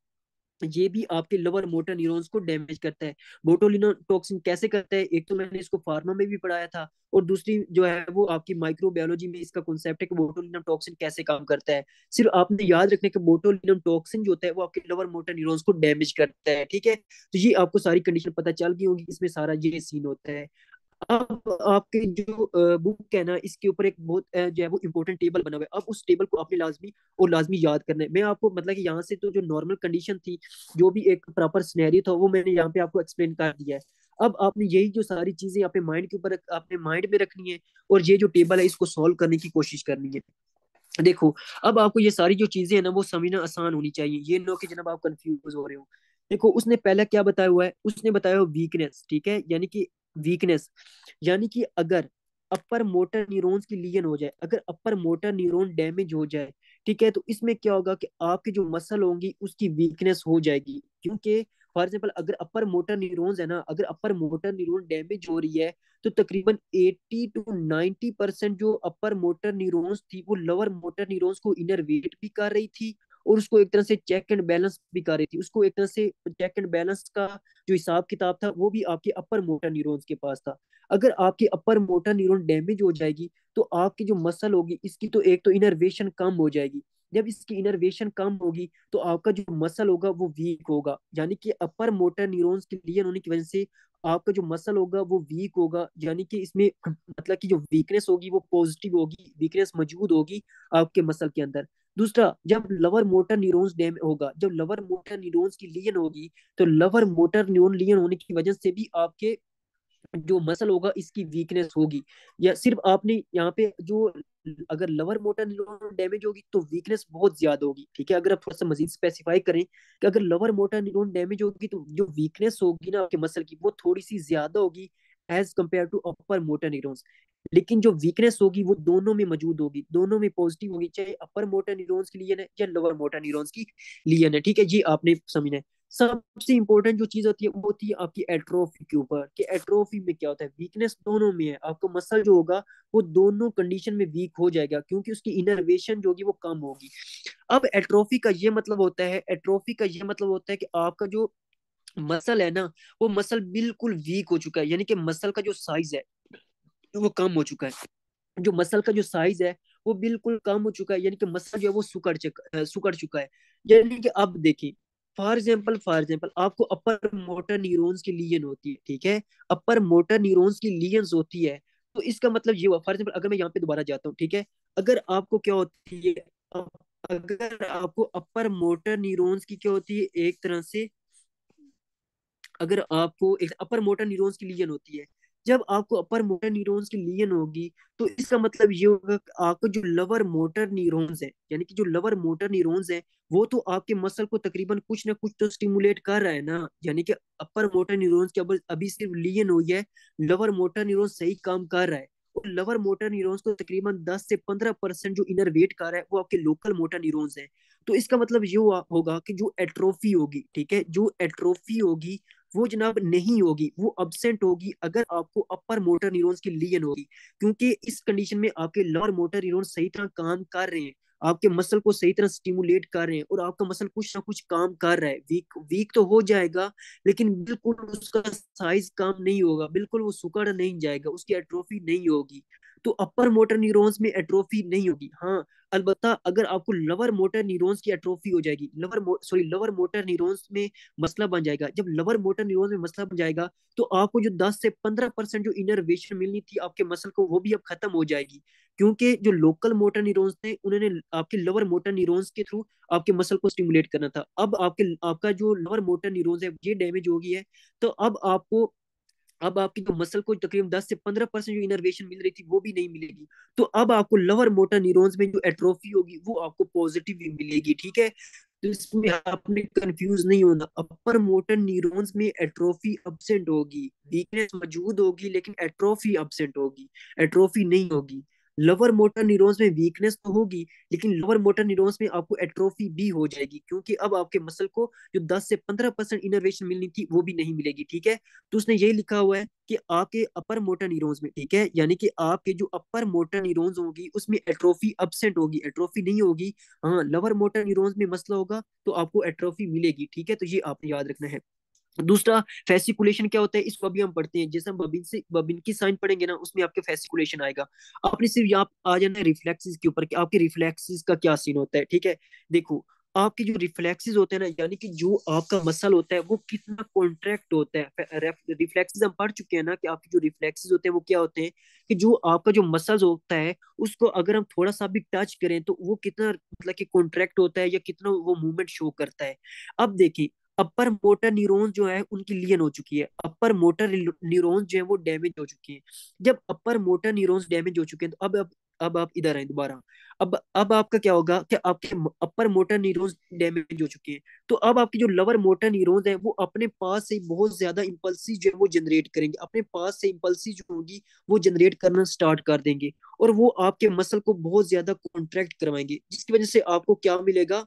ये भी आपके लोअर मोटर न्यूरॉन्स को डैमेज करता है। बोटुलिनम टॉक्सिन कैसे करता है, एक तो मैंने इसको फार्मा में भी पढ़ाया था और दूसरी जो है वो आपकी माइक्रोबायोलॉजी में इसका कॉन्सेप्ट है कि बोटुलिनम टॉक्सिन कैसे काम करता है। सिर्फ आपने याद रखने के बोटुलिनम टॉक्सिन जो होता है वो आपके लोअर मोटर न्यूरॉन्स को डैमेज करता है, ठीक है। तो ये आपको सारी कंडीशन पता चल गई होगी, इसमें सारा ये सीन होता है। अब आपके जो बुक है ना इसके ऊपर एक बहुत जो है वो इम्पोर्टेंट टेबल बना हुआ है, अब उस टेबल को आपने लाजमी और लाजमी याद करना है। मैं आपको मतलब कि यहाँ से तो जो नॉर्मल कंडीशन थी, जो भी एक प्रॉपर सिनेरियो था वो मैंने यहाँ पे आपको एक्सप्लेन कर दिया है। अब आपने यही जो सारी चीजें अपने माइंड के ऊपर अपने माइंड में रखनी है और ये जो टेबल है इसको सॉल्व करने की कोशिश करनी है। देखो, अब आपको ये सारी जो चीजें है ना वो समझना आसान होनी चाहिए, ये नो कि जनाब आप कंफ्यूज हो रहे हो। देखो उसने पहला क्या बताया हुआ है, उसने बताया हुआ वीकनेस, ठीक है, यानी कि वीकनेस, यानी कि अगर अपर मोटर न्यूरॉन्स की लीजन हो जाए, अगर अपर मोटर न्यूरॉन डैमेज हो जाए, ठीक है, तो इसमें क्या होगा कि आपकी जो मसल होंगी उसकी वीकनेस हो जाएगी। क्योंकि फॉर एग्जाम्पल अगर अपर मोटर न्यूरॉन्स है ना, अगर अपर मोटर न्यूरॉन डैमेज हो रही है, तो तकरीबन 80 to 90% जो अपर मोटर न्यूरॉन्स थी वो लोअर मोटर न्यूरॉन्स को इनरवेट भी कर रही थी, और उसको एक तरह से चेक एंड बैलेंस भी कर रही थी। उसको एक तरह से चेक एंड बैलेंस का जो हिसाब किताब था वो भी आपके अपर मोटर न्यूरॉन्स के पास था। अगर आपकी अपर मोटर न्यूरॉन डैमेज हो जाएगी, तो आपकी जो मसल होगी इसकी तो एक तो इनर्वेशन कम हो जाएगी। जब इसकी इनर्वेशन कम होगी तो आपका जो मसल होगा वो वीक होगा, यानी कि अपर मोटर न्यूरॉन्स के लिए होने की वजह से आपका जो मसल होगा वो वीक होगा, यानी कि इसमें मतलब कि जो वीकनेस होगी वो पॉजिटिव होगी, वीकनेस मौजूद होगी आपके मसल के अंदर। दूसरा, जब लवर मोटर न्यूरॉन्स डैम होगा, जब लवर मोटर न्यूरॉन्स की लीजन होगी, तो लवर मोटर न्यूरॉन लीजन होने की वजह से भी आपके जो मसल होगा इसकी वीकनेस होगी। या सिर्फ आपने यहाँ पे जो, अगर लवर मोटर न्यूरॉन डैमेज होगी तो वीकनेस बहुत ज्यादा होगी, ठीक है। अगर आप थोड़ा सा मजीद स्पेसिफाई करें कि अगर लवर मोटर न्यूरॉन डैमेज होगी तो जो वीकनेस होगी ना आपके मसल की वो थोड़ी सी ज्यादा होगी as compare to upper motor neurons. लेकिन जो वीकनेस होगी वो दोनों में मौजूद होगी, दोनों में पॉजिटिव होगी, चाहे अपर मोटर न्यूरॉन्स की लिए है या लोअर मोटर न्यूरॉन्स की लिए है, ठीक है। ये आपने समझना है। सबसे इंपॉर्टेंट जो चीज होती है वो होती है आपकी एट्रोफी के ऊपर, कि एट्रोफी में क्या होता है, वीकनेस दोनों में है, आपका मसल जो होगा वो दोनों कंडीशन में वीक हो जाएगा, क्योंकि उसकी इनर्वेशन जो होगी वो कम होगी। अब एट्रोफी का ये मतलब होता है, एट्रोफी का ये मतलब होता है कि आपका जो मसल है ना, वो मसल बिल्कुल वीक हो चुका है, यानी कि मसल का जो साइज है वो कम हो चुका है। जो मसल का जो साइज है वो बिल्कुल कम हो चुका है, यानी कि मसल जो है वो सुकड़ चुका है। यानी कि अब देखिए, फॉर एग्जाम्पल आपको अपर मोटर न्यूरॉन्स की लीजन होती है, ठीक है, अपर मोटर न्यूरॉन्स की लीजन होती है, तो इसका मतलब ये हुआ, फॉर एग्जाम्पल अगर मैं यहाँ पे दोबारा जाता हूँ, ठीक है, अगर आपको क्या होती है, अगर आपको अपर मोटर न्यूरॉन्स की क्या होती है एक तरह से, अगर आपको एक अपर मोटर न्यूरॉन्स की लीजन होती है, जब आपको अपर मोटर न्यूरॉन्स की लीजन होगी, तो इसका मतलब ये होगा कि आपको जो लवर मोटर न्यूरॉन्स है, यानी कि जो लवर मोटर न्यूरॉन्स है, वो तो आपके मसल को तकरीबन कुछ ना कुछ तो स्टिमुलेट कर रहा है ना, यानी कि अपर मोटर न्यूरॉन्स की अब अभी सिर्फ लीजन हुई है, लवर मोटर न्यूरॉन सही काम कर रहा है। और लवर मोटर न्यूरॉन्स को तकरीबन 10 से 15% जो इनरवेट कर रहा है वो आपके लोकल मोटर न्यूरॉन्स है। तो इसका मतलब ये होगा कि जो एट्रोफी होगी, ठीक है, जो एट्रोफी होगी वो जनाब नहीं होगी, वो अब्सेंट होगी अगर आपको अपर मोटर न्यूरॉन्स की लीजन होगी। क्योंकि इस कंडीशन में आपके लोअर मोटर न्यूरॉन सही तरह काम कर रहे हैं, आपके मसल को सही तरह स्टिमुलेट कर रहे हैं, और आपका मसल कुछ ना कुछ काम कर रहा है। वीक वीक तो हो जाएगा, लेकिन बिल्कुल उसका साइज कम नहीं होगा, बिल्कुल वो सुकड़ नहीं जाएगा, उसकी एट्रोफी नहीं होगी। तो अपर मोटर न्यूरॉन्स में एट्रोफी नहीं होगी। हाँ, अलबत्ता अगर आपको लवर मोटर न्यूरॉन्स की एट्रोफी हो जाएगी, लवर मोटर न्यूरॉन्स में मसला बन जाएगा, जब लवर मोटर न्यूरॉन्स में मसला बन जाएगा, तो आपको जो 10 से 15% जो इनर्वेशन मिलनी थी आपके मसल को वो भी अब खत्म हो जाएगी। क्योंकि जो लोकल मोटर न्यूरॉन्स थे उन्होंने आपके लवर मोटर न्यूरॉन्स के थ्रू आपके मसल को स्टिमुलेट करना था। अब आपका जो लवर मोटर न्यूरॉन्स है ये डैमेज हो गई है, तो अब आपकी जो मसल को तकरीबन 10 से 15% जो इनर्वेशन मिल रही थी वो भी नहीं मिलेगी। तो अब आपको लोअर मोटर न्यूरॉन्स में जो एट्रोफी होगी वो आपको पॉजिटिव भी मिलेगी, ठीक है। तो इसमें आपने कंफ्यूज नहीं होना, अपर मोटर न्यूरॉन्स में एट्रोफी अब्सेंट होगी, वीकनेस मौजूद होगी लेकिन एट्रोफी अब्सेंट होगी, एट्रोफी नहीं होगी। लोअर मोटर न्यूरॉन्स में वीकनेस तो होगी, लेकिन लोअर मोटर न्यूरॉन्स में आपको एट्रोफी भी हो जाएगी, क्योंकि अब आपके मसल को जो 10 से 15% इनर्वेशन मिलनी थी वो भी नहीं मिलेगी, ठीक है। तो उसने ये लिखा हुआ है कि आपके अपर मोटर न्यूरॉन्स में, ठीक है, यानी कि आपके जो अपर मोटर न्यूरॉन्स होगी उसमें एट्रोफी अब्सेंट होगी, एट्रोफी नहीं होगी। हाँ, लोअर मोटर न्यूरॉन्स में मसला होगा तो आपको एट्रोफी मिलेगी, ठीक है। तो ये आपने याद रखना है। दूसरा, फेसिकुलेशन क्या होता है, इसको अभी हम पढ़ते हैं, जैसे हम बबिन की साइन पढ़ेंगे ना उसमें आपके फेसिकुलेशन आएगा। आपने सिर्फ यहाँ आ जाना है रिफ्लेक्सेस के ऊपर कि आपके रिफ्लेक्सेस का क्या सीन होता है, ठीक है। देखो, आपके जो रिफ्लेक्सेस होते हैं ना, यानी कि जो आपका मसल होता है वो कितना कॉन्ट्रैक्ट होता है, रिफ्लेक्सेस हम पढ़ चुके हैं ना कि आपके जो रिफ्लेक्सेस होते हैं वो क्या होते हैं, कि जो आपका जो मसल्स होता है उसको अगर हम थोड़ा सा भी टच करें तो वो कितना मतलब कि कॉन्ट्रैक्ट होता है या कितना वो मूवमेंट शो करता है। अब देखिए, अपर मोटर न्यूरॉन जो है उनकी लीन हो चुकी है, अपर मोटर न्यूरॉन जो है वो डैमेज हो चुकी है। जब अपर मोटर न्यूरॉन्स डैमेज हो चुके हैं तो अब आप इधर आए दोबारा। अब आपका क्या होगा कि आपके अपर मोटर न्यूरॉन्स डैमेज हो चुके हैं, तो अब आपकी जो लोअर मोटर न्यूरॉन्स है वो अपने पास से बहुत ज्यादा इंपल्सिस जो है वो जनरेट करेंगे, अपने पास से इंपल्सिस जो होगी वो जनरेट करना स्टार्ट कर देंगे, और वो आपके मसल को बहुत ज्यादा कॉन्ट्रैक्ट करवाएंगे, जिसकी वजह से आपको क्या मिलेगा,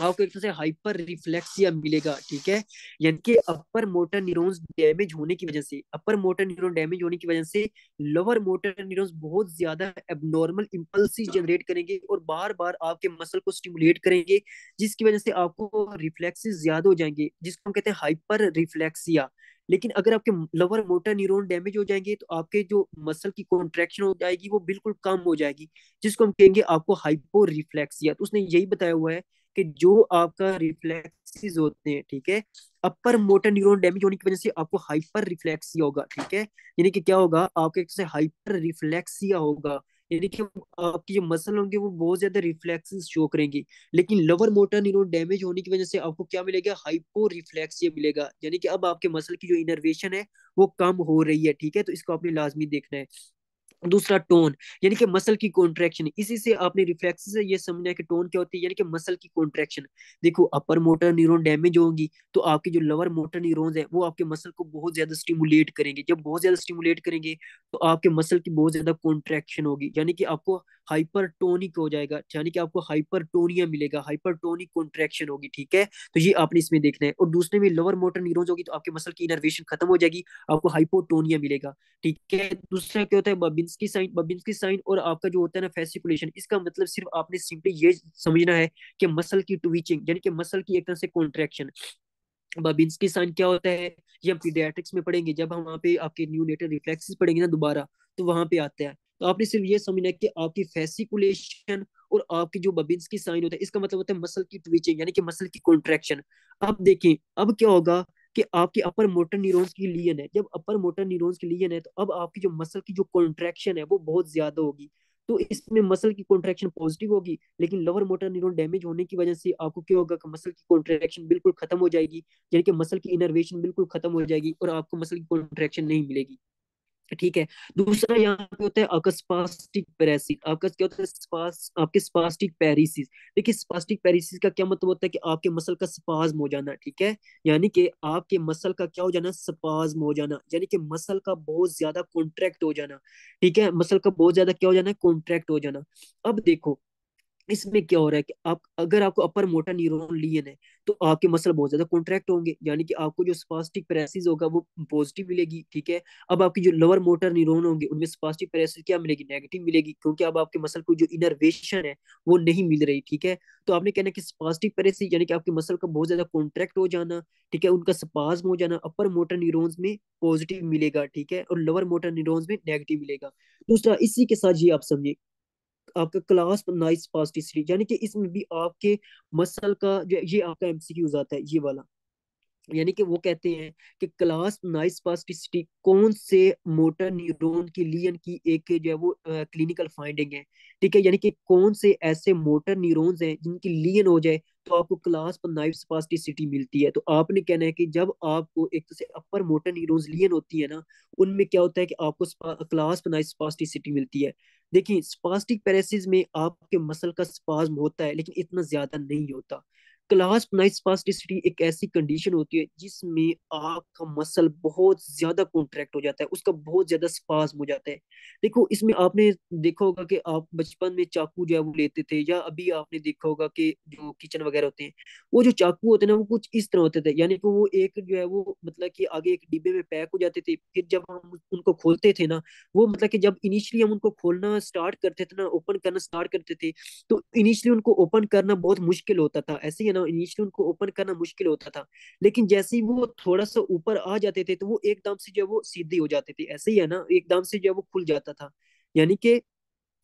आपको एक तरह से हाइपर रिफ्लेक्सिया मिलेगा। ठीक है, यानी कि अपर मोटर न्यूरॉन्स डैमेज होने की वजह से, अपर मोटर न्यूरॉन डैमेज होने की वजह से लोअर मोटर न्यूरॉन्स बहुत ज्यादा एबनॉर्मल इंपल्सिस जनरेट करेंगे और बार बार आपके मसल को स्टिमुलेट करेंगे, जिसकी वजह से आपको रिफ्लेक्सेस ज्यादा हो जाएंगे, जिसको हम कहते हैं हाइपर रिफ्लेक्सिया। लेकिन अगर आपके लोअर मोटर न्यूरॉन डैमेज हो जाएंगे तो आपके जो मसल की कॉन्ट्रैक्शन हो जाएगी वो बिल्कुल कम हो जाएगी, जिसको हम कहेंगे आपको हाइपो रिफ्लेक्सिया। तो उसने यही बताया हुआ है कि जो आपका रिफ्लेक्सेस होते हैं, ठीक है, अपर मोटर न्यूरॉन डैमेज होने की वजह से आपको हाइपर रिफ्लेक्सिया होगा। ठीक है, यानी कि क्या होगा, आपके एक से हाइपर रिफ्लेक्सिया होगा, यानी कि आपकी जो मसल होंगे वो बहुत ज्यादा रिफ्लेक्सेस शो करेंगे। लेकिन लोअर मोटर न्यूरॉन डैमेज होने की वजह से आपको क्या मिलेगा, हाइपो रिफ्लेक्सिया मिलेगा, यानी कि अब आपके मसल की जो इनर्वेशन है वो कम हो रही है। ठीक है, तो इसको आपने लाजमी देखना है। दूसरा टोन, यानी कि मसल की कॉन्ट्रैक्शन, इसी से आपने रिफ्लेक्स से ये समझना है कि टोन क्या होती है, यानी कि मसल की कॉन्ट्रैक्शन। देखो अपर मोटर न्यूरॉन डैमेज होंगी तो आपके जो लोअर मोटर न्यूरॉन्स है वो आपके मसल को बहुत ज्यादा स्टिमुलेट करेंगे, जब बहुत ज्यादा स्टिमुलेट करेंगे तो आपके मसल की बहुत ज्यादा कॉन्ट्रैक्शन होगी, यानी कि आपको हाइपरटोनिक हो जाएगा, यानी कि आपको हाइपरटोनिया मिलेगा, हाइपरटोनिक कॉन्ट्रैक्शन होगी। ठीक है, तो ये आपने इसमें देखना है। और दूसरे में लोअर मोटर न्यूरॉन्स होगी तो आपके मसल की इनर्वेशन खत्म हो जाएगी, आपको हाइपोटोनिया मिलेगा। ठीक है, दूसरा क्या होता है, बबिन्स्की साइन, बबिन्स्की साइन और आपका जो होता है ना फेसिकुलेशन, इसका मतलब सिर्फ आपने सिंपली ये समझना है कि मसल की ट्विचिंग, यानी कि मसल की एक तरह से कॉन्ट्रैक्शन। बबिन्स्की साइन क्या होता है, ये हम पीडियाट्रिक्स में पढ़ेंगे, जब हम वहाँ पे आपके न्यूनेटल रिफ्लेक्सेस पढ़ेंगे ना दोबारा, तो वहां पे आता है। तो आपने सिर्फ ये समझना है कि आपकी फेसिकुलेशन और आपकी जो बबिन्स्की साइन होता है, इसका मतलब होता है मसल की ट्विचिंग, यानी कि मसल की कॉन्ट्रैक्शन। अब देखें, अब क्या होगा कि आपकी अपर मोटर न्यूरॉन्स की लीन है, जब अपर मोटर न्यूरॉन्स की लीन है तो अब आपकी जो मसल की जो कॉन्ट्रैक्शन है वो बहुत ज्यादा होगी, तो इसमें मसल की कॉन्ट्रैक्शन पॉजिटिव होगी। लेकिन लोअर मोटर न्यूरॉन डैमेज होने की वजह से आपको क्या होगा कि मसल की कॉन्ट्रैक्शन बिल्कुल खत्म हो जाएगी, यानी कि मसल की इनर्वेशन बिल्कुल खत्म हो जाएगी और आपको मसल की कॉन्ट्रैक्शन नहीं मिलेगी। ठीक है, दूसरा यहाँ पे होता है आपका स्पास्टिक पैरासिस, आपका क्या होता है आपके स्पास्टिक पैरिसिस। देखिए स्पास्टिक पैरिसिस का क्या मतलब होता है कि आपके मसल का स्पाज्म हो जाना। ठीक है, यानी कि आपके मसल का क्या हो जाना, स्पाज्म हो जाना, यानी कि मसल का बहुत ज्यादा कॉन्ट्रैक्ट हो जाना। ठीक है, मसल का बहुत ज्यादा क्या हो जाना, कॉन्ट्रैक्ट हो जाना। अब देखो इसमें क्या हो रहा है कि आप अगर आपको अपर मोटर न्यूरॉन लियन है तो आपके मसल बहुत ज्यादा कॉन्ट्रैक्ट होंगे, यानी कि आपको जो स्पास्टिक पैरासिस होगा वो पॉजिटिव मिलेगी। ठीक है, अब आपकी जो लोअर मोटर न्यूरॉन होंगे उनमें स्पास्टिक पैरासिस क्या मिलेगी, नेगेटिव मिलेगी, क्योंकि अब आपके मसल को जो इनर्वेशन है वो नहीं मिल रही। ठीक है, तो आपने कहना कि स्पास्टिक पैरासिस यानी कि आपके मसल का बहुत ज्यादा कॉन्ट्रैक्ट हो जाना, ठीक है, उनका स्पाज्म हो जाना, अपर मोटर न्यूरॉन्स में पॉजिटिव मिलेगा, ठीक है, और लोअर मोटर न्यूरॉन्स में नेगेटिव मिलेगा। दूसरा इसी के साथ ये आप समझिए, आपका क्लास नाइस स्पास्टिसिटी, यानी कि इसमें भी आपके मसल का ये आपका एमसीक्यूज आता है ये वाला, यानी कि वो कहते हैं कि क्लास नाइस स्पास्टिसिटी कौन से मोटर न्यूरॉन की लियन की एक जो है वो क्लिनिकल फाइंडिंग है। ठीक है, यानी कि कौन से ऐसे मोटर न्यूरॉन्स हैं जिनकी लियन हो जाए तो आपको क्लास नाइफ स्पास्टिसिटी मिलती है। तो आपने कहना है कि जब आपको एक तरह से अपर मोटर न्यूरॉन्स लियन होती है ना, उनमें क्या होता है कि आपको क्लास नाइफ स्पास्टिसिटी मिलती है। देखिए स्पास्टिक पैरासिस में आपके मसल का स्पाज्म होता है लेकिन इतना ज्यादा नहीं होता। क्लास नाइट स्पास्टिसिटी एक ऐसी कंडीशन होती है जिसमें आपका मसल बहुत ज्यादा कॉन्ट्रैक्ट हो जाता है, उसका बहुत ज्यादा स्पाज्म हो जाता है। देखो इसमें आपने देखा होगा कि आप बचपन में चाकू जो है वो लेते थे, या अभी आपने देखा होगा कि जो किचन वगैरह होते हैं वो जो चाकू होते हैं ना वो कुछ इस तरह होते थे, यानी कि वो एक जो है वो मतलब कि आगे एक डिब्बे में पैक हो जाते थे, फिर जब हम उनको खोलते थे ना, वो मतलब कि जब इनिशियली हम उनको खोलना स्टार्ट करते थे ना, ओपन करना स्टार्ट करते थे, तो इनिशियली उनको ओपन करना बहुत मुश्किल होता था, ऐसे ही है ना, इनिशियली उनको ओपन करना मुश्किल होता था। लेकिन जैसे ही वो थोड़ा सा ऊपर आ जाते थे तो वो एकदम से जो है वो सीधे हो जाते थे, ऐसे ही है ना, एकदम से जो है वो खुल जाता था। यानी कि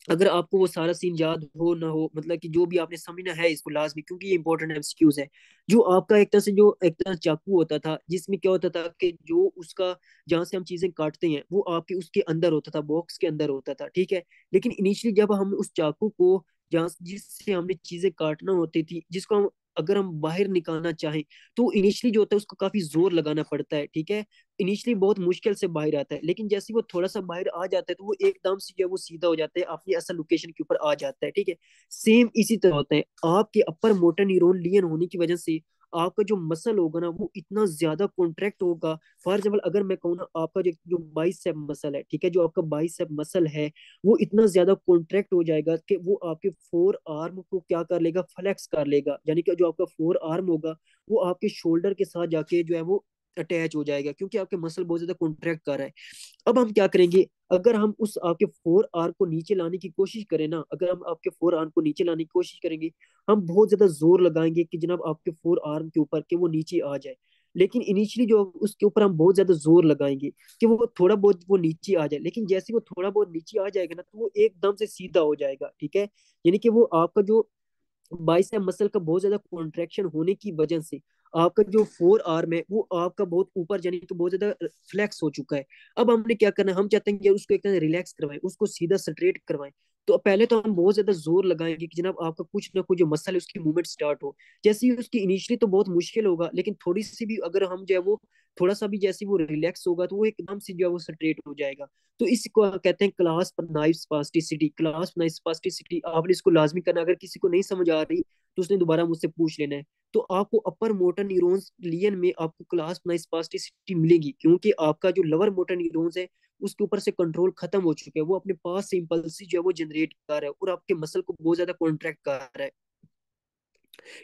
अगर आपको वो सारा सीन याद हो ना हो, मतलब कि जो भी आपने समझना है इसको लाजमी, क्योंकि ये इंपॉर्टेंट एमसीक्यूज है। जो आपका एक तरह से जो एक तरह चाकू होता था जिसमें क्या होता था कि जो उसका जहां से हम चीजें काटते हैं वो आपके उसके अंदर होता था, बॉक्स के अंदर होता था। ठीक है, लेकिन इनिशियली जब हम उस चाकू को जहाँ जिससे हमने चीजें काटना होती थी, जिसको हम अगर हम बाहर निकालना चाहें तो इनिशियली जो होता है उसको काफी जोर लगाना पड़ता है, ठीक है। इनिशियली बहुत मुश्किल से बाहर आता है, लेकिन जैसे ही वो थोड़ा सा बाहर आ जाता है तो वो एकदम से जो है वो सीधा हो जाता है, अपनी असल लोकेशन के ऊपर आ जाता है, ठीक है। सेम इसी तरह होता है, आपके अपर मोटर न्यूरॉन लियन होने की वजह से आपका जो मसल होगा ना वो इतना ज्यादा कॉन्ट्रैक्ट होगा। फॉर एग्जाम्पल अगर मैं कहूँ ना, आपका जो जो बाइसेप मसल है, ठीक है, जो आपका बाइसेप मसल है वो इतना ज्यादा कॉन्ट्रैक्ट हो जाएगा कि वो आपके फोर आर्म को क्या कर लेगा, फ्लेक्स कर लेगा, यानी कि जो आपका फोर आर्म होगा वो आपके शोल्डर के साथ जाके जो है वो अटैच हो जाएगा, क्योंकि आपके मसल बहुत ज्यादा कॉन्ट्रैक्ट कर रहा है। अब हम क्या करेंगे, अगर हम उस आपके फोर आर्म को नीचे लाने की कोशिश करें ना, अगर हम आपके फोर आर्म को नीचे लाने की कोशिश करेंगे, हम बहुत ज्यादा जोर लगाएंगे कि जनाब आपके फोर आर्म के ऊपर कि वो नीचे आ जाए। लेकिन इनिशियली जो उसके ऊपर हम बहुत ज्यादा जोर लगाएंगे कि वो थोड़ा बहुत वो नीचे आ जाए, लेकिन जैसे ही वो थोड़ा बहुत नीचे आ जाएगा ना तो वो एकदम से सीधा हो जाएगा, ठीक है। यानी कि वो आपका जो बाइसेप मसल का बहुत ज्यादा कॉन्ट्रैक्शन होने की वजह से आपका जो फोर आर्म है वो आपका बहुत ऊपर यानी कि बहुत ज्यादा फ्लेक्स हो चुका है। अब हमने क्या करना है, हम चाहते हैं कि उसको एक तरह रिलैक्स करवाएं, उसको सीधा स्ट्रेट करवाएं। तो पहले तो हम बहुत ज्यादा जोर लगाएंगे कि जनाब आपका कुछ ना कुछ जो मसल है उसकी मूवमेंट स्टार्ट हो। जैसे ही उसकी इनिशियली तो बहुत मुश्किल होगा, लेकिन थोड़ी सी भी अगर हम जो है वो थोड़ा सा भी जैसे वो रिलैक्स होगा तो वो एकदम से जो है वो स्ट्रेट हो जाएगा। तो इसको कहते हैं class knife spasticity. Class knife spasticity आपने इसको लाजमी करना, अगर किसी को नहीं समझ आ रही तो उसने दोबारा मुझसे पूछ लेना है। तो आपको अपर मोटर न्यूरॉन्स लियन में आपको क्लास नाइफ स्पास्टिसिटी मिलेगी, क्योंकि आपका जो लोअर मोटर न्यूरॉन्स है उसके ऊपर से कंट्रोल खत्म हो चुका है, वो अपने पास से इम्पल्स जो है वो जनरेट कर रहा है और आपके मसल को बहुत ज्यादा कॉन्ट्रैक्ट कर रहा है,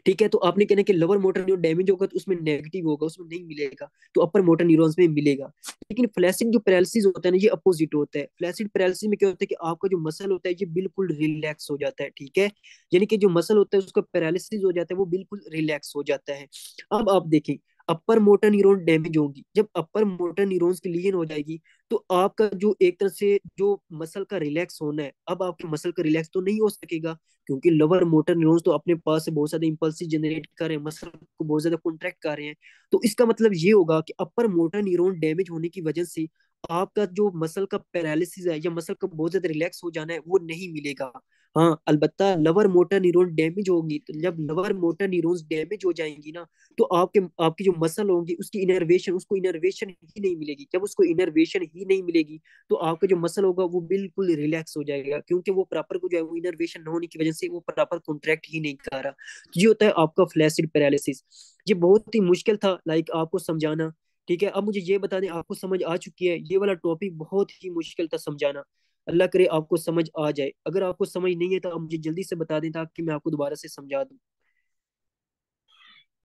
ठीक है। तो आपने कहना कि लोअर मोटर न्यूरॉन डैमेज होगा तो उसमें नेगेटिव होगा, उसमें नहीं मिलेगा, तो अपर मोटर न्यूरॉन्स में मिलेगा। लेकिन फ्लैसिड जो पैरालिसिस होता है ना, ये अपोजिट होता है। फ्लैसिड पैरालिसिस में क्या होता है कि आपका जो मसल होता है ये बिल्कुल रिलैक्स हो जाता है, ठीक है। यानी कि जो मसल होता है उसका पैरालिसिस हो जाता है, वो बिल्कुल रिलैक्स हो जाता है। अब आप देखें, अपर मोटर न्यूरॉन डैमेज होगी, जब अपर मोटर न्यूरॉन्स की लीजन हो जाएगी तो आपका जो एक तरह से जो मसल का रिलैक्स होना है, अब आपके मसल का रिलैक्स तो नहीं हो सकेगा, क्योंकि लोअर मोटर न्यूरॉन्स तो अपने पास से बहुत ज्यादा इंपल्स जनरेट कर रहे हैं, मसल को बहुत ज्यादा कॉन्ट्रैक्ट कर रहे हैं। तो इसका मतलब ये होगा कि अपर मोटर न्यूरॉन डैमेज होने की वजह से आपका जो मसल का पैरालिसिस है या मसल का बहुत ज्यादा रिलैक्स हो जाना है वो नहीं मिलेगा। हाँ अलबत्ता लोअर मोटर न्यूरॉन डैमेज होगी, तो जब लोअर मोटर न्यूरॉन्स डैमेज हो जाएंगी ना तो आपके आपकी जो मसल होगी उसकी इनर्वेशन, उसको इनर्वेशन ही नहीं मिलेगी। जब उसको इनर्वेशन ही नहीं मिलेगी तो आपका जो मसल होगा वो बिल्कुल रिलैक्स हो जाएगा, क्योंकि वो प्रॉपर को जो है वो इनर्वेशन न होने की वजह से वो प्रॉपर कॉन्ट्रैक्ट ही नहीं कर रहा। ये होता है आपका फ्लैसिड पैरालिसिस। ये बहुत ही मुश्किल था लाइक आपको समझाना, ठीक है। अब मुझे ये बता दें, आपको समझ आ चुकी है? ये वाला टॉपिक बहुत ही मुश्किल था समझाना, अल्लाह करे आपको समझ आ जाए। अगर आपको समझ नहीं है तो आप मुझे जल्दी से बता दें ताकि मैं आपको दोबारा से समझा दूं।